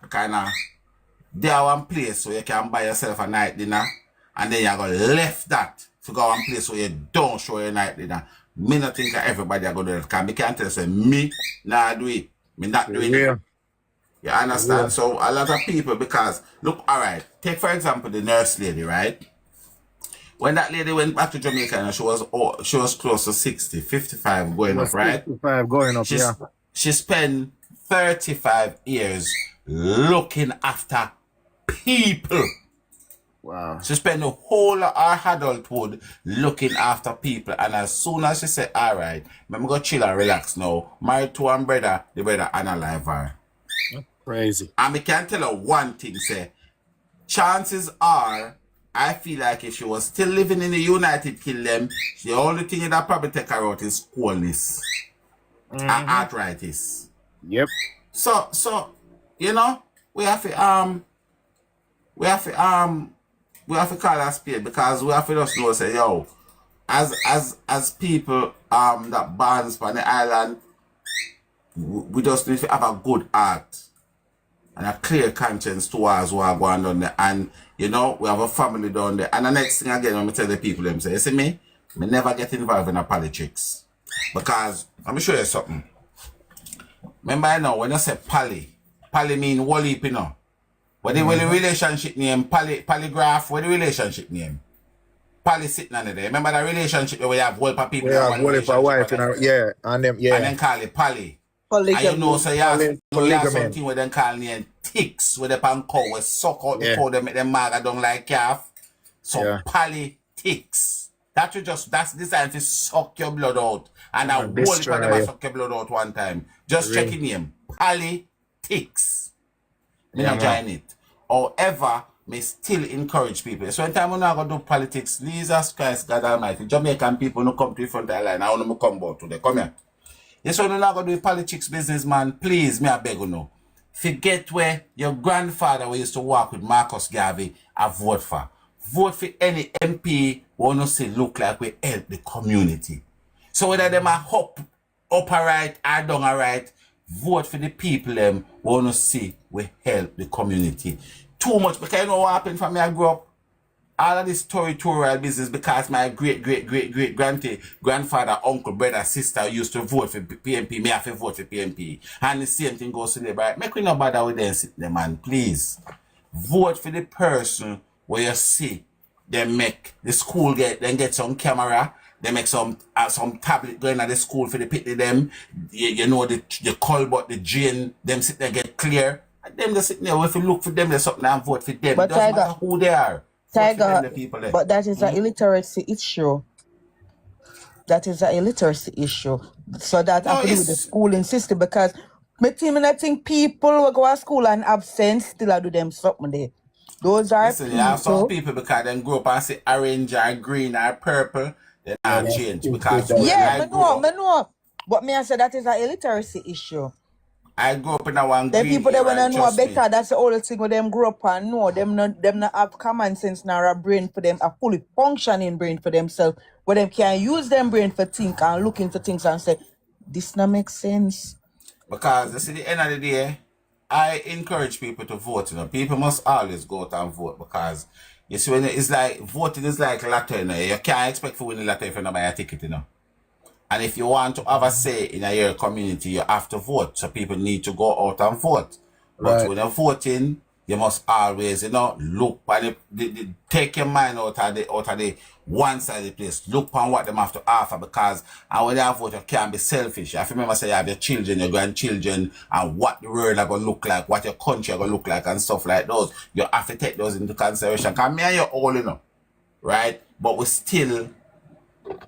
there one place where you can buy yourself a night dinner and then you're going to left that to go one place where you don't show your night dinner. Me not think that everybody are going to do that because me can't tell you, me not do it. Me not doing it. You understand? So a lot of people, because look, all right, take for example the nurse lady, right? When that lady went back to Jamaica, and she was close to 60, 55 going up, right? 55 going up, yeah. She spent 35 years looking after people. Wow. She spent the whole of her adulthood looking after people. And as soon as she said, all right, I'm going to chill and relax now, married to one brother, the brother unalive her. Crazy. And I can tell her one thing, say, chances are, I feel like if she was still living in the United Kingdom, the only thing that probably take her out is coldness and arthritis. Yep. So, you know, we have to call a spade because we have to just know, say, yo, as people that born on the island, we just need to have a good heart and a clear conscience towards what are going on there. And, you know, we have a family down there. And the next thing again, when I tell the people, them say, you see me never get involved in a politics. Because, let me show you something. Remember, you know, when I say pally mean wall heap, you know. What the relationship name? Polygraph, what the relationship name? Pally sitting on there. Remember the relationship where you have whole for people? We have whole for wife, yeah. And them, yeah. And then call it pally. Polygamy. And you know, so you have Polygamy. something where they call name ticks, where they pan cow, where suck out the cow, they make them maga down like calf. So politics. That's designed to suck your blood out. And I whole for them suck your blood out one time. Just checking him. Politics. Me not join it. However, me still encourage people. So when time I'm not going to do politics, Jesus Christ, God Almighty, Jamaican people no come to the front of the line. I want them to come out today. Come here. Yes, when you're not going to do politics business, man, please, me I beg you know. Forget where your grandfather who used to work with Marcus Garvey, I vote for. Vote for any MP who want to see look like we help the community. So whether them are up right or down right, vote for the people them who want to see we help the community. Too much, because you know what happened for me, I grew up. All of this territorial business because my great grandfather, uncle, brother, sister used to vote for PMP. Me have to vote for PMP. And the same thing goes to the right. Make we no bother with them, sit there, man. Please. Vote for the person where you see them make the school get some camera. They make some tablet going at the school for the pity them. You know the Colbert, the Jane, them sit there get clear. And them just sit there. If you look for them, there's something and vote for them. But it doesn't matter who they are. Tiger, but that is an illiteracy issue. That is an illiteracy issue. So that has to do with the schooling system because I think people will go to school and absent still do them something there. Those are people. You have some people because they grow up and say orange or green or purple, they not change because I know. But me I say that is an illiteracy issue. I grew up in a one the green people that wanna know better, me. that's the only thing with them grow up and know. Them not have common sense nor a brain for them, a fully functioning brain for themselves, where them can use them brain for think and look into things and say, this not make sense. Because you see, the end of the day, I encourage people to vote. You know, people must always go out and vote because you see, when it's like voting is like lottery. You know, you can't expect to win the lottery if you don't buy a ticket. You know. And if you want to have a say in your community, you have to vote. So people need to go out and vote. But when you're voting, you must always, you know, look by take your mind out of the one side of the place. Look on what them have to offer because and when you vote, you can't be selfish. I remember say you have your children, your grandchildren, and what the world are gonna look like, what your country are gonna look like, and stuff like those. You have to take those into consideration. Because me and you all, you know, right? But we still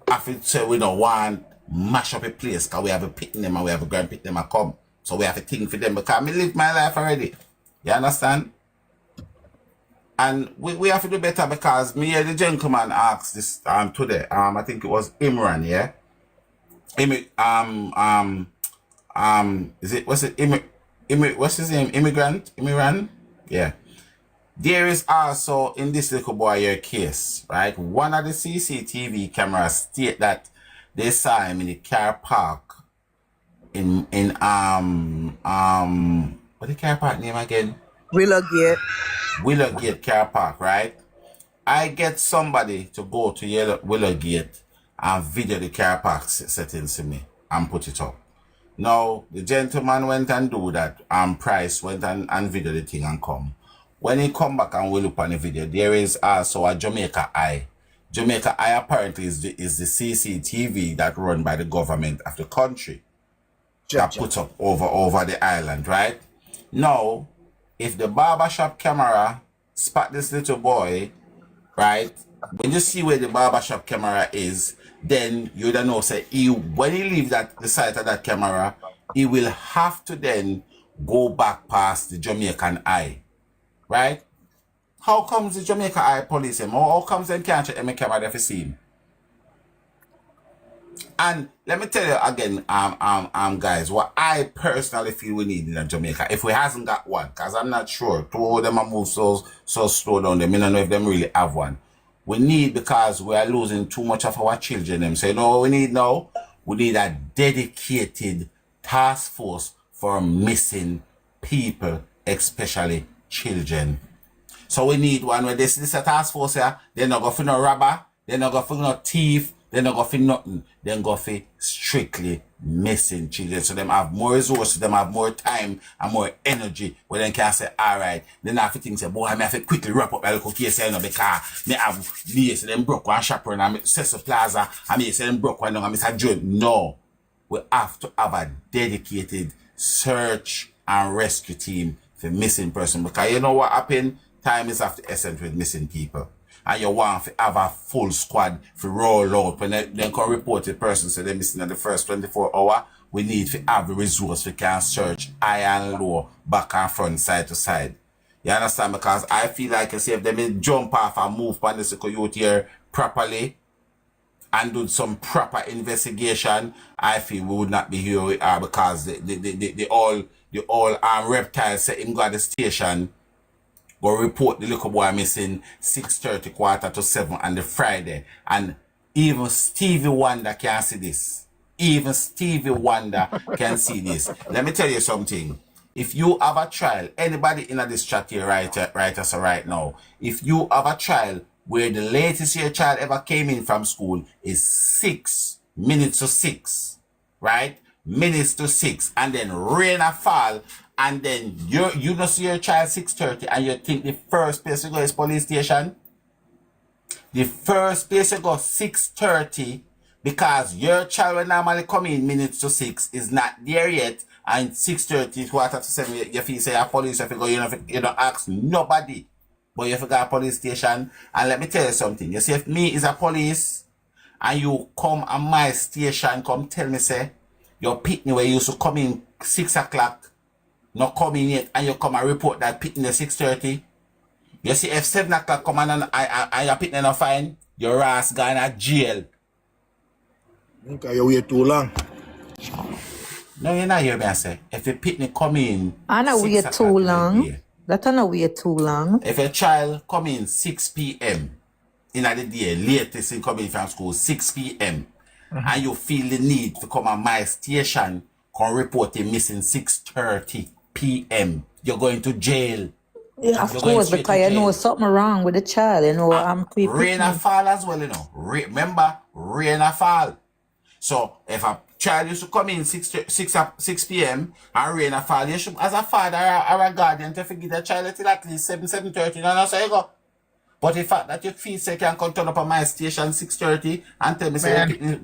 have to say we don't want mash up a place because we have a pick them and we have a grand pick them and come. So we have to think for them because I live my life already. You understand? And we have to do better because me and the gentleman asked this today. I think it was Imran, yeah? Is it what's his name? Immigrant? Imran? Yeah. There is also in this little boy your case, right? One of the CCTV cameras state that they saw him in the car park in what the car park name again? Willowgate car park, right? I get somebody to go to Willowgate and video the car park settings to me and put it up. Now, the gentleman went and do that, and Price went and video the thing and come. When he come back and we look on the video, there is also a Jamaica Eye. Jamaica Eye apparently is the CCTV that run by the government of the country that put up over the island, right? Now, if the barbershop camera spot this little boy, right, when you see where the barbershop camera is, then you don't know, say, when he leave the site of that camera, he will have to then go back past the Jamaican Eye, right? How comes the Jamaica Eye police him? How comes they can't check the camera there to see him? And let me tell you again, guys, what I personally feel we need in Jamaica, if we hasn't got one, because I'm not sure, two of them are moved so slow down, them, I don't know if them really have one. We need, because we are losing too much of our children, them. So you know what we need now? We need a dedicated task force for missing people, especially children. So we need one where this a task force here, they're not going for no robber, they're not going for no thief, they're not going for nothing. They're going for strictly missing children. So them have more resources, them have more time and more energy where they can say, all right, then I have to think, say, boy, I have to quickly wrap up my little case, you know, because me have this, them broke one chaperone, I'm Cecil Plaza, I mean, say them broke one, I'm Mr. John. No, we have to have a dedicated search and rescue team for missing person, because you know what happened? Time is of the essence with missing people. And you want to have a full squad to roll out. When they can report a person, so they're missing in the first 24 hours, we need to have the resource we can search high and low, back and front, side to side. You understand? Because I feel like, you see, if they jump off and move on this youth here properly and do some proper investigation, I feel we would not be here we are, because the all reptiles say him go at the station, go report the little boy missing 6:30, 6:45 on the Friday. And even Stevie Wonder can see this. Even Stevie Wonder can see this. Let me tell you something. If you have a child, anybody in this chat here right us right now, if you have a child where the latest your child ever came in from school is 6 minutes to 6, right? Minutes to 6, and then rain a fall, and then you don't see your child 6:30, and you think the first place to go is police station. The first place to go 6:30, because your child will normally come in minutes to 6 is not there yet, and 6:30, 6:45, you feel say a police, if you go, you don't ask nobody, but you forgot a police station. And let me tell you something. You see, if me is a police, and you come at my station, come tell me, say, your pitney where you used to come in 6 o'clock, not coming yet, and you come and report that pitney at 6:30. You see, if 7 o'clock come and your pitney not fine, your ass gone at jail. Okay, you wait too long. No, you're not hear me, I say. If your pitney come in, I know wait too long. That I know wait too long. If a child come in 6 p.m. in the day, latest in coming from school, 6 p.m., and you feel the need to come at my station, come report him missing 6:30 p.m., you're going to jail. Yeah, of course, because you know something wrong with the child, you know. Rain and fall as well, you know. Remember, rain and fall. So if a child used to come in 6 p.m. and rain and fall, you should, as a father or a guardian, to forgive the child until at least 7:30, you know, so you go. But the fact that you feel say can come turn up at my station 6:30 and tell me say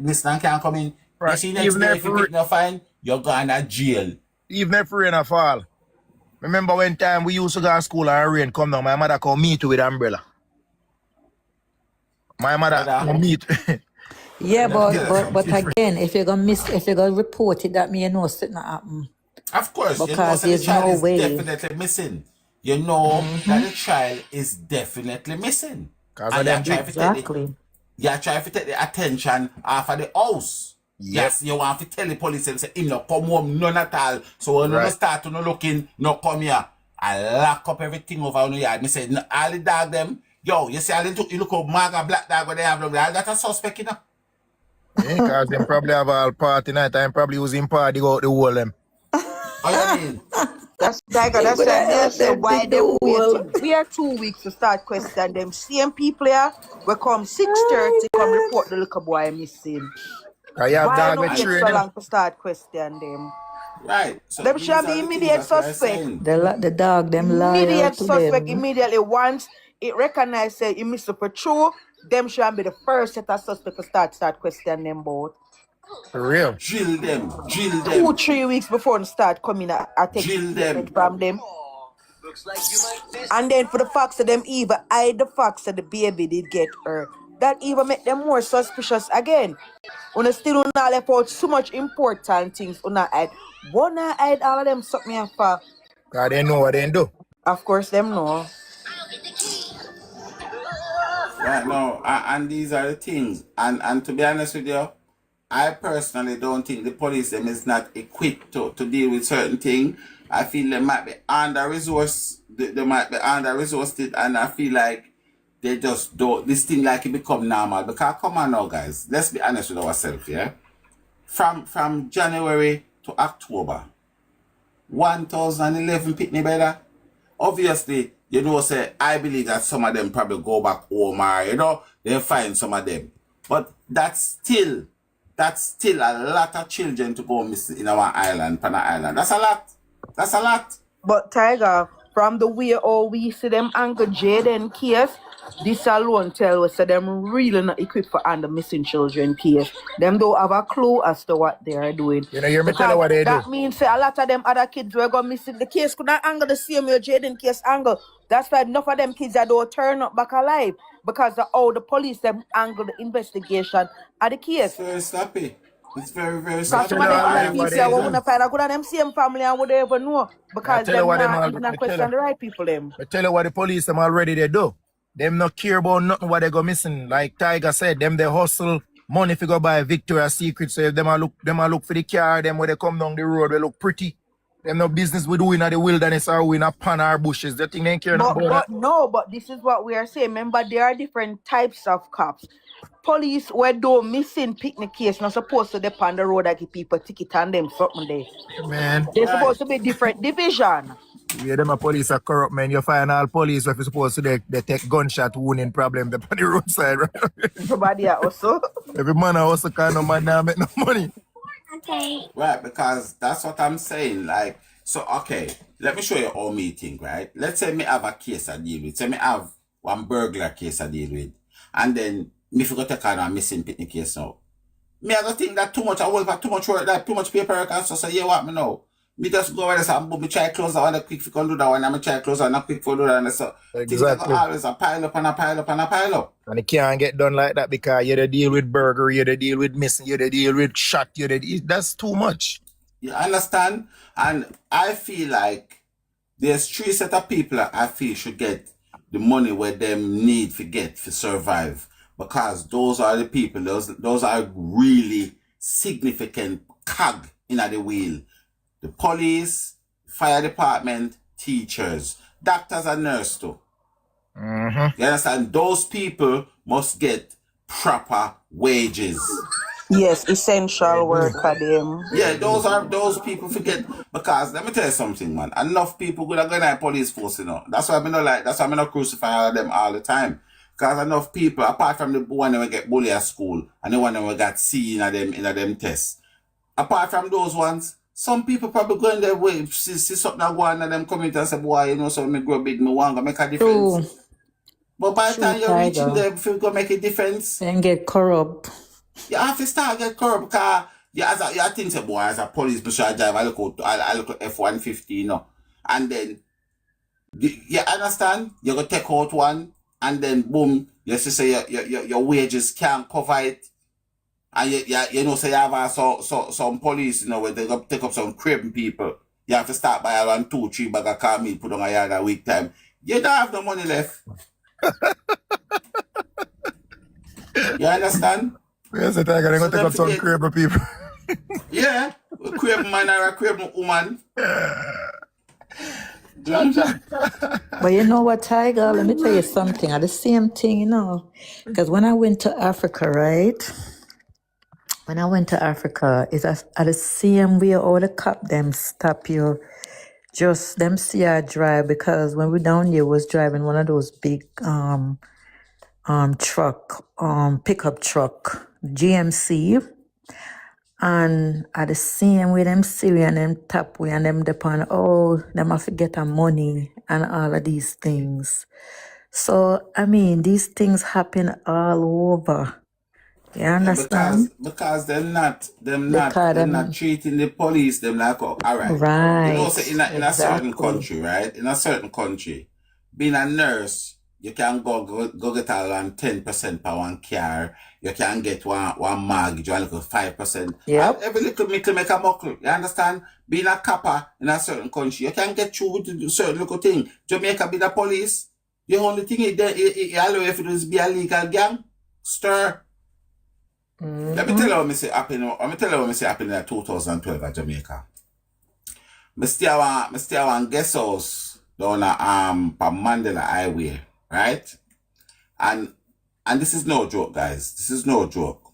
Mr. can't come in. Right. You see next Even day if you get no fine, you're going to jail. Even if rain a fall. Remember when time we used to go to school and rain come down, my mother come meet you with umbrella. My mother come meet. Yeah, but again, if you're gonna report it, that means you know something happen. Of course, because you know, there's no way. Definitely missing. You know that the child is definitely missing. And you're trying to take the attention off of the house. Yes, you want to tell the police and say, him no come home, none at all. So when you start to no looking, no come here. I lock up everything over on the yard. Me say, all the dog them, yo, you see all the you look how Maga black dog what they have, all that a suspect, you know. Yeah, because them probably have all party night and probably using party go out the whole them. How you mean? That's Tiger, They that's gonna why me I help say them why dig the them hole. waiting. We are 2 weeks to start question them. Same people here we come 6:30 Oh come my report the little boy missing. Cause you have Why dog no with wait And so training. long to start question them? right. So Them these should are be the things immediate that we are suspect. saying. God. The dog, them loyal Immediate to suspect them. immediately once it recognized say you missed for true, them should be the first set of suspect to start questioning them both. For real. Drill them, drill 2-3 weeks before they start coming, I take drill statement them. from them. And then for the facts of them even hide the facts that the baby did get hurt. That even make them more suspicious again. When still not left out so much important things on that hide. Wanna hide all of them something for. Cause they know what they do. Of course them know. Right now, and these are the things. And to be honest with you, I personally don't think the police them is not equipped to deal with certain things. I feel they might be under-resourced. They might be under-resourced, and I feel like they just don't, this thing like it become normal. Because come on now, guys, let's be honest with ourselves, yeah? From January to October, 1011 pitney better. Obviously, you know, say, I believe that some of them probably go back home or, you know, they find some of them. But that's still a lot of children to go missing in our island, Pana Island. That's a lot. That's a lot. But Tiger, from the way all we see them Uncle Jayden case, this alone tell us that them really not equipped for under missing children case. Them don't have a clue as to what they are doing. You know, hear me tell Because you what they do. that means say a lot of them other kids were going missing. The case could not angle the same way Jayden case angle. That's why enough of them kids that don't turn up back alive. Because of how the police them angle the investigation of the case. It's very sloppy. It's very, very Because sloppy. some of them other what kids they say, do. we wouldn't find a good of them same family and would ever know. Because tell you them what them not all- even I tell question you. the right people them. I tell you what the police them already they do. Them not care about nothing what they go missing. Like Tiger said, them they hustle money if you go buy Victoria's Secret. So if them a look for the car, them when they come down the road, they look pretty. Them no business we do in the wilderness or we in a pan or bushes. They think they care nothing about that. But this is what we are saying. Remember, there are different types of cops. Police where do missing picnic case not supposed to depend on the road that give people ticket and them something there. Man, They're supposed to be different division. yeah, them a police are corrupt, man. You find all police if you're supposed to they take gunshot wounding problem them on the roadside, right? Everybody are also. Every man also kind of man now make no money. Right, because that's what I'm saying. Like, so, okay, let me show you our meeting, right? Let's say me have a case I deal with. Say me have one burglar case I deal with. And then me forgot to take on a missing picnic case now. Me I don't think that too much, I will have too much work, that too much paperwork and so yeah, what me know? Me just go over there and me try close that one, a quick for do that one, and me try close that one, a quick for do that, and so Exactly. things always a pile up and a pile up and a pile up. And it can't get done like that because you they deal with burger, you they deal with missing, you they deal with shot, that's too much. You understand? And I feel like there's 3 set of people that I feel should get the money where them need to get to survive. Because those are the people, those are really significant cog in the wheel. The police, fire department, teachers, doctors and nurses too. Mm-hmm. You understand? Those people must get proper wages. Yes, essential work for them. Yeah, those people forget, because let me tell you something, man. Enough people could have gone to police force, you know. That's why I'm not crucify all of them all the time. Because enough people, apart from the one that get bullied at school and the one that got C in them tests. Apart from those ones, some people probably go in their way, see something that go on in them community and say, boy, you know, so me grow big, me want to make a difference. True. But by the time you're reaching Tiger. there, if you go make a difference, And get corrupt. you have to start get corrupt, because you think say, boy, as a police, me should drive, I look at F-150, you know. And then, you understand? You're going to take out one, and then boom, you say your wages can't cover it. And you know, say you have some police, you know, where they go take up some crib people. You have to start by around 2-3 bag of car meat, put on a yard a week time. You don't have no money left. You understand? Yes, I think I'm going to So take up some forget- crib people. Yeah, a crib man or a crib woman. But you know what, Tiger? Let me tell you something. At the same thing, you know, because when I went to Africa, right? When I went to Africa, it's at the same way all the cop them stop you. Just them see I drive because when we down there was driving one of those big truck pickup truck GMC, and at the same way them see we and them tap we and them depend them have to get our money and all of these things. So I mean these things happen all over. You Yeah, understand? because Because they're not them treating the police them like, oh, all right. You know, right, say in a certain exactly. country, right? In a certain country, being a nurse, you can go get around 10% per one car. You can get one mortgage, one little 5%. Yep. Every little make a buckle. You understand? Being a copper in a certain country, you can get through with certain little thing. Jamaica be the police. The only thing it allow you to do is be a legal gang. Stir. Let me tell you what me say happen. Let me tell you what me say happen in 2012 at Jamaica. Me stay one guest house down at Mandela Highway, right? And this is no joke, guys. This is no joke.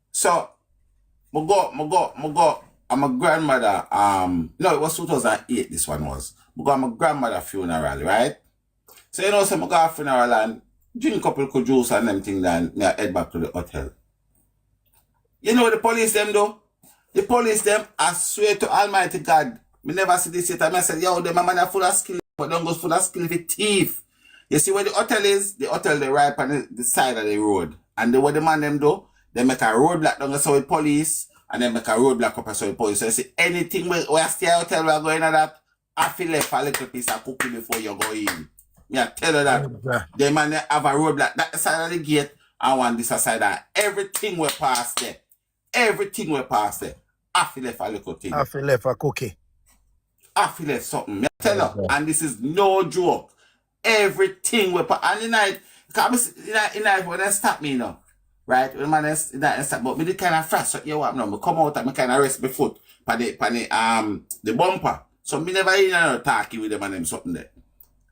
So me go. I'm a grandmother. No, it was 2008. This one was. Me go my grandmother funeral, right? So you know, so me go a funeral and drink a couple of juice and them thing. Then me head back to the hotel. You know the police them though? The police them, I swear to Almighty God, me never see this yet. I said, yo, them a man are full of skill, but don't go full of skill for thief. You see where the hotel is? The hotel they right on the side of the road. And what the man them do, they make a roadblock down the with police, and then make a roadblock up with police. So you see anything where I stay at hotel where I go in at that, I feel left a little piece of cookie before you go in. Me I tell you that. The man they have a roadblock that side of the gate, and one this side of everything we pass there. Everything we pass there. I feel left a little thing. I feel left a cookie. I feel left something. I tell you, and this is no joke. Everything we pass. And in night when they stop me, you know, right? When man they stop, but me the kind of frustrate you want now. Me come out and me kind of rest my foot by the bumper. So me never in talking with them and them something there.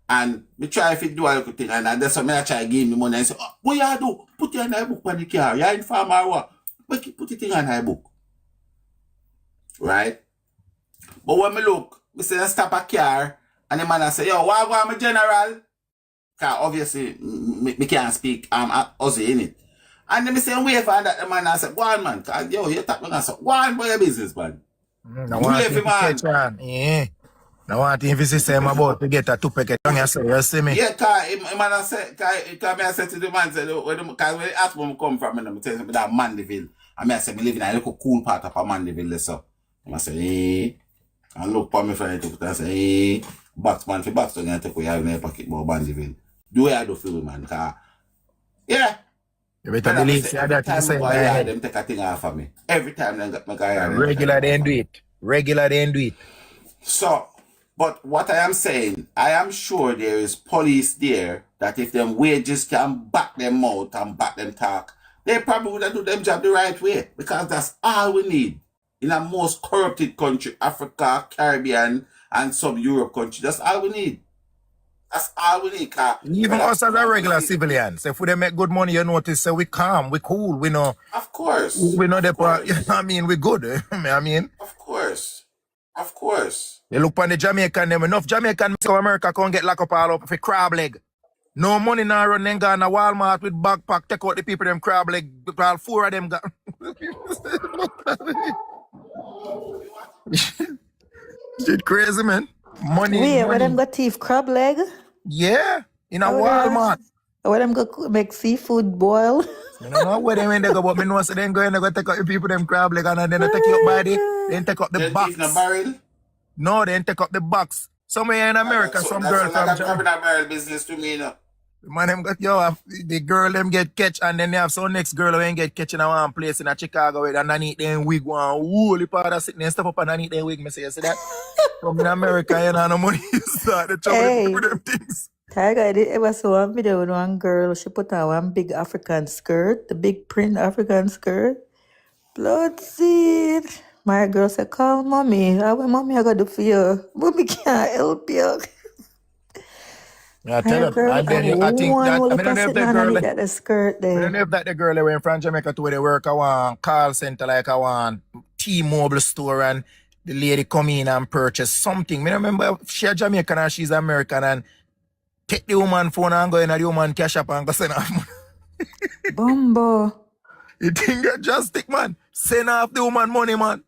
And me try if it do a little thing, and that's what me I try give me money and say, oh, what you do? Put your book on the car. You in farmer or what? Put it in a book. Right? But when me look, me say stop a car, and the man say, yo, why go my general? Because obviously, me can't speak Aussie in it. And then me say, wait for that, the man say, go on, man. Cause, yo, you talk me and say, go on for your business, man. No want to catch on. Yeah. No want to if system about to get a two packet on you see me? Yeah, because man I said to the man, because when they ask where I come from, I tell them that Mandeville. And I say, I live in a little cool part of Mandeville, so. I say, hey. And look for me friend and say, hey, box man, for box to take away in your pocket about Mandeville. Do what I do for you, man. Because, yeah. You better believe that time say them take a thing off of me. Every time they got my guy. Regular they do it. Regular they do it. So, but what I am saying, I am sure there is police there that if them wages can back them out and back them talk, they probably would have do them job the right way. Because that's all we need. In a most corrupted country, Africa, Caribbean, and some Europe country. That's all we need. That's all we need. Even us as a regular civilians, if we make good money, you notice, so we calm, we cool, we know. Of course. We know the part, you know what I mean, we good. I mean. Of course. Of course. You look on the Jamaican, them enough Jamaican, so America can't get locked up all up for crab leg. No money now run then gone to Walmart with backpack, take out the people them crab leg, all four of them got. Shit crazy, man. Money. Wait, where them got thief crab leg? Yeah, in a Walmart. Where them go make seafood boil? You don't know where they when they go, but me know so then go and they go take out the people them crab leg and then they take your body, then take out the box. The barrel? No, then take out the box. Somewhere in America, some girl from Jamaica. That's barrel business to me, you know. Man, them got the girl them get catch and then they have some next girl who get catch in a one place in a Chicago with underneath them wig one holy part of sitting and stuff up underneath them wig. Me say, you see that? From in America, you know, no money start the trouble with them things. Tiger, I did ever saw one video with one girl. She put on one big African skirt, the big print African skirt. Blood seed. My girl said, call mommy. I went, mommy, I got to do for you. Mommy can't help you. I tell Hey them. girl, And I then I think one that, will I look don't at know if sitting the girl, underneath that the skirt I don't there. know if that the girl that went from Jamaica to where they work, I want call center like I want T-Mobile store and the lady come in and purchase something. I remember she a Jamaican and she's American and take the woman phone and go in and the woman cash up and go send off money. Bumbo. You think that just stick, man? Send off the woman money, man.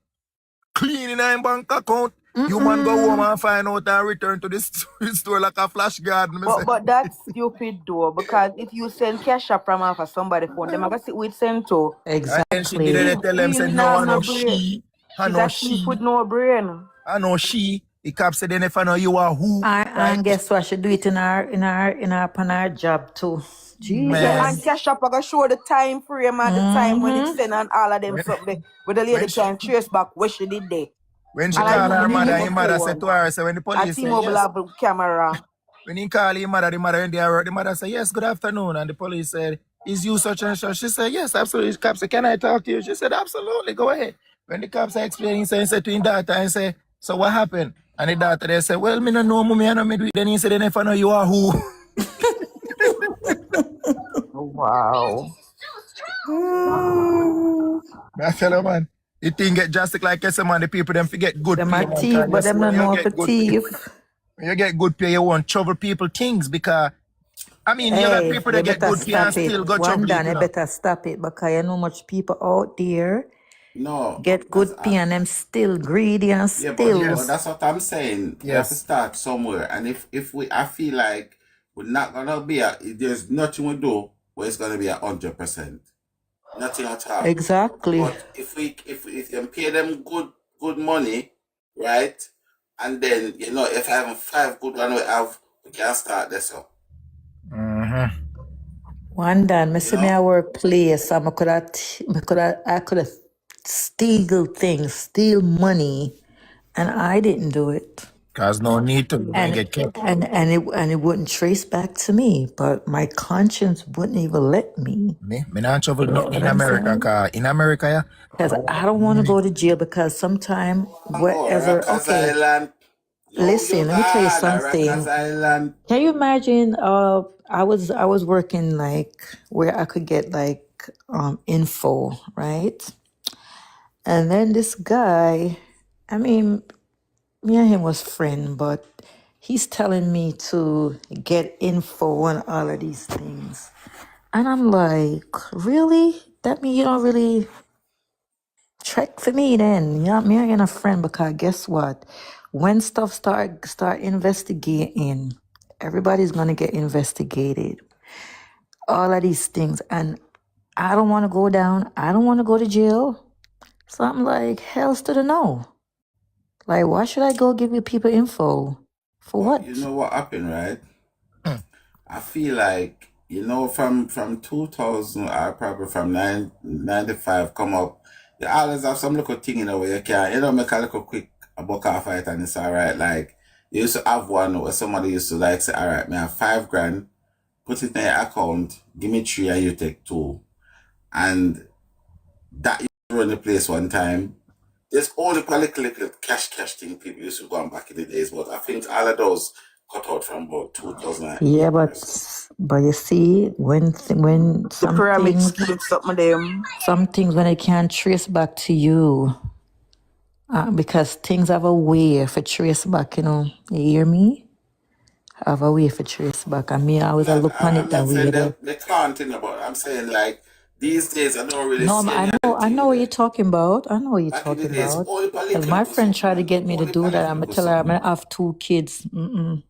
Clean in her bank account. You man go home and find out and return to the store like a flash garden. Me say. But that's stupid though, because if you send cash up from off of somebody phone, them are gonna sit with send to. And then she did Exactly. it, She tell them, say, really no, not I have no know brain. she. I She's know a thief with she. no brain. I know she. The cop said, then if I know you are who, right? And guess what? She do it in her job too. Yeah, and Man, Jesus. cash up I gonna show the time frame and the time when it's sent and all of them when, something where the when lady she, can trace back what she did there. when she And I called use her the mother, T-Mobile his mother said phone. to her, so when the A police say, T-Mobile yes. have a camera. When he called his mother, when they are, the mother said, yes, good afternoon. And the police said, is you such and such? She said, yes, absolutely. The cop said, can I talk to you? She said, absolutely, go ahead. When the cops are explaining, he said to his daughter, and say, so what happened? And the daughter, they said, well, me no know, mommy, I know me do it. Then he said, then if I know you are who? Wow. I tell you, man, the thing get drastic like I said, man, the people, them forget good Them pay, a man. thief, Because you but see, them when don't you know if a get good pay, thief. when you get good pay, you won't trouble people things because, I mean, you got Hey, people you that get better good pay and stop it. still go One trouble it, done, you you know. better stop it because you know much people out there No, get that's good pay and them still greedy and yeah, but still. Yes, that's what I'm saying. We have to yes. start somewhere, and if we, I feel like we're not gonna be there's nothing we do where it's gonna be 100%, nothing at all. Exactly. But if you pay them good money, right, and then if I have 5 good one we can start this up. Mm-hmm. One done, me You see me know, a workplace, and I could have steal money, and I didn't do it. Because no need to, you And get kicked. it wouldn't trace back to me, but my conscience wouldn't even let me. Me not trouble You know nothing what in I'm America, saying? because in America, yeah, Because I don't want to go to jail because sometime oh, whatever. Rockers Okay, Island, yo listen, let me tell you Uganda, Rockers something. Island. Can you imagine? I was working like where I could get like info, right? And then this guy, I mean, me and him was friend, but he's telling me to get info on all of these things. And I'm like, really? That mean you don't really check for me then? You know, me and a friend because guess what? When stuff start investigating, everybody's gonna get investigated. All of these things. And I don't wanna go down. I don't wanna go to jail. So I'm like, hell's to the no. Like, why should I go give you people info? For But you what? know what happened, right? I feel like from 2000 or probably from 95 come up, you always have some little thing where you can make a little quick a buck off it and it's alright. Like you used to have one where somebody used to like say, alright, me have 5 grand, put it in your account, give me 3 and you take 2. And that used to run the place one time. There's only little cash thing people used to go on back in the days, but I think all of those cut out from about Yeah, 2008 or but so. but you see, when The pyramid scheme, something of them. some things when it can't trace back to you, because things have a way for trace back. You hear me? Have a way for trace back. I mean, I always Not, look on I'm it that not way. saying There. they can't think about it. I'm saying like these days I don't really No, see any other I know thing what you're there. talking about. I know what you're Back in the talking days, about. only for Because little, my little friend something, tried to man. get me to Only for do that. little, I'm gonna little tell her I'm something. gonna have 2 kids. Mm-mm.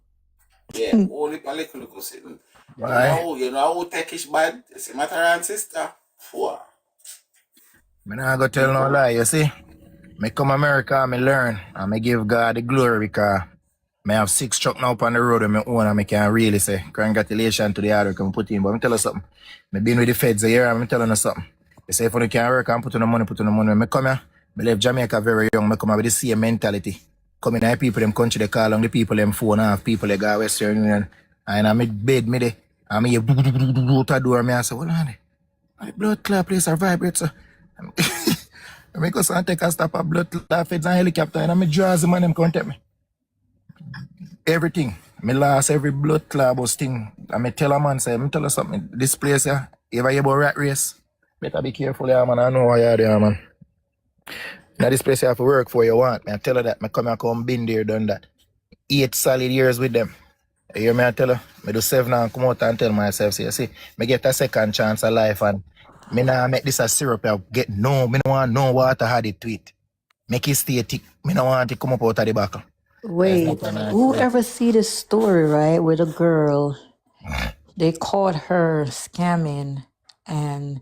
Yeah, only for little something. why? You know how techish bad? It's a matter and sister. Four. Me not go tell no lie, you see. Me come America, me learn, and me give God the glory because me have 6 truck now up on the road of my own and me can really say congratulations to the hard work I put in. But me tell you something. Me been with the feds a year and me telling you something. They say if you can work and put on the money, put on the money. When me come here, me left Jamaica very young, me come here with the same mentality. Coming here, people them country, they call on the people them phone off, people they go Western Union. And I me bed me there. And me hear out the door, me I say, well on there. My blood clot place are vibrate, so. I make us take a stop of blood clot feds and helicopter and I me draws the man them come take me. Everything. Me lost every blood clot thing. And me tell a man, say, me tell her something. This place, yeah, you ever hear about rat race? Better be careful, yeah, man. I know why you're there, man. Now this place you have to work for you want. Me I tell her that. Me come been there, done that. 8 solid years with them. You hear me I tell her? Me do 7 and come out and tell myself, say, you see, me get a second chance of life and me nah make this a syrup. I get me no want no water had it to it. Make it stay thick. Me no want it come up out of the buckle. Wait, whoever see this story, right, with a girl, they caught her scamming and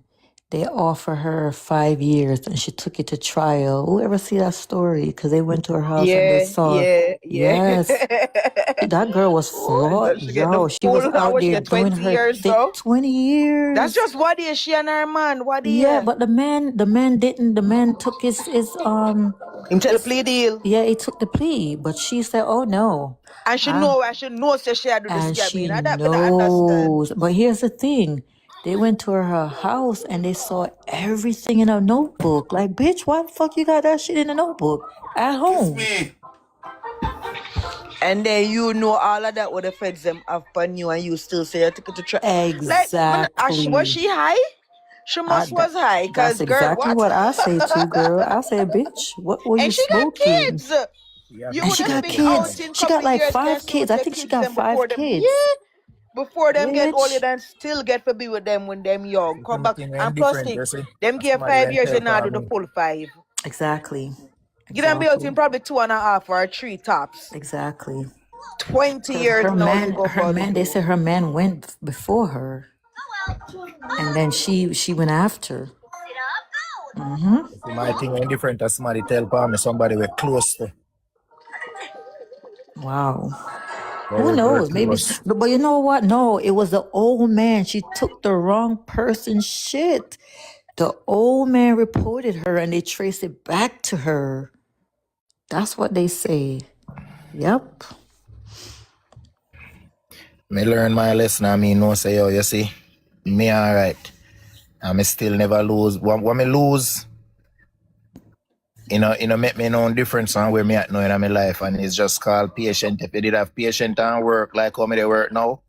they offer her 5 years and she took it to trial. Whoever see that story? Because they went to her house and they saw, yes, that girl was flawed. She get the Yo, she was full, out she there get doing 20 her years, thing. so. 20 years. That's just what is she and her man? What Yeah, but the man didn't. The man took his him tell the plea deal. Yeah, he took the plea, but she said, "Oh no." And she know so she had to do this And she scamming. That me not understand. knows. But here's the thing. They went to her house and they saw everything in a notebook. Like, bitch, why the fuck you got that shit in a notebook at home? Me. And then you know all of that what the feds them have on you and you still say you took it to try. Exactly. Was she high? She was high. That's exactly what I say too, girl. I say, bitch, what were you smoking? And she got kids. And she got kids. She got like 5 kids. I think she got 5 kids. Yeah. Before them get older than still get to be with them when them young. Come back. And plus them give 5 years and now do the full 5. Exactly. You done be out in probably 2.5 or 3 tops. Exactly. 20 years her now. Man, they said her man went before her. And then she went after. My thing ain't different as somebody tell me somebody we're close to. Wow. Who knows? Maybe. But you know what? No, it was the old man. She took the wrong person's shit. The old man reported her and they traced it back to her. That's what they say. Yep. Me learn my lesson. I mean, no say, yo, you see, me all right. And me still never lose. When me lose, make me no difference on where me at now in my life. And it's just called patient. If you did have patient and work like how me they work now,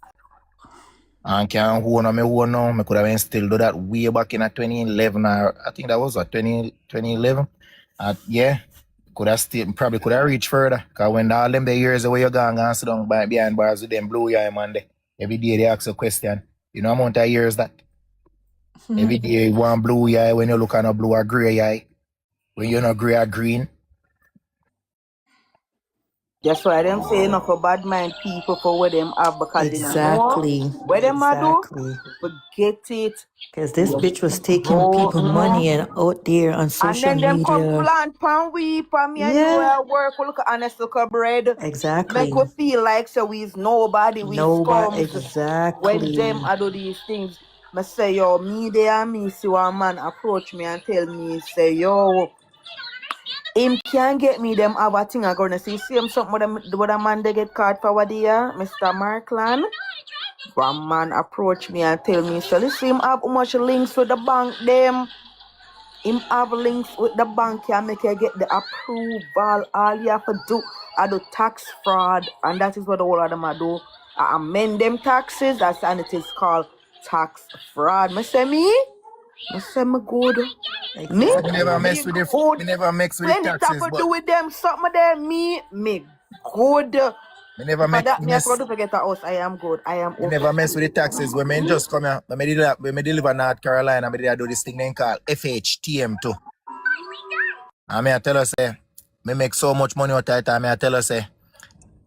and can't hold on me hold now, me could have been still do that way back in 2011 or I think that was 2011. Yeah. Probably could have reached further. Because when all them the years away you gone and sit down behind bars with them blue eye man there. Every day they ask a question. You know how amount of years that? Every day you want blue eye when you look on a blue or grey eye. When you're not grey or green. That's why them say enough for bad mind people for what them have because exactly. They know what them do. Forget it. Because this bitch was taking people money and out there on social media. And then them come plant pan weep and me and you work, we look at honest look at bread. Exactly. Make we feel like so we's nobody, we scum. Exactly. When them I do these things, I say, yo, me there and me see one man approach me and tell me, say, yo, him can't get me them have a thing I'm gonna see him something with a man they get caught for what year, Mr. Markland. One man approach me and tell me, so listen, him have how much links with the bank them. Him have links with the bank and make you get the approval. All you have to do I do tax fraud, and that is what all of them I do. I amend them taxes, and it is called tax fraud. I say me good. Exactly. Me never mess with the me never mix with the taxes. When it do with them something there, me good. Me never mess. To forget a house. I am good. I am. Me never mess with the taxes. When me just come here, when me deliver North Carolina, me do this thing they call FHTM2. And me I tell her say, me make so much money out of it. And me I tell her say,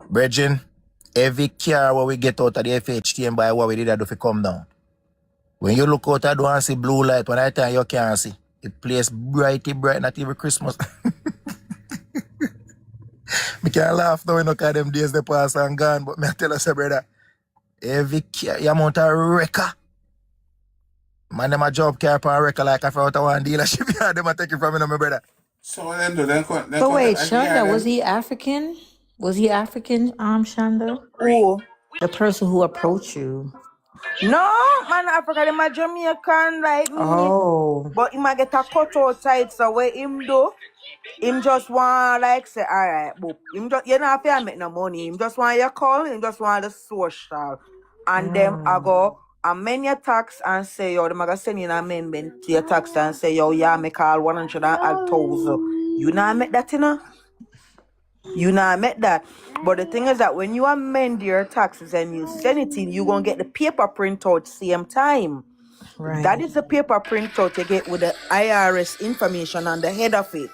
Bridging, every car where we get out of the FHTM by what we did do if it come down. When you look out at and see blue light, when I tell you can't see, it plays bright, not even Christmas. Me can't laugh now, look at them days they pass and gone, but me tell us, brother, every car, you amount of wrecker. Man, them a job car and wrecker like I found out one dealership, yeah, them a take it from me, my brother. So then do then But wait, Shonda, was he African? Was he African, Shonda? Who? The person who approached you. No, man, Africa, them a Jamaican like me. Oh. But he might get a cut outside, so what him do? Him just want like say, alright, boop. Him just you know if you make no money. Him just want your call, him just want the social. And them I go amend your tax and say, yo, them I go send you an amendment to your tax and say, yo, yeah, make all 100,000. You not make that, you know? You not make that. But the thing is that when you amend your taxes and you send it in, you gonna get the paper printout same time. Right. That is the paper printout you get with the IRS information on the head of it.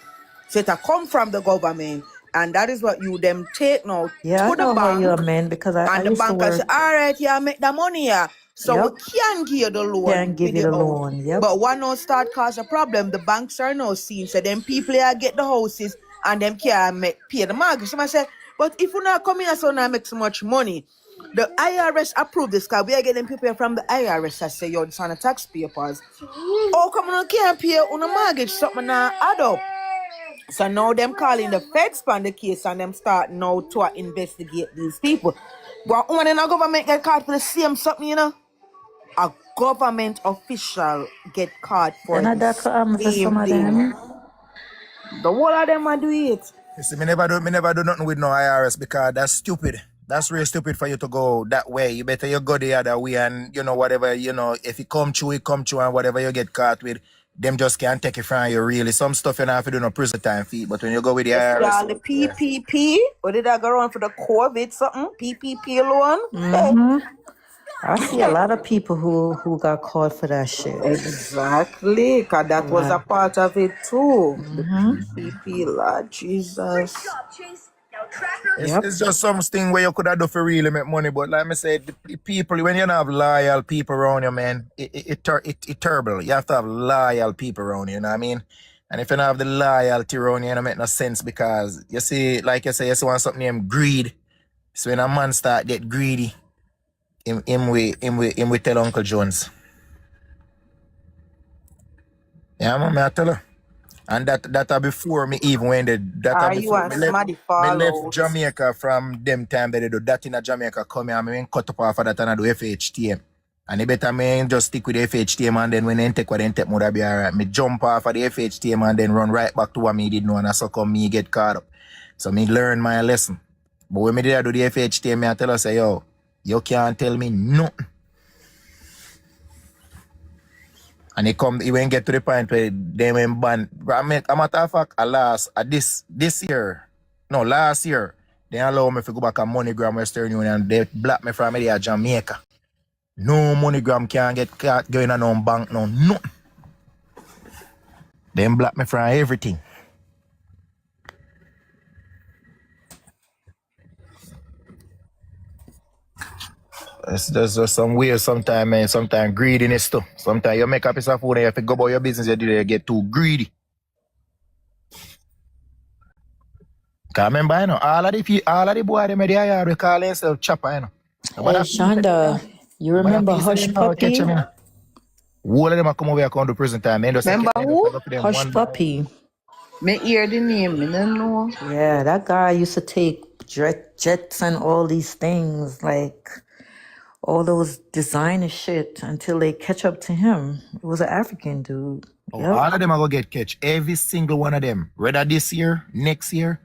So it come from the government. And that is what you them take now Yeah, I to the know how you bank. amend because I And the used to banker say, work. all right, yeah, make the money here. So Yep. we can give you the loan Can't give with you the the house. loan. Yep. But what now start cause a problem? The banks are now seeing. So them people here get the houses and them can't pay the mortgage. Somebody say, but if you not come here so now make so much money, the IRS approve this because we are getting people from the IRS that say, yo, this on the tax papers. Oh, come on, can't pay on a mortgage, something now add up. So now them calling the feds on the case and them start now to investigate these people. But when the government get caught for the same something, you know, a government official get caught for Then I the that for same some of thing. them. The whole of them are do it. You see, me never do nothing with no IRS because that's stupid. That's really stupid for you to go that way. You better you go the other way and, you know, whatever, you know, if it come true, and whatever you get caught with, them just can't take it from you, really. Some stuff you don't have to do no prison time fee, but when you go with the You see IRS, all the PPP, or did I go around for the COVID something? PPP loan? I see a lot of people who got caught for that shit. Exactly, because that was a part of it too. The PPP, Lord Jesus. Yep. it's just something where you could have done for really make money, but like I said, the people, when you don't have loyal people around you, man, it terrible. You have to have loyal people around you, you know what I mean? And if you don't have the loyalty around you, it don't make no sense because you see, like you say, you see want something named greed. So when a man start get greedy, him we tell Uncle Jones. Yeah, man, I tell her. And that before me even when You and somebody me fall left out. Jamaica from them time that they do that in a Jamaica come here and me cut up off of that and I do FHTM. And it better me just stick with the FHTM and then when they take what they take would be alright. Me jump off of the FHTM and then run right back to what me did know and so come me get caught up. So me learn my lesson. But when me did I do the FHTM, me I tell her say, yo, you can't tell me nothing. And he went get to the point where they went ban. A matter of fact, last year, they allow me to go back to MoneyGram Western Union. They block me from there Jamaica. No MoneyGram can get caught going on no bank, no nothing. They block me from everything. There's just some weird sometimes, man. Sometimes greediness too. Sometimes you make a piece of food and you have to go about your business, you get too greedy. Cause remember, you know, all of the boys they made the IR we call themselves chopper, you know. Hey, Shonda, you remember Hush Puppy? All of them are come over here come to prison time. Remember who? Hush Puppy. Me hear the name, me don't know. Yeah, that guy used to take jets and all these things, like all those designer shit until they catch up to him. It was an African dude. Yep. All of them are going to get catch. Every single one of them. Whether this year, next year.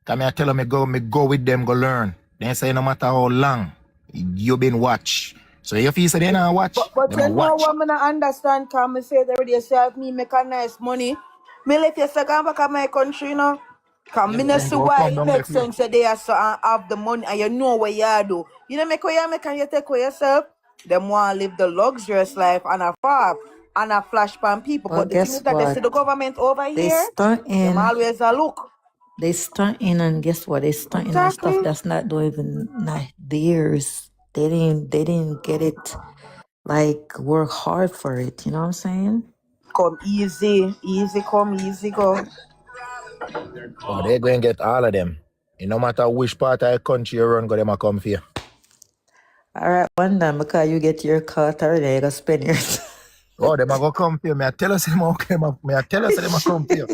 Come I tell them me go with them, go learn. They say no matter how long you been watch. So if you say they not watch, but they you know watch. what I don't understand, because me say already yourself, me make a nice money. Me let you second back of my country, you know. Because me not see why it makes sense that they are so have the money and you know what you do. You know make what you make and you take for yourself. Them want to live the luxurious life and a farm and a flash pan people. But the thing is that they see the government over here, them always a look. They stunting and guess what? They stunting on stuff that's not even not theirs. They didn't get it, like work hard for it. You know what I'm saying? Come easy come, easy go. Oh, they're going to get all of them. No matter which part of the country you run, them come for you. All right, one time because you get your cut already, you gotta spend yours. Oh, them are going to come for you. May I tell us them are come for you.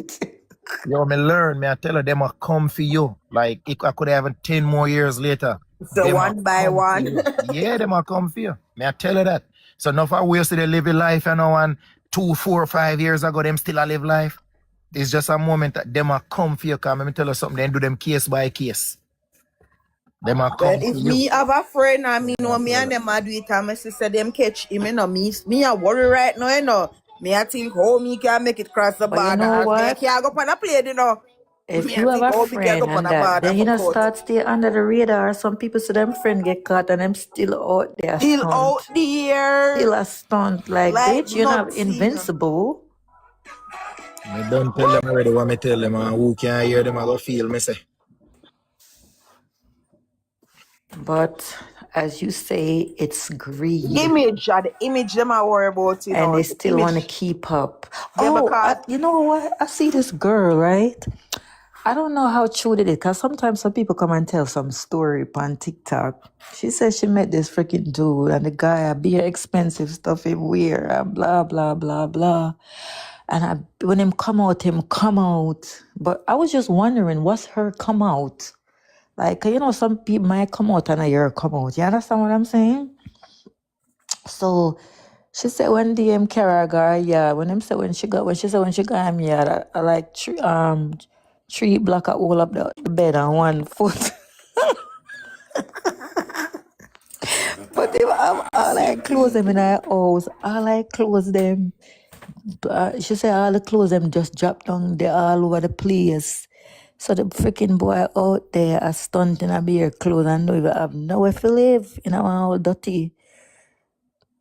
Yo, me learn. Me I tell her them are come for you. Like I could have 10 more years later. So Them a one by come for one. you. Yeah, them a come for you. May I tell you that? So enough of ways to they live a life, you know, and 2, 4, 5 years ago, them still a live life. It's just a moment that them a come for you. Cause let me tell you something, they do them case by case. Them a Well, come for if you. me have a friend and me know me and them a do it and my sister them catch him, you know, me a worry right now, you know. Me I think how me can make it cross the But you border. know As me I what? can't go on a plane, you know. If Me I you have think a how me can go friend on and a that, border then for you know cut. start stay under the radar. Some people see them friend get caught and them still out there Still out stunt. there Still a stunt. Like, like bitch, you're not nothing. invincible. Me don't tell them already what me tell them, and who can hear them, I go feel me say. But as you say, it's greed. The image them I worry about, you And know, they the still want to image. keep up. Yeah, Oh, because you know what? I see this girl, right? I don't know how true it is, because sometimes some people come and tell some story on TikTok. She says she met this freaking dude, and the guy a beer expensive stuff him wear, and blah, blah, blah, blah. And when him come out. But I was just wondering, what's her come out? Like, you know, some people might come out and a year come out. You understand what I'm saying? So she said when DM Karagar, yeah, when she got him, yeah, I like three block a hole up the bed on 1 foot. But they were all Same like clothes thing. them in her house. All like clothes them. She said all the clothes them just dropped down there all over the place. So the freaking boy out there a stunt in a beer clothes and don't even have nowhere to live in our old dirty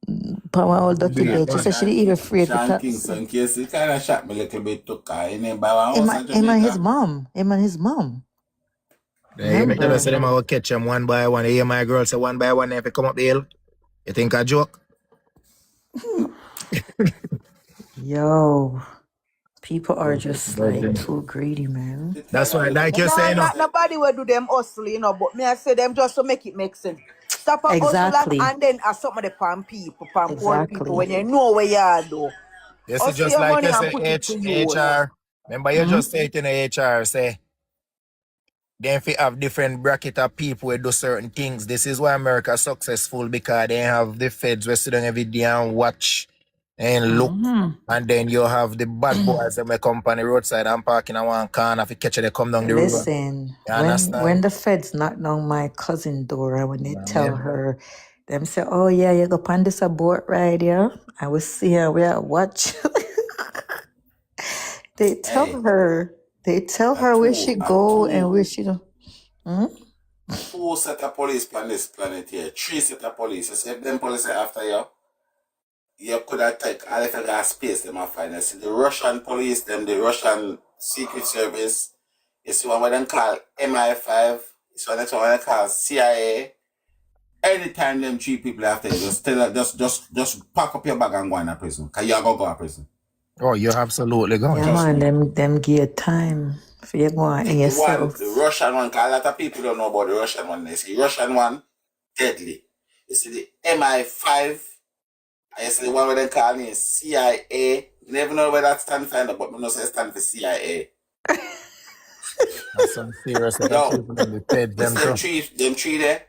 That bed. She said she didn't even afraid for Sean taxi. Kingston case, it kind of shocked me a little bit too, cause he named by one Him, house in him and his Jamaica. mom. Him and his mom. Yeah, me tell you, Remember? say them I go catch them one by one. You hear my girl say one by one if you come up the hill. You think I joke? Yo, people are just like But, too greedy, man. It that's kind of why, look like me you're nah, saying, like no. not nobody will do them hustle, you know, but me I say them just to make it make sense. Stop a hustle Exactly. and then some of the palm people, palm poor people, Exactly. when you know where you are though. You see, Hustle just your like money you and say, put it to use. HR. Remember, you Hmm? just say it in the HR, say, then if you have different bracket of people who do certain things, this is why America is successful because they have the feds who sit down every day and watch and look. Mm-hmm. And then you have the bad boys that may come on the roadside and park in a one corner if you catch it, they come down the road. Listen, You when understand? the feds knock down my cousin Dora, when they Yeah. tell her, them say, oh yeah, you go on this boat ride, yeah? I will see her, we are watch. They hey, tell her where she a go and where she don't. Hmm? two set of police on this planet here, three set of police. You see, if them police are after you, you could have take all if you got space them and find. You see, the Russian police, them, the Russian Secret Service, you see what they call MI5, it's what they call CIA. Anytime them three people after you, just tell her, just pack up your bag and go in a prison. Cause you're gonna go to prison. Oh, you're absolutely going. Yeah, Trust man, me. them give time for you go on in The yourself. Russian one, cause a lot of people don't know about the Russian one. They see Russian one, deadly. You see the MI5, and you see the one where they call me CIA. You never know where that stand for, but me know say it stand for CIA. That's some serious that Yo, people in the feds you them see too. them three there?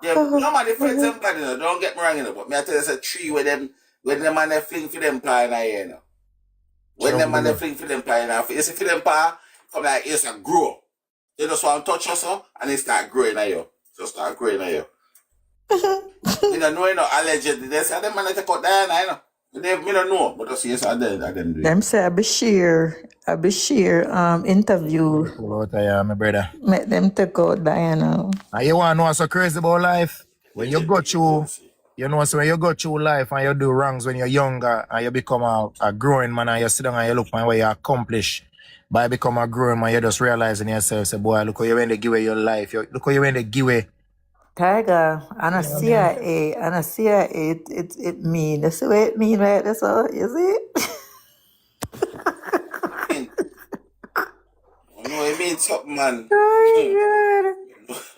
Normally friends them got, don't get me wrong, but me I tell you, it's a tree where them, when them man they fling for them pie in here, When them man they fling for them pie in here, you see for them pie, come like, it's a grow. They just want to touch us up, and they start growing at you. Just start growing at you. You don't know, allegedly, they say, them man they take out Diana, Me don't know, but just yes, I didn't do it. Them say Abishir interview Pull out of here, my brother. make them take out Diana. And you want to know what's so crazy about life? They When you take go people through, jealousy. you know, so when you go through life and you do wrongs when you're younger and you become a growing man and you sit down and you look at what you accomplish. By become a growing man, you just realizing yourself, say, boy, look how you went to give away your life. Look how you went to give away. Tiger, and a You know what I mean? CIA, it mean. That's what it mean, right? That's all, is it? You know it means something, man. Oh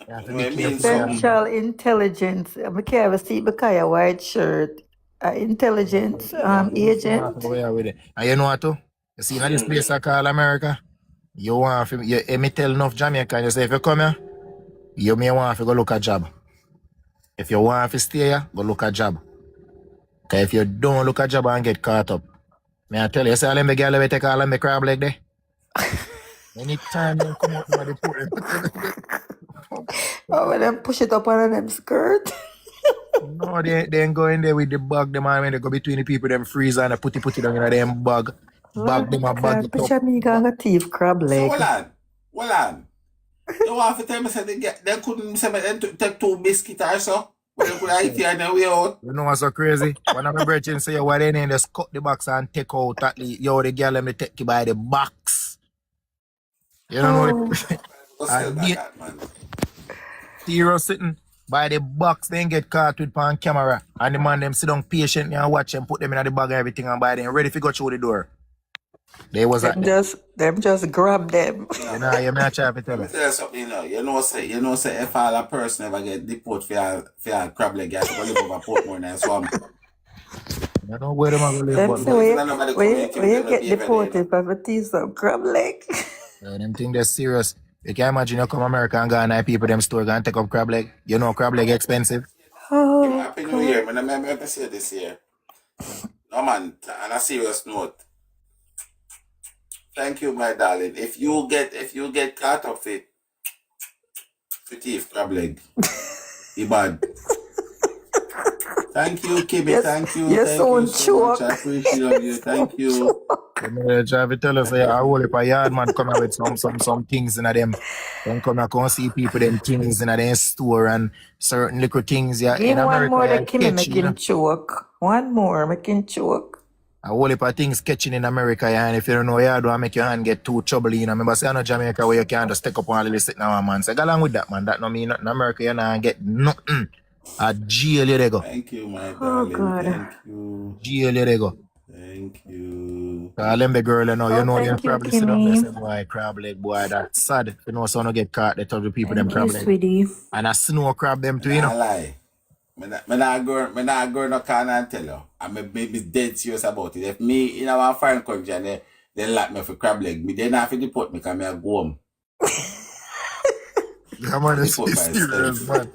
You have You to know be it my God. means careful there, something. man. Central Intelligence. I can't even see because your white shirt. Intelligence Walk agent. away with it. And you know what, too? You see, in this place I call America, you want to, me tell enough Jamaican, you say, if you come here, You may want to go look a job. If you want to stay here, go look a job. Because if you don't look a job and get caught up, may I tell you, say all them the girl will take all them the crab leg there. Anytime they come out from the port. Oh, when them push it up on them skirt. No, they ain't go in there with the bag, them and when they go between the people, them freeze and put it down in them bag. Bag them a bag it up. Picture me got a thief crab So leg. hold on. You want to tell me say they couldn't say them take 2 biscuits or so? But they could have eat it and way out. You know what's so crazy? One of my brethren say, what they need, just cut the box and take out at least. Yo, the girl let me take you by the box. You don't know it. That, man. Serious sitting by the box, they get caught with on camera. And the man them sit down patiently and watch them, put them in the bag and everything and by them ready to go through the door. They was at them just grab them. You know, you may try to tell Let me tell you something, you know, say if all a person ever get deported for a crab leg, you have to go live over Portmore and swamp. You know where them are going to live, Them say when you get deported for a thief some crab leg. Yeah, them think they're serious. You can imagine you come America and go and people them store and take up crab leg. You know crab leg expensive. Oh, Happy New Year, man. I say this year. No man, on a serious note. Thank you, my darling. If you get caught up with thief crab leg, bad. Thank you, Kibby. Yes, thank you. Yes, Thank you so choke. much. I appreciate you. Thank you. You try to tell us, I will if a yard man come out with some things in them. Then come and come see people them things in them store and certain little things. Yeah, Give in one America, more yeah, that Kimmy make him choke. One more make him choke. A whole heap of things catching in America, yeah, and if you don't know, yeah, don't make your hand get too trouble, you know. Remember, say, I know Jamaica where you can't just take up one little sit now, man. Say, go along with that, man. That no mean nothing. America, you not get nothing. A jail, you they go. Thank you, my Oh, darling. God. Thank you. Jail, you they go. Thank you. Call them the girl, you know, you know, they thank you, probably sit down there Kimmy. say, boy, crab leg, boy, that's sad. You know, someone get caught, they tell the people them Thank crab you, leg. sweetie. And a snow crab them too, you Nah know. lie. Me not go no can and tell you. I'm maybe dead serious about it. If me in our foreign country and they lock me for crab leg, me they not have to deport me because me I go home. Yeah, man, it's serious, man.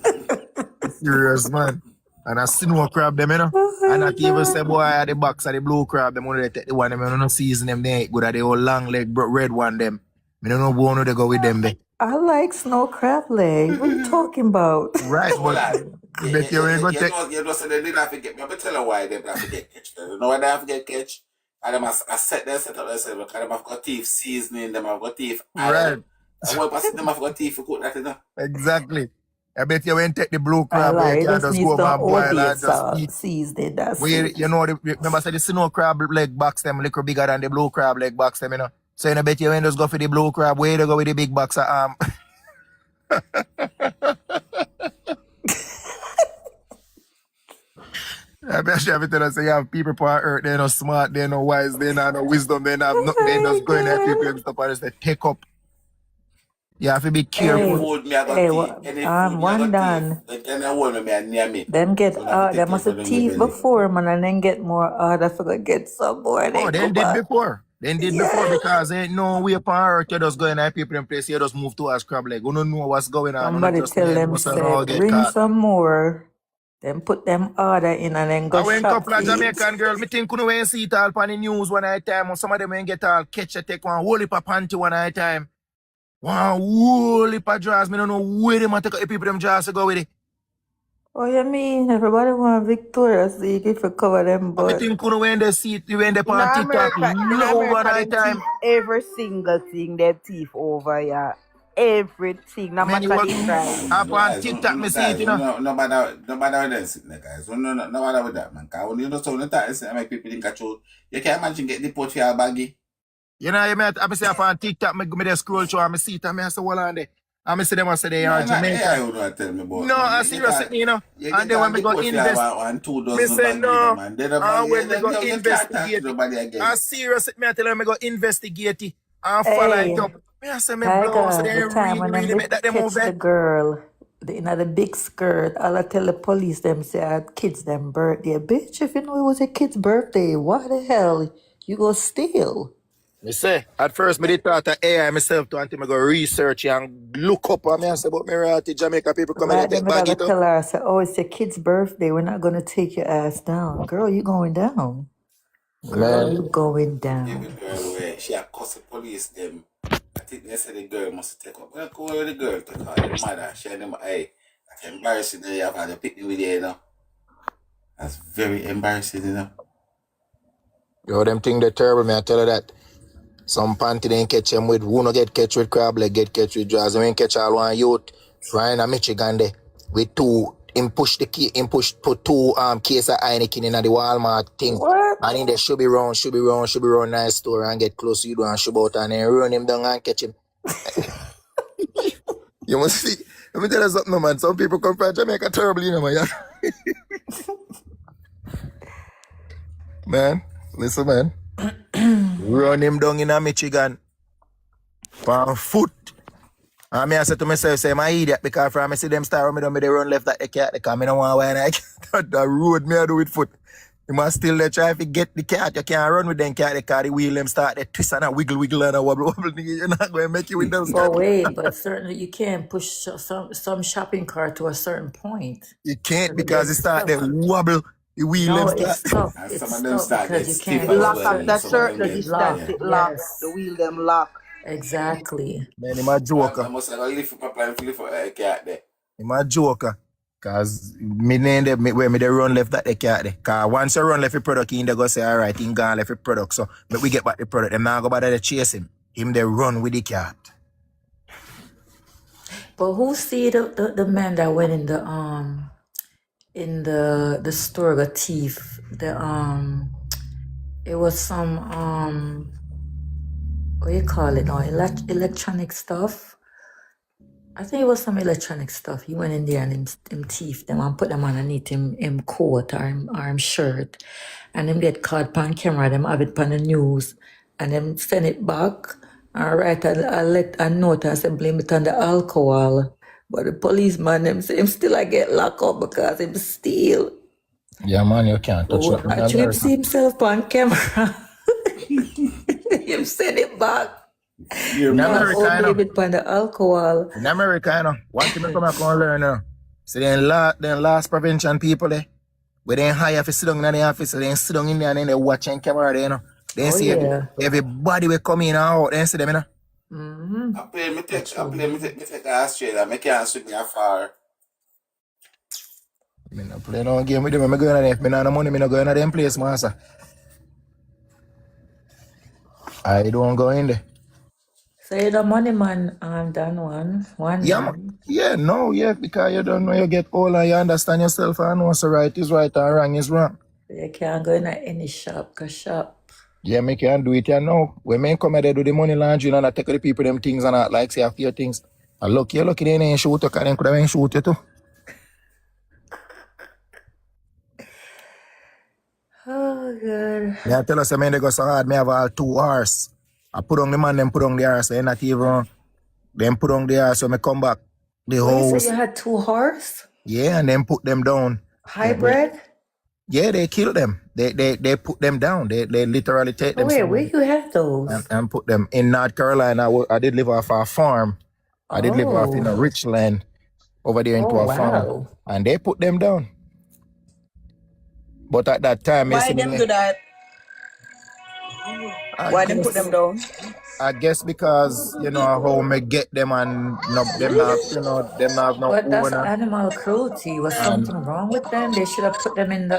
Serious, man. And I snow crab them, you know. Oh, And not even God. say, boy, the box of the blue crab, them only they take the one, them don't season them, they ain't good at the old long leg, red one, them. Me don't know who they go with them, they. I like snow crab leg. What are you talking about? Right, Hold but on. bet you ain't gonna take. You know, so they didn't have to get me. I'm tell you why they have to get catch. You know why they have to get catch? And I set up themselves because them have got teeth seasoning, them have got teeth. Right. And what person them have got teeth for cook that, you know? Exactly. I bet you ain't take the blue I crab where like you it. can Just just needs go the over and boil OD and just eat. seasoning. That's Where it. you know, remember say the snow crab leg box them little bigger than the blue crab leg box them, you know. So I bet you ain't just go for the blue crab, where they go with the big box of I bet you everything I say you have people on earth, they're not smart, they're not wise, they're not no wisdom, they have nothing, they just go in there people and stuff and just take up. You have to be careful. Any food me I got teeth. Any food me I one got done. teeth. Then I hold me and near me. Them get So I have to them take must care have of them teeth belly. before, man, and then get more I forgot get some more. And Oh, then they go did back. before. They did before because ain't no way upon earth you just go in and people in place, you just move towards crab leg. You don't know what's going on. Somebody Just tell them most of say all get bring caught. some more. Then put them order in and then go I went shop couple of for it. Jamaican girls, me think couldn't wait and see it all on the news one night time. Some of them ain't get all catch a take one whole heap of panty one night time. One whole heap of draws. Me don't know where them take the people them draws to go with it. Oh, you mean everybody want Victoria's Secret for cover them But me butt? think couldn't when they see it, when they In on TikTok, low one night them time. teeth every single thing they teeth over, yeah. Everything, no Many matter work the price. up on TikTok, me see it, you know. No matter with them sitting there, guys. No matter with that, man. Because when you know so I make people think control. You can imagine get deported for your baggy. You know, I say up on TikTok, me just scroll through and I see it and I say, well, on there. And I see them and say they are Jamaican. Yeah, you don't tell me about. No, I seriously, you know. And then when we go invest, me say no. And when we go investigate it, I seriously, me I tell them, me go investigate it and follow it up. Me I say, me blow, so they The time when really them make that them catch move the girl in the big skirt, all I tell the police them say kids them birthday. Bitch, if you know it was a kid's birthday, why the hell you go steal? Me say, at first me did thought of AI myself to until me go research and look up and me and say, but me right Jamaica people come and they Right then, take we bag gotta it up. tell her, I said, oh, it's your kid's birthday. We're not gonna take your ass down. Girl, you going down. Girl, Man, you going Give a down. girl away. She a cuss the police them. I think they said the girl must take up. Well, go with the girl take her. The mother. She and them, hey, that's embarrassing that you have had to pick me with you, you know. That's very embarrassing, you know. yo, them thing they terrible, me I tell her that. Some panty they ain't catch them with, who no get catch with crab leg, get catch with jaws. They ain't catch all one youth, Ryan in Michigan there, with put two case of Heineken in the Walmart thing. What? And in there should be round, nice store and get close to you and shoot out and then run him down and catch him. You must see, let me tell you something, man. Some people come from Jamaica terribly, you know, man. Man, listen, man. Run him down in Michigan. On foot. And I said to myself, say, my idiot, because from I see them start me down, me they run left like the cat, because I don't want to wine that road me I do with foot. You must still try to get the cat. You can't run with them cat, the wheel them start they twist and a wiggle and a wobble. You're not going to make it with them But start. wait, but certainly you can't push some shopping cart to a certain point. You can't Because it because it gets start they stuck. wobble. The wheel No, them it's start. stuck. And It's some of them stuck start get because you stiff can't as Lock well. up And that some of them certain get, distance, lock. yeah. it lock. The Yes, wheel them lock. exactly. Man, him a I joker. must have a lift up and lift up a cat there. Him a joker. Cause me name them where me they run left that they can't there. Cause once you run left the product in, they go say, all right, he gone left the product. So but we get back the product. Them now go back there to chase him. Him they run with the cat. But who see the man that went in the store got thief? It was some what do you call it now? Electronic stuff. I think it was some electronic stuff. He went in there and him thief them and put them underneath him coat or him shirt. And him get caught on camera, them have it on the news, and them send it back and write a note and say blame it on the alcohol. But the policeman them say him still I get locked up because him steal. Yeah, man, you can't touch Oh, nothing in actually him America. see himself on camera. Him send it back. You're In mad. America, Oh, you know. blame it on the alcohol. In America, you know. One thing I come back and learn, you know. So then last prevention people there. Where they hire for sit down in the office, so they sit down in there and then they watching camera there, you know. They Oh see yeah. everybody will come in and out, they see them, you know. Mm-hmm. I play me That's take true. me take Australia. I can't swim me afar. I don't play no game with them. I'm going to them. If I no money, I not going to them place, master. I don't go in there. So you're the money man done one Yeah, man. because you don't know, you get old and you understand yourself and know so right is right and wrong is wrong. You can't go in any shop, cause shop. Yeah, me can do it, you know. When me come here, they do the money laundering and I take the people them things and I like say a few things. And you're lucky they ain't shoot you, because they could have shoot you too. Oh god. Yeah, tell us, I mean, they go so hard, me have all 2 hours. I put on the man, them put on the hours, they not even, them put on the hours, so me come back. The Oh, you said house, you had 2 horse? yeah, and then put them down. Hybrid? Yeah, they kill them. They put them down. They literally take Oh them wait, where somewhere you have those? and put them in North Carolina. I did live off a farm. I did live off in a Oh. rich land over there into Oh a farm. wow. And they put them down. But at that time, Why them do that? I Why them put them guess down? I guess because, you know, how me get them and no, them not, you know, them not have no But that's owner. animal cruelty. Was And something wrong with them? They should have put them in the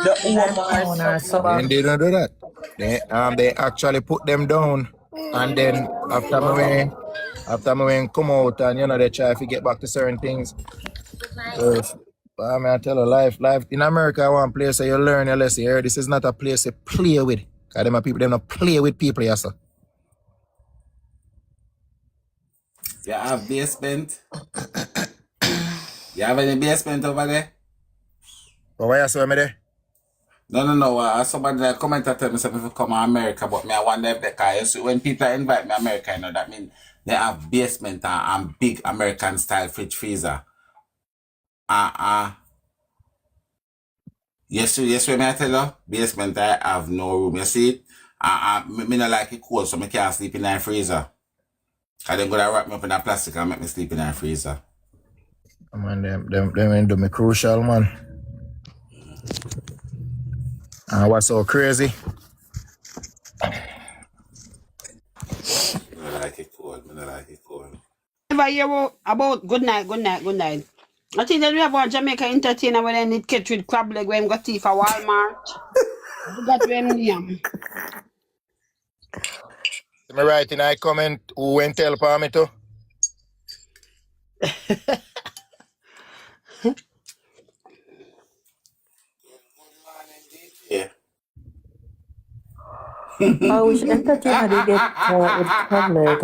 The pet Omar home or something they back. something. didn't do that. They actually put them down. And then after me when come out and, you know, they try to get back to certain things. I mean, I tell you, life in America, one place where you learn your lesson. Here, this is not a place to play with. Because them are people, them not play with people, yes, sir. You have basement? You have any basement over there? But why you say me there? No. Somebody that commented tell me something if you come to America, but me I wonder if they can. So when people invite me to America, you know, that means they have basement and big American style fridge freezer. Yes, when I tell you, basement I have no room. You see it? Me not like it cold, so me can't sleep in the freezer. Cause them gonna wrap me up in a plastic and make me sleep in the freezer. Man, them do me crucial, man. And what's so crazy? Me not like it cold. Me not like it cold. Ever hear about good night. I think that we have one Jamaica entertainer when they need catch with crab leg when got tea for Walmart. You got them name. Me write in I comment who went tell for me to. Yeah. I wish entertainer they get caught with crab leg.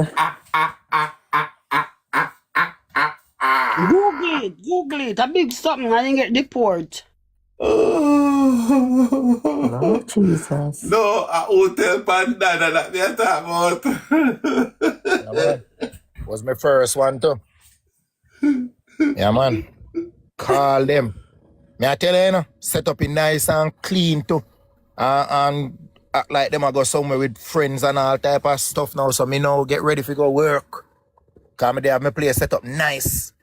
Google it. A big something. I didn't get the port. Lord Jesus. No, a hotel panda that we are talking about. Yeah, man. Was my first one too. Yeah, man. Call them. Me I tell you, you know, set up in nice and clean too. And act like them I go somewhere with friends and all type of stuff now. So me now get ready to go work. Cause me they have my place set up nice.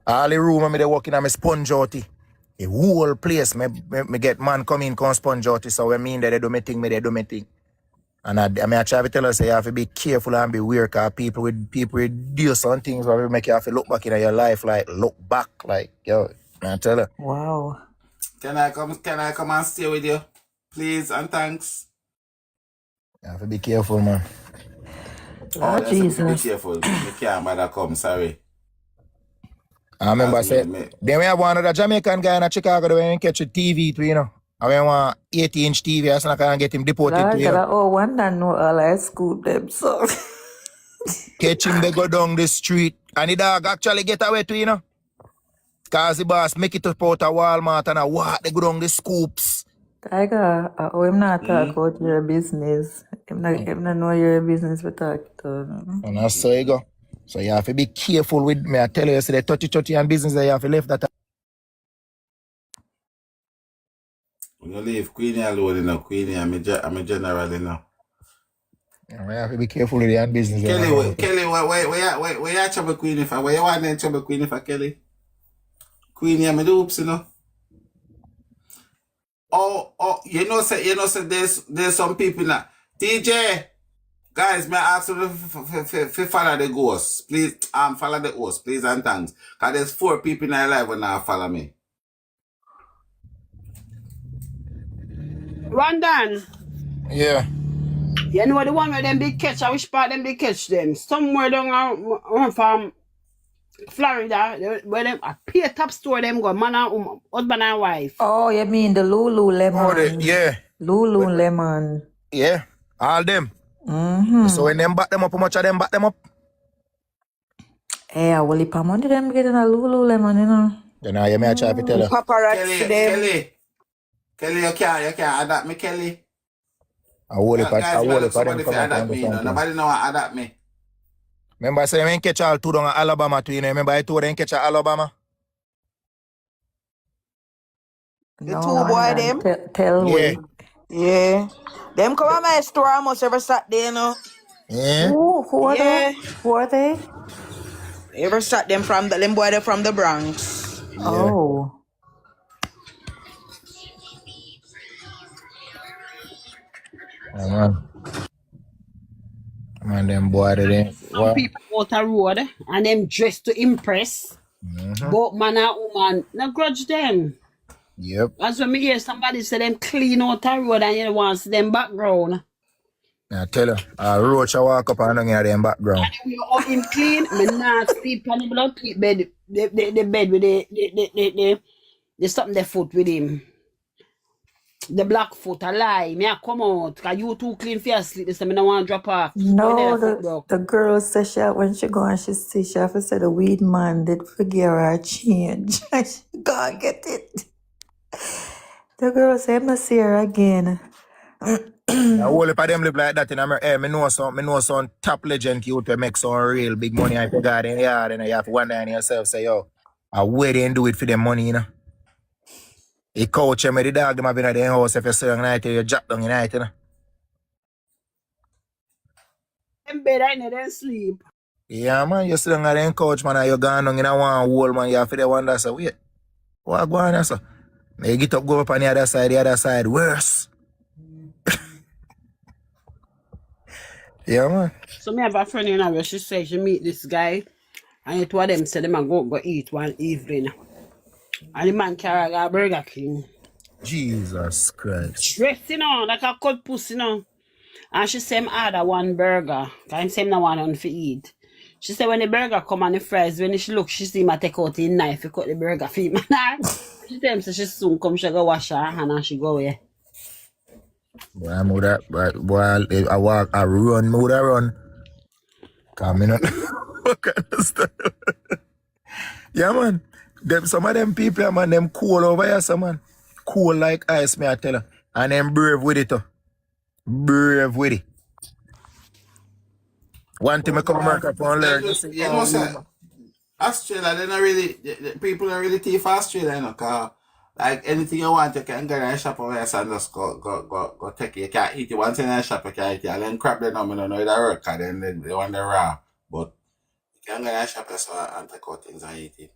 All the room me they working on my sponge out. The whole place me get man come in come sponge out. So I mean that they do me thing, they do me thing. And I try to tell us, you have to be careful and be weird, because people with do some things where we make you have to look back in your life, like look back, like yo, I tell her. Wow. Can I come and stay with you? Please and thanks. You have to be careful, man. Lord Jesus. Be careful. You can't bother come, sorry. I remember then we have one other Jamaican guy in Chicago when he catch a TV too, you know. And we want 80-inch TV, so I can get him deported Lord, too, you know. oh, one that know all I scoop them, so. Catch him, they go down the street, and the dog actually get away too, you know. Cause the boss make it up out of Walmart and they go down the scoops. Tiger, I'm not talk about your business. I'm not know your business we talk to. And that's so you go. So you have to be careful with me. I tell you, the 30 and business that you have to leave that. I'm gonna leave Queenie alone, you know. Queenie, I'm a general, you know. You have to be careful with your business. Kelly, where you trouble Queenie for? Where you want to trouble Queenie for, Kelly? Queenie, I'm a dupes, you know. Oh, you know, there's some people now. DJ, guys, may I ask you to follow the ghost? Please, follow the ghost, please and thanks. Because there's 4 people in my life when now follow me. Rondon. Yeah. You know the one where them big catch, I wish part them big catch them. Somewhere down from Florida, where them a peer top store them go, man and husband and wife. Oh, you mean the Lululemon? Yeah. Lululemon. Yeah. All them. Mm-hmm. So when them back them up, how much of them back them up? Hey, I will pay money them getting a Lululemon, you know. Then I may try to tell her. Paparazzi them. Kelly, you can't adapt me, Kelly. I will if them somebody come adapt me, you know. Nobody know how to adapt me. Remember I say when catch all 2 down in Alabama too, you know. Remember I told them catch Alabama? The 2 boy them. Tell me. Yeah. Them come to my store almost every Saturday, you know. Yeah. Who are they? Who are they? Every Saturday them boy they from the Bronx. Yeah. Oh. Man, them boy they Some people out the road and them dressed to impress. Both man and woman, no grudge them. Yep. That's when me hear somebody say them clean out the road and you want to see them background. I tell her, a roach a walk up and down in them background. And you all him clean, me not sleep on the blood bed, the bed with the something the foot with him. The black foot a lie. Me a come out. Cause you too clean for your sleep. This time I don't want to drop off. No, the girl said when she go and she see, she have to say the weed man did forgive her a change. She can't get it. The girl said, I'm not see her again. The whole heap of them live like that in America. Me know some top legend youth to make some real big money and you got in the yard and you have to wonder in yourself, say, yo, where they do it for them money, you know? He coach him with the dog, them have been at their house if you say night, you drop down in night, you know? In bed, I need them sleep. Yeah, man, you sit down on the couch, man, and you gone down in a one hole, man, you have to wonder, so wait, what go on, so? You get up, go up on the other side, worse. Yeah, man. So me have a friend in where she said she meet this guy, and it was them said them a go eat one evening. And the man carry a Burger King. Jesus Christ. Dressed, like a cut pussy, And she said, I order one burger. Because him no want to eat. She said, when the burger come and the fries, when she look, she see me take out the knife to cut the burger for him. She tell him, so she soon come, she go wash her hand and she go away. Boy, I know that, but boy, I walk, I run, move that run. Come in, what kind of stuff? Yeah, man. Some of them people, man, them cool over here, so man. Cool like ice, me I tell her. And them brave with it, too. Brave with it. One thing I come America for learn. You know, sir, Australia, they not really, people don't really thief Australia, you know, cause like anything you want, you can go in a shop over here and just go take it. You can't eat it. One thing in a shop, you can't eat it. And then crab, they don't know it work, cause then they want the raw. But you can go in a shop and take out things and eat it.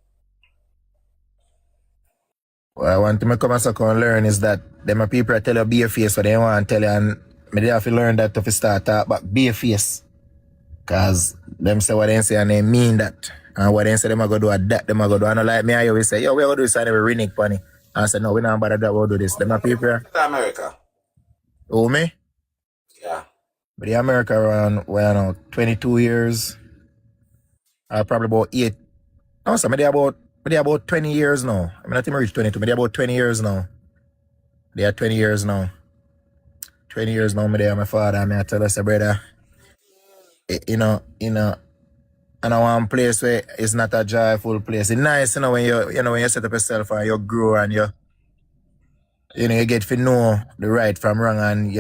Well, one thing I come and learn is that them people tell you be a face what they want to tell you, and me have to learn that to start talk back, be a face. Cause them say what they say and they mean that. And what they say them are gonna do at that, them are gonna do. And I like me, I always say, yo, we're gonna do this and we renege funny. And I said, no, we're not about that, we'll do this. Them are people. America. Oh, me? Yeah. But the America around, well, I know, 22 years. Probably about 8. No, so maybe about 20 years now. I mean, I think I reached 22, maybe about 20 years now. They are 20 years now. 20 years now, me there, my father, and I tell us, brother, you know, and I want a place where it's not a joyful place. It's nice, when you set up yourself and you grow and you get to know the right from wrong, and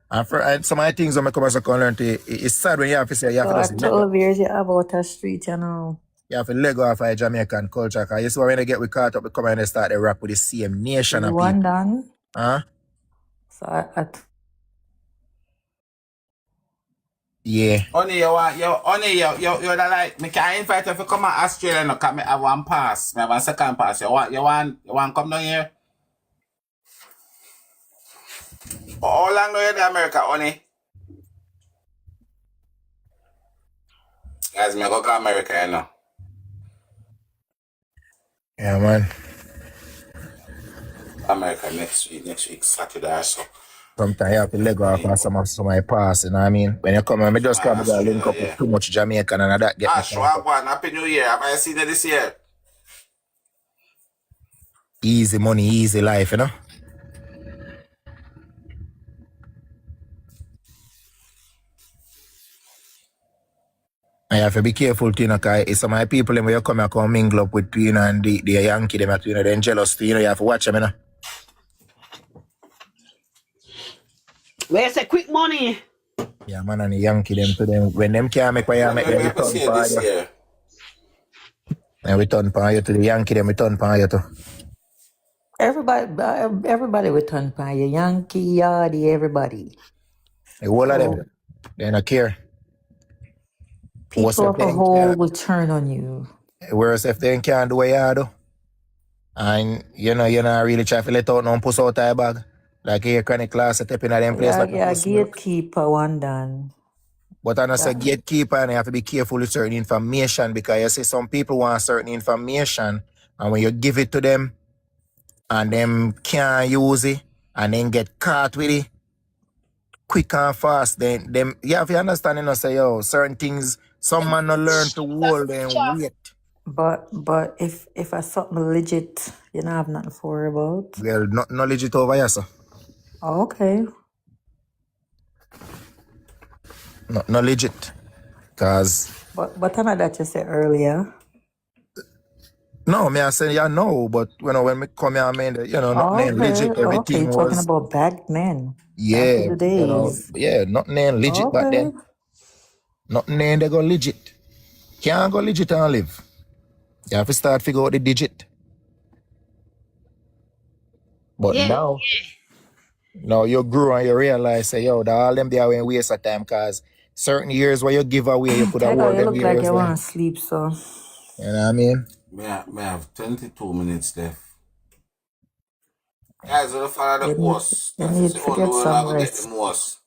and some of the things when I come as a learn to, it's sad when you have to say you have to just 12 years, you're about a street, You have to let go of our Jamaican culture. Because you see when they get we caught up, we come and they start to rap with the same nation of one people. done. Huh? So Yeah. Only you like, me can't invite you to come to Australia, no, cause me have one pass. Me have one second pass. You want come down here? How long do you in America, honey? Guys, me go to America, Yeah, man. America next week, Saturday or so. Sometimes you have to let go of some of my past, you know what I mean? When you come and me just come and link up with too much Jamaican and that get me. Sure, Happy New Year. Have I seen it this year? Easy money, easy life, you know? I have to be careful too, because some of my people when you come and come mingle up with and the Yankee, them they're jealous too, you have to watch them, you know? Where's the quick money? Yeah, man, and the Yankee them to them. When them can't make what you make, they return for you. And we turn for you to the Yankee, them we turn for you too. everybody will turn by you. Yankee, Yardy, everybody. The whole of them, they don't care. People of a whole will turn on you. Whereas if they can't do what you do, and you're not really trying to let out no puss out of your bag. Like here, chronic class, step in them place like a gatekeeper, one done. But I'm not say gatekeeper, and you have to be careful with certain information, because you see some people want certain information, and when you give it to them, and them can't use it, and then get caught with it, quick and fast, then them you have to understand, say, yo, certain things, some man not learn to hold and wait. But if I something legit, you don't have nothing to worry about. Well, not legit over here, sir. Okay. No legit. Cause but I know that you said earlier. No, me I say yeah no, but when we come here, I mean nothing legit. Everything you're talking about bad men. Yeah, back in the days. Nothing legit back then. Nothing they go legit. Can't go legit and live. You have to start figure out the digit. But now you grow and you realize, say, yo, all them there when waste of time, because certain years where you give away, you could have Tiger, hold you them look like years you there. want to sleep, so. You know what I mean? May I have 22 minutes left. Guys, will follow the You need, horse. you That is need the to only get way we're some not going to get the rest. most.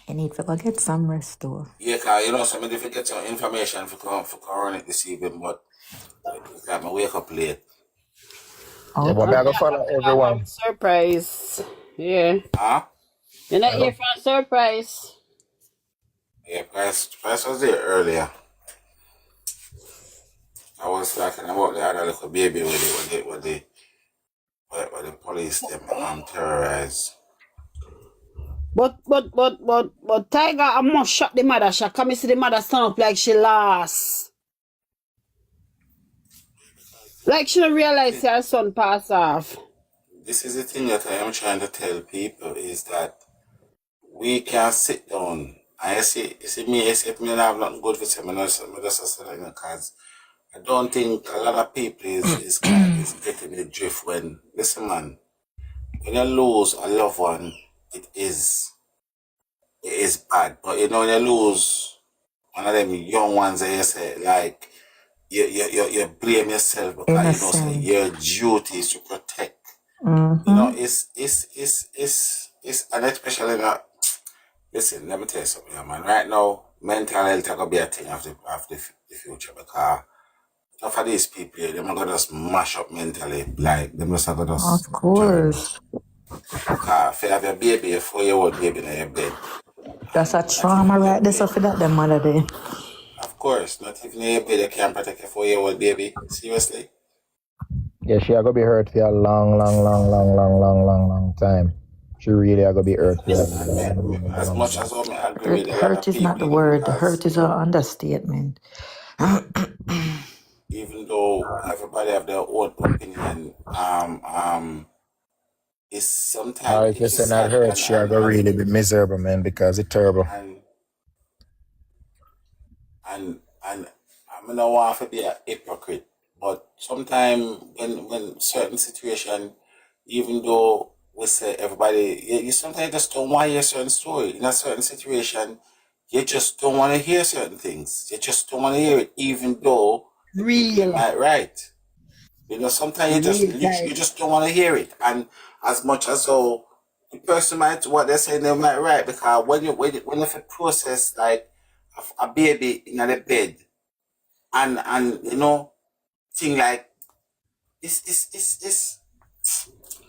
You need to go get some rest, though. Yeah, cause you know, somebody if you get some information for run it this evening, but it's like I wake up late. Yeah, but Okay. I gotta follow everyone. Surprise. Yeah. Huh? You're not here for a surprise. Yeah, Price was there earlier. I was talking about the other little baby with the police them terrorize. But Tiger, I must shot the mother. She come see the mother stand up like she lost. Like she don't realize her son pass off. This is the thing that I am trying to tell people is that we can sit down. I see me, I say me not have nothing good for say, I just say because I don't think a lot of people is getting the drift when listen man, when you lose a loved one, it is bad. But you know when you lose one of them young ones that you say like you blame yourself because you know say Innocent. your duty is to protect. You know, Mm-hmm. it's and especially not listen, let me tell you something, man. Right now, mental health is gonna be a thing of the future because enough of these people, they're gonna just mash up mentally, like them just gonna Of just terrible. course. Because if you have a baby, a 4-year-old baby in your bed, That's and a not even trauma in your right there, so bed. for that, them mother day. Of course, not even in your bed, you can't protect a 4-year-old baby. Seriously? Yeah, she are gonna be hurt for a long time. She really are gonna be hurt for a Listen, I mean, as much long. as I agree with a lot Hurt of is not the people, word. because Hurt is an understatement. even though everybody have their own opinion, it's sometimes If you it's say not sad hurt, she are gonna really be miserable, man, because it's terrible. and I'm not want to be a hypocrite, but sometimes when certain situation, even though we say everybody, you sometimes just don't want to hear certain story in a certain situation. You just don't want to hear certain things. You just don't want to hear it, even though the people Real. might right. You know, sometimes you just Real literally you Tiger. just don't want to hear it, and as much as though the person might what they're saying they might right because when you process like a baby in the bed and you know thing like it's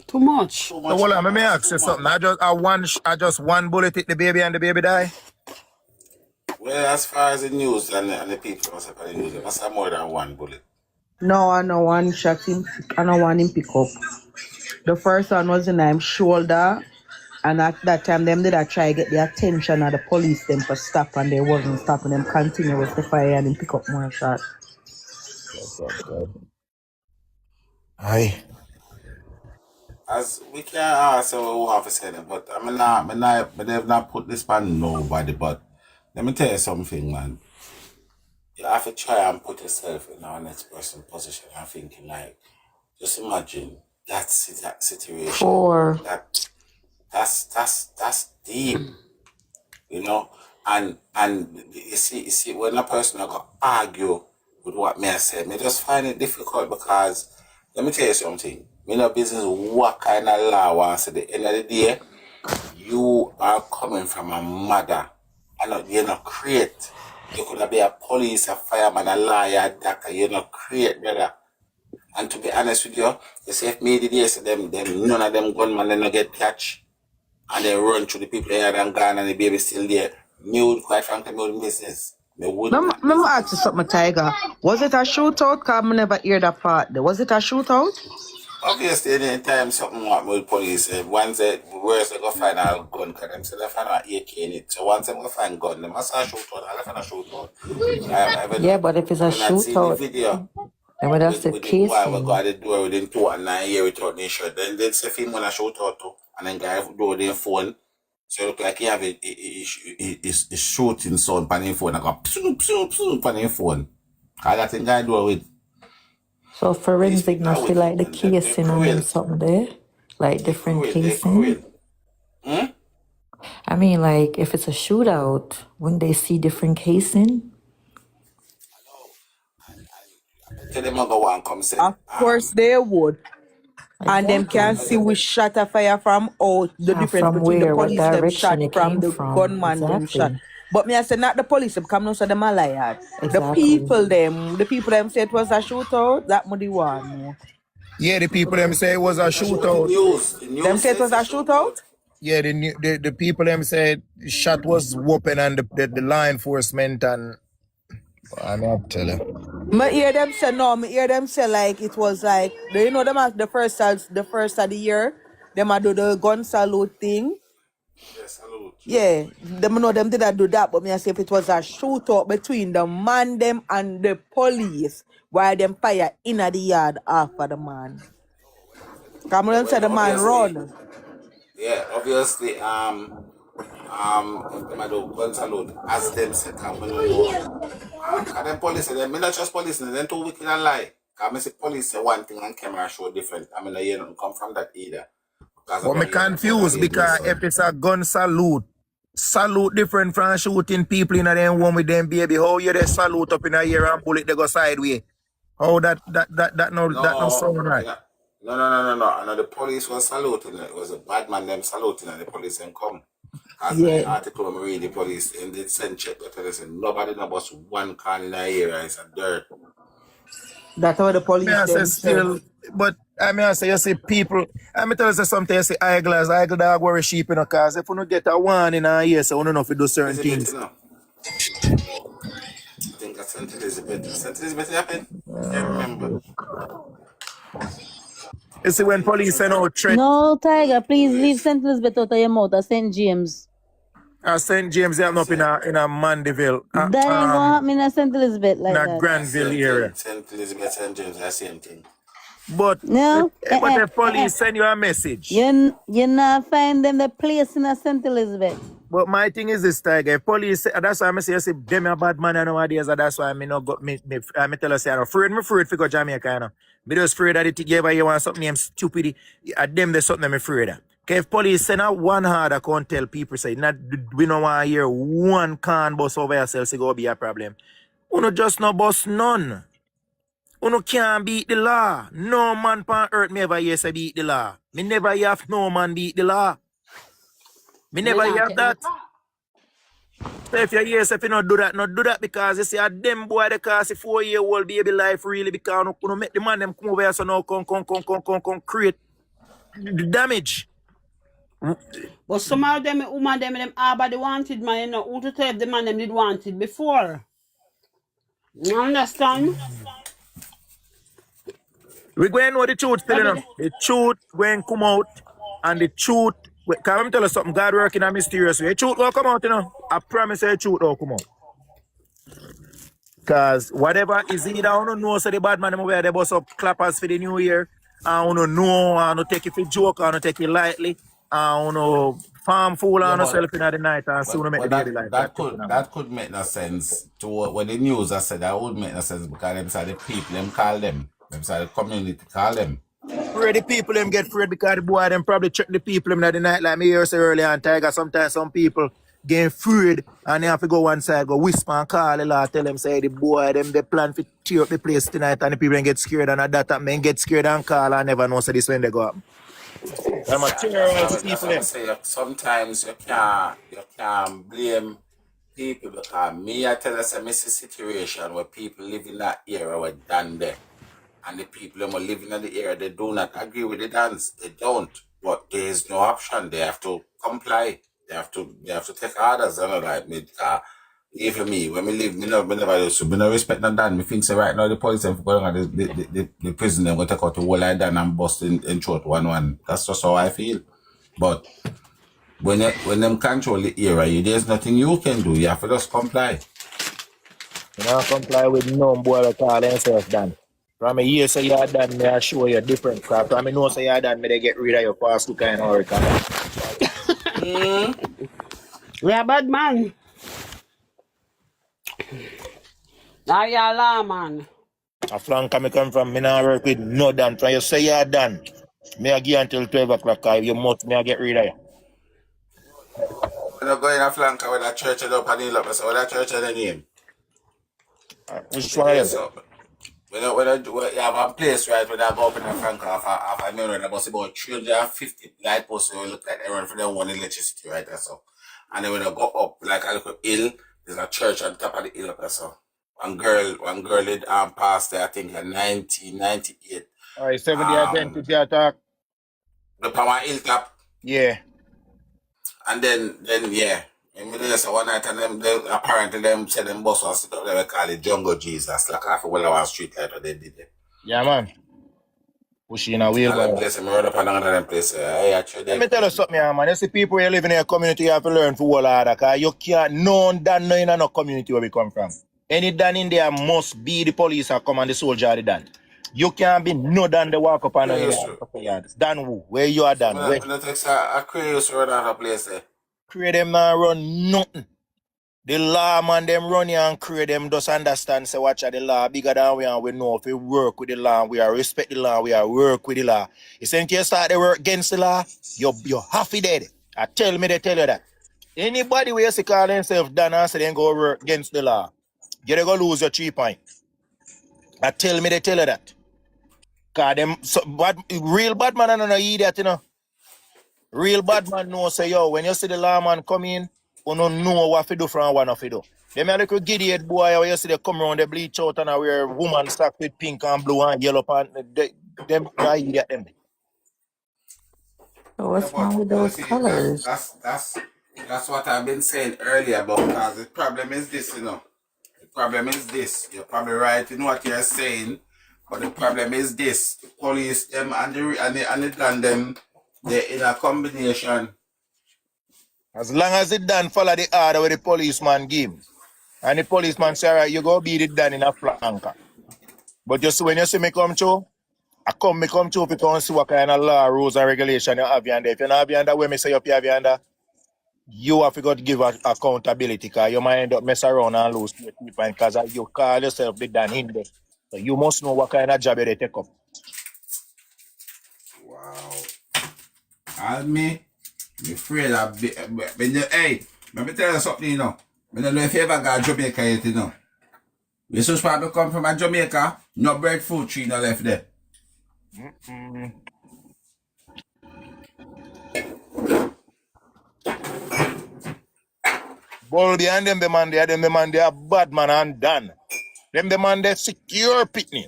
Too much. too So much, hold on, man. let me It's ask too you something. much. I just one bullet hit the baby and the baby die. Well, as far as the news and the people must have the news, there must have more than one bullet. No, I know one shot him, I know one him pick up. The first one was in him shoulder, and at that time them did I try get the attention of the police them for stop, and they wasn't stopping them. Continuous the fire and him pick up more shot. God. Aye. As we can't ask who have to say that, but but they've not put this on nobody. But let me tell you something, man. You have to try and put yourself in our next person position and thinking like, just imagine that situation. Poor. That's deep, you know. And you see when a person got argue with what me I said, me just find it difficult because let me tell you something. Me no business what kind of law wants at the end of the day. You are coming from a mother, and you're not create. You could be a police, a fireman, a lawyer, a doctor. You're not create, brother. And to be honest with you, you see if me did yes, them none of them gunmen they not get catch, and they run through the people here and gone, and the baby still there. Me would quite frankly, me would business. Me would Let not me business. ask you something, Tiger. Was it a shootout? Cause I never hear that part. Was it a shootout? Obviously, anytime something happen with police, once they where's they go find a gun, because them say they find an AK in it. So once them go find gun, they must have shoot out. I find a shoot out. Yeah, but if it's a I've not seen the shootout, video then we have to with the boy we casing. got the door within 2 and 9 years without the shirt. Then they say him when I shoot out too, and then guy do their phone. So it look like he have a shooting sound on his phone. I go psoo psoo psoo on his phone. I got the guy do with. So These forensic people not are feel wicked, like the man. They're casing and them cruel. something there. Like They're different cruel. They're casing. cruel. Hmm? I mean, like, if it's a shootout, wouldn't they see different casing? Tell them go one come say, Of course they would. And them can Exactly. see which shot a fire from out, the Yeah, difference from between the where, what police them direction shot it from came the from. gunman them shot. Exactly. But me I say not the police them come no say them a liar. Exactly. The people them say it was a shootout, that muddy one. No. Yeah, the people them say it was a that's what the shootout. news. The Them news say it says was a a shootout. shootout? Yeah, the people them said the shot was whooping and the law enforcement and I'm not tell you. Me hear them say no, me hear them say like it was like you know them at the first of the year, them a do the gun salute thing. Yes, salute. Yeah, them know them did not do that, but me I say if it was a shootout between the man them and the police, why them fire in the yard after the man. Come on, say Well, the man obviously, run. yeah, obviously, if them a do gun salute, as them say, come on, you know, cause them police, them me not just police, them too wicked and lie. Cause me say police say one thing and camera show different. I mean, I hear nothing come from that either. Because I But me don't hear nothing about that confused they do because some. if it's a gun salute, salute different from shooting people in them home with them baby. How you they salute up in a ear and bullet they go sideways? How that no No, sound right. you know, no. I know the police was saluting. It was a bad man them saluting and the police them come. As in the Yeah, article I read, the police in the send check that they say nobody no bus one can in the area. It's a dirt. that's what the Me police I say them say. still, but I mean I say you see people. I me tell you say something. You say idle dog worry sheep in a cause. If you don't get a one in a year, so you don't know if you do certain Elizabeth, you things. know. I think that's St. Elizabeth. St. Elizabeth happened? Can't remember. You see when St. police send Elizabeth. out threat No, Tiger, please leave Yes. St. Elizabeth out of your mouth. St. James. St. James they happen That's up it. in a Mandeville, That ain't gonna happen in St. Elizabeth in like a that. That's Granville same thing. area. St. Elizabeth, St. James, that's same thing. But No, but the police send you a message. you not find them the place in a St. Elizabeth. But my thing is this, Tiger. Police, that's why I say, you see, them a bad man nowadays, and that's why I no go, I tell you, say, I'm afraid to go Jamaica, you know. Me just afraid that it give you want something named stupid, them there's something I'm afraid of. Okay, if police send out one hard, I can't tell people, say, not, we don't want to hear one can bus over yourself, say, go be a problem. Uno just no bus none. Uno can't beat the law. No man on earth me ever hear say beat the law. Me never hear of no man beat the law. Me Me never not hear of take no that. car. So if you hear if you not do that because you see a them boy they cause a 4-year-old baby life really because you make the man them come over here so now come create the damage. But some of them, woman, them are the wanted man, you know. Who to tell if the man them did wanted before? You understand? We going to know the truth still, you Every know. day. The truth going come out and the truth can I tell you something, God working in a mysterious way. The truth will come out, you know. I promise you the truth will come out. Cause whatever is either I don't know so the bad man them over there they bust up clappers for the new year. I don't know, I don't take it for joke, I don't take it lightly. I don't know farm fool Yeah, on but yourself in the night and soon make the but baby life that taken away. that could make no sense to when the news I said that would make no sense because them say the people them call them say the community call them. Afraid the people them get afraid because the boy them probably check the people them in the night like me here say earlier and Tiger. Sometimes some people get afraid and they have to go one side, go whisper and call the law, tell them say the boy them they plan to tear up the place tonight and the people them get scared and at that time men get scared and call and never know so this when they go up. I'm a Yeah, that's terrorize the what that's people what I them. say. Sometimes you can't blame people because me I tell us I miss a situation where people live in that area were done there. And the people who are living in the area, they do not agree with the dance. They don't. But there is no option. They have to comply. They have to take orders. And like me, even me, when we live, me never used to, me no respect no done. Me think say right now the police have going on the prison, they go take out the whole line down and bust in throat one. That's just how I feel. But when them control the area, there's nothing you can do. You have to just comply. You don't comply with no boy that call themselves done. From a year say you're done, me I show you different crap. From me know say you're done, me they get rid of your past two kind of work. We are bad man. Now you law man. A flank me come from, me not work with no done. From you say you're done, me I give you until 12 o'clock, you must me I get rid of you. When I go in a flank with that church and up and heal up, I say, what that church and the name? Which Me one tell you of them? something. When you have a place, right, when I go up in a flank of a mirror, there must be about 350 light posts, so you look like they run for their one electricity, right, that's all. And then when I go up, like a little hill, there's a church on top of the hill, that's all. One girl did pass there, I think in 1998. All right, 70 identity attack. The power hilltop. Yeah. And then yeah. And me there so one night and apparently them said them boss was sit up there, we call it Jungle Jesus, like half a well street light what they did there. Yeah, man. Pushing in a And them wheelbarrow. place, I run up and another them place. I actually Let me tell you something, yeah, man. You see, people who live in a community, you have to learn for all of that, because you can't, no Dan no in no community where we come from. Any Dan in there must be the police or come and the soldier the Dan. You can't be no Dan they walk up and in curious. the yard. Dan who? Where you are So Dan? Where? I take a curious run out of place there. Create them not run nothing. The law man them run here and create them just understand say watch out the law bigger than we and we know if we work with the law, we are respect the law, we are work with the law. You say in case you start the work against the law, you half dead. I tell me they tell you that. Anybody where you see call themselves done and say they go work against the law, you go lose your 3 points. I tell me they tell you that. Cause them so real bad man and no idiot, you know. Real bad man know say yo, when you see the lawman come in, you don't know what to do from what not to do. Them a little giddy head boy where you see they come around, they bleach out and I wear woman sock with pink and blue and yellow pants. Them not idiot them. So Yeah, what's but wrong with you those see, that's colors? that's that's that's what I've been saying earlier about because the problem is this, you know. The problem is this. You're probably right in what you're saying, but the problem is this: the police, them, and them, they're in a combination. As long as it done follow the order where the policeman give. And the policeman say, all right, you go beat it done in a flanker. But you see, when you see me come through, me come through because see what kind of law, rules, and regulation you have yonder. If you not have yonder, where me say you have yonder, you have to go to give accountability because you might end up mess around and lose your people because you call yourself the Dan in there. So you must know what kind of job they take up. Wow. And me afraid of hey, let me tell you something, you know. I don't know if you ever got Jamaica yet, you know. You supposed to come from a Jamaica, no breadfruit tree no left there. Ball behind them, the man, they are bad man and done. Them the man, they secure pitney.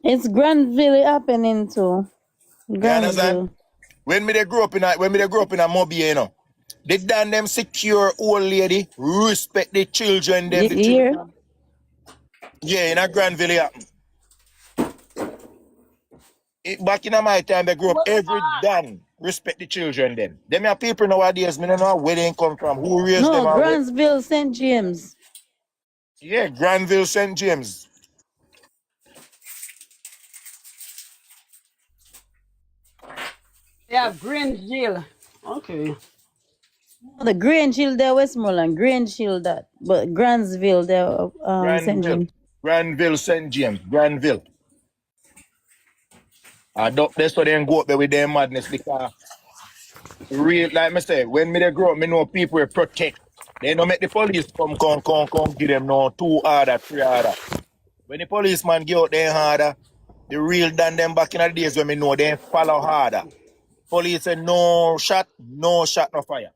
It's Granville happening too. You understand? Granville. When me they grew up in a Mobile, you know, they done them secure old lady, respect the children, them You the hear? children. Yeah, in a Granville happen. Back in my time, they grew up every dan respect the children them. Them are people nowadays, me don't know where they come from, who raised them No, and where. Granville, St. James. Yeah, Granville, St. James. Yeah, Grange Jail. Okay. The Grange Hill there, Westmoreland. Grange Hill that. But Granville there, St. Granville. James. Granville, St. James. Granville. That's why they go up there with their madness because real, like I say, when me they grow up, me know people will protect. They don't make the police come, give them no 2 harder, 3 harder. When the policeman get out there harder, the real done them back in the days when me know they follow harder. Police say no shot, no fire.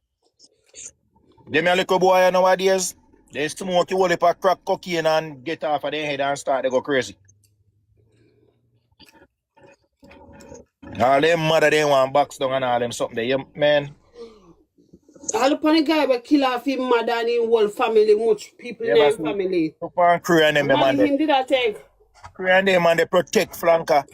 Them a little boy nowadays, they smoke you whole heap of crack cocaine and get off of their head and start to go crazy. All them mother they want box down and all them something there, man. All upon the guy will kill off him mother and his whole family, much people in their family. Up and crew and them, man. Him did that take. Crew and them, man, they protect flanker.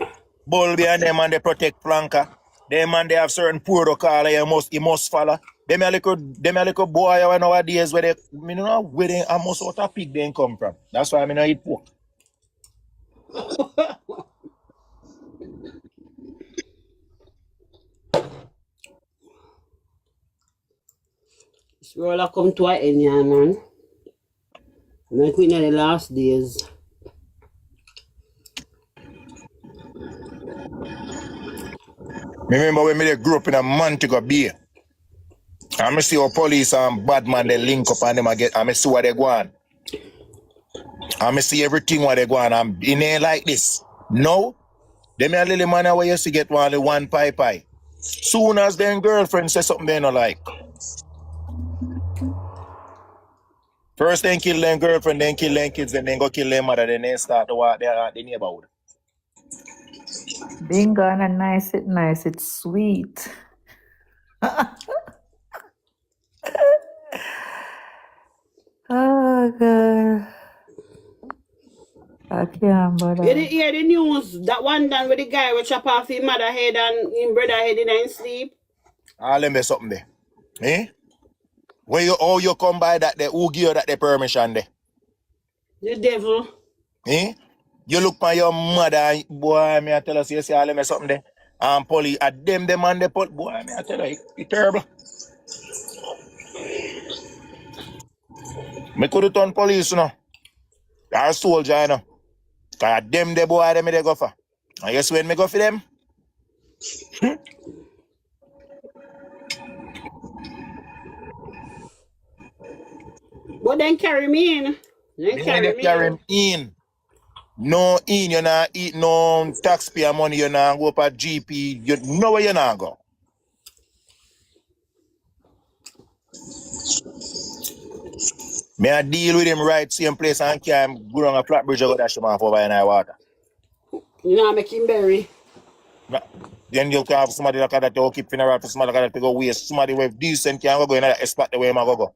Bulby and them, man, they protect flanker. Them, man, they have certain protocol you must follow. Them a little boy nowadays where they, me know where they almost out of pig they come from. That's why I mean I eat pork. This world have come to an end, yeah, man. Like we in the last days. Me remember when me they grew up in a Montego Bay. I see how police and bad man they link up and them get. I see what they go on. I see everything what they go on. I'm in there like this. No, them a little man where you see get one pie. Soon as them girlfriend say something they not like. First they kill them girlfriend, then kill them kids, then go kill them mother, then they start to walk their the neighborhood. Being gone and nice, it's sweet. Oh God. I can't, but You didn't hear the news? That one done with the guy will chop off his mother head and his brother head in his sleep. All them is something there. Eh? When you come by that there, who give you that the permission there? The devil. Eh? You look by your mother, boy, me I tell us, you see all them is something there. And police, at them and the police, boy, me I tell you, it's terrible. Me could have done police, you know. Or soldier, you know. Cause them the boy, them they go for. And yes, when me go for them, But then carry me in. Then carry me him in. No in, you not eat no taxpayer money, you not go up at GP, you know where you not go. Me I deal with him right same place and can go on a flat bridge, I go dash him off over in our water. You know, make him bury. Then you can have somebody like that to keep funeral for somebody like that to go waste. Somebody with decent can go in that spot the way I go.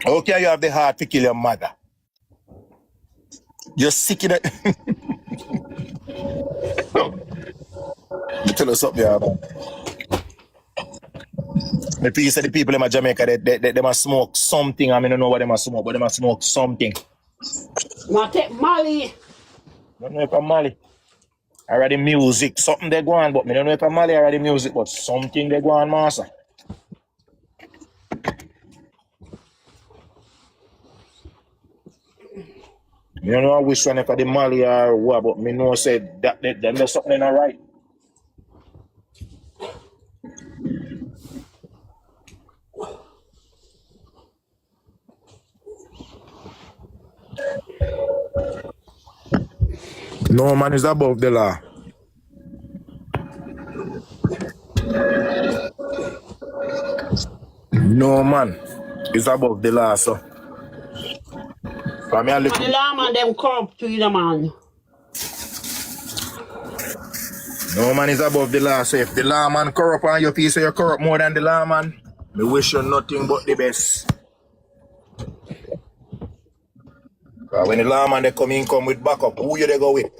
Okay, you have the heart to kill your mother. You're sick in it. Me tell you something, yeah, man. Me piece of the people in Jamaica, they must smoke something. I mean, I don't know what they must smoke, but they must smoke something. Ma take Molly. Don't know if I'm Mali. I read the music, something they go on, but me don't know if I'm Mali, I read the music, but something they go on, master. Me don't know which one if I the Mali or what, but me know said that there's something not right. No man is above the law. No man is above the law, so. And the law man, them corrupt to the man. No man is above the law, so if the law man corrupt and your piece, you're corrupt more than the law man, me wish you nothing but the best. When the law man they come with backup, who you they go with?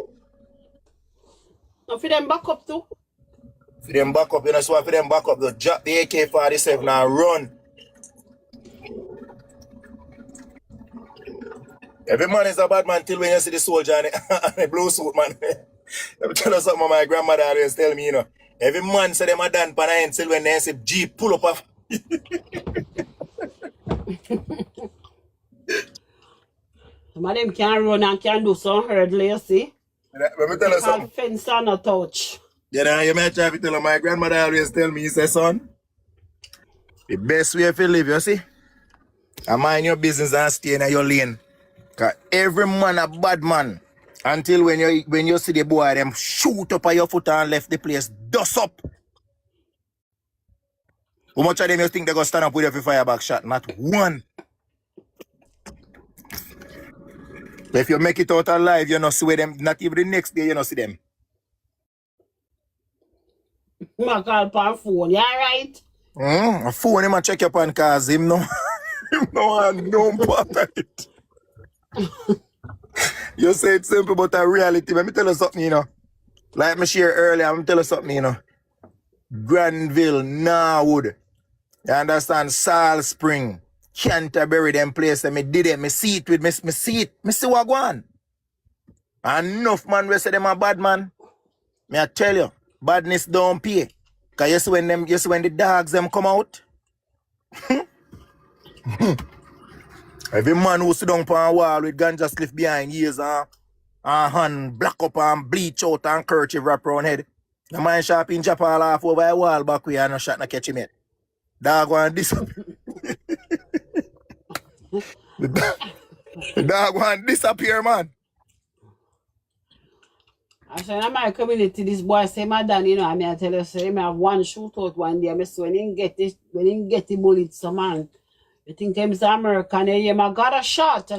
And for them back up too. For them backup, you know, so for them backup, they drop the AK-47 and run. Every man is a bad man till when you see the soldier and the blue suit, man. Let me tell you something my grandmother always tell me, you know. Every man say them a done pan till when they see Jeep pull up off. Some of them can run and can do some hurdle, you see. Let me tell you something. Fence and a touch. You know, you may try to tell my grandmother always tell me, he say, son, the best way to live, you see, and mind your business and stay in your lane. Because every man a bad man. Until when you see the boy, them shoot up at your foot and left the place, dust up. How much of them you think they going to stand up with every fire back shot? Not one. If you make it out alive, you not see them. Not even the next day, you not see them. I call upon phone, you alright? A phone him and check up on cause him no part of it. You say it's simple, but a reality. Let me tell you something, you know. Like me share earlier, I'm tell you something, you know. Granville, Norwood, you understand, Salt Spring, Canterbury, them place that me did it, me see it with me see it, me see what go on. And enough man we say them a bad man. Me I tell you, badness don't pay. Cause you see when the dogs them come out. Every man who sit down on a wall with ganja spliff behind ears and hand black up and bleach out and kerchief wrap around head. The man sharp in chop all off over a wall back way and no shot no catch him yet. Dog want disappear. The dog want disappear, man. I said, in my community, this boy say, madam, you know, I mean, I tell you, say, I have one shootout one day. I say, when he get the bullet, so man, you think him's American, I got a shot.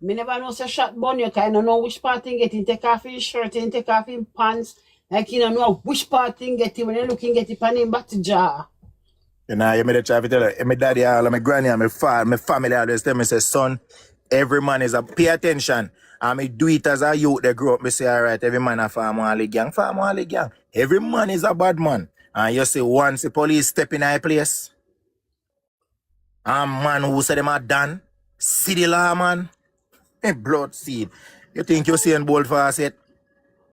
Me never know say shot bun you, because I don't know which part thing get him, take off his shirt, and take off his pants. Like, you don't know which part thing get him, when you looking get it on him back to jaw. You know, you made a try to tell her, my daddy, all my granny, and my family always tell me, say, son, every man is a pay attention. And me do it as a youth, they grow up, me say, all right, every man a farm one gang. Every man is a bad man. And you see, once the police step in a place, a man who say them are done, see the law, man, blood seed. You think you're seeing bold fast yet?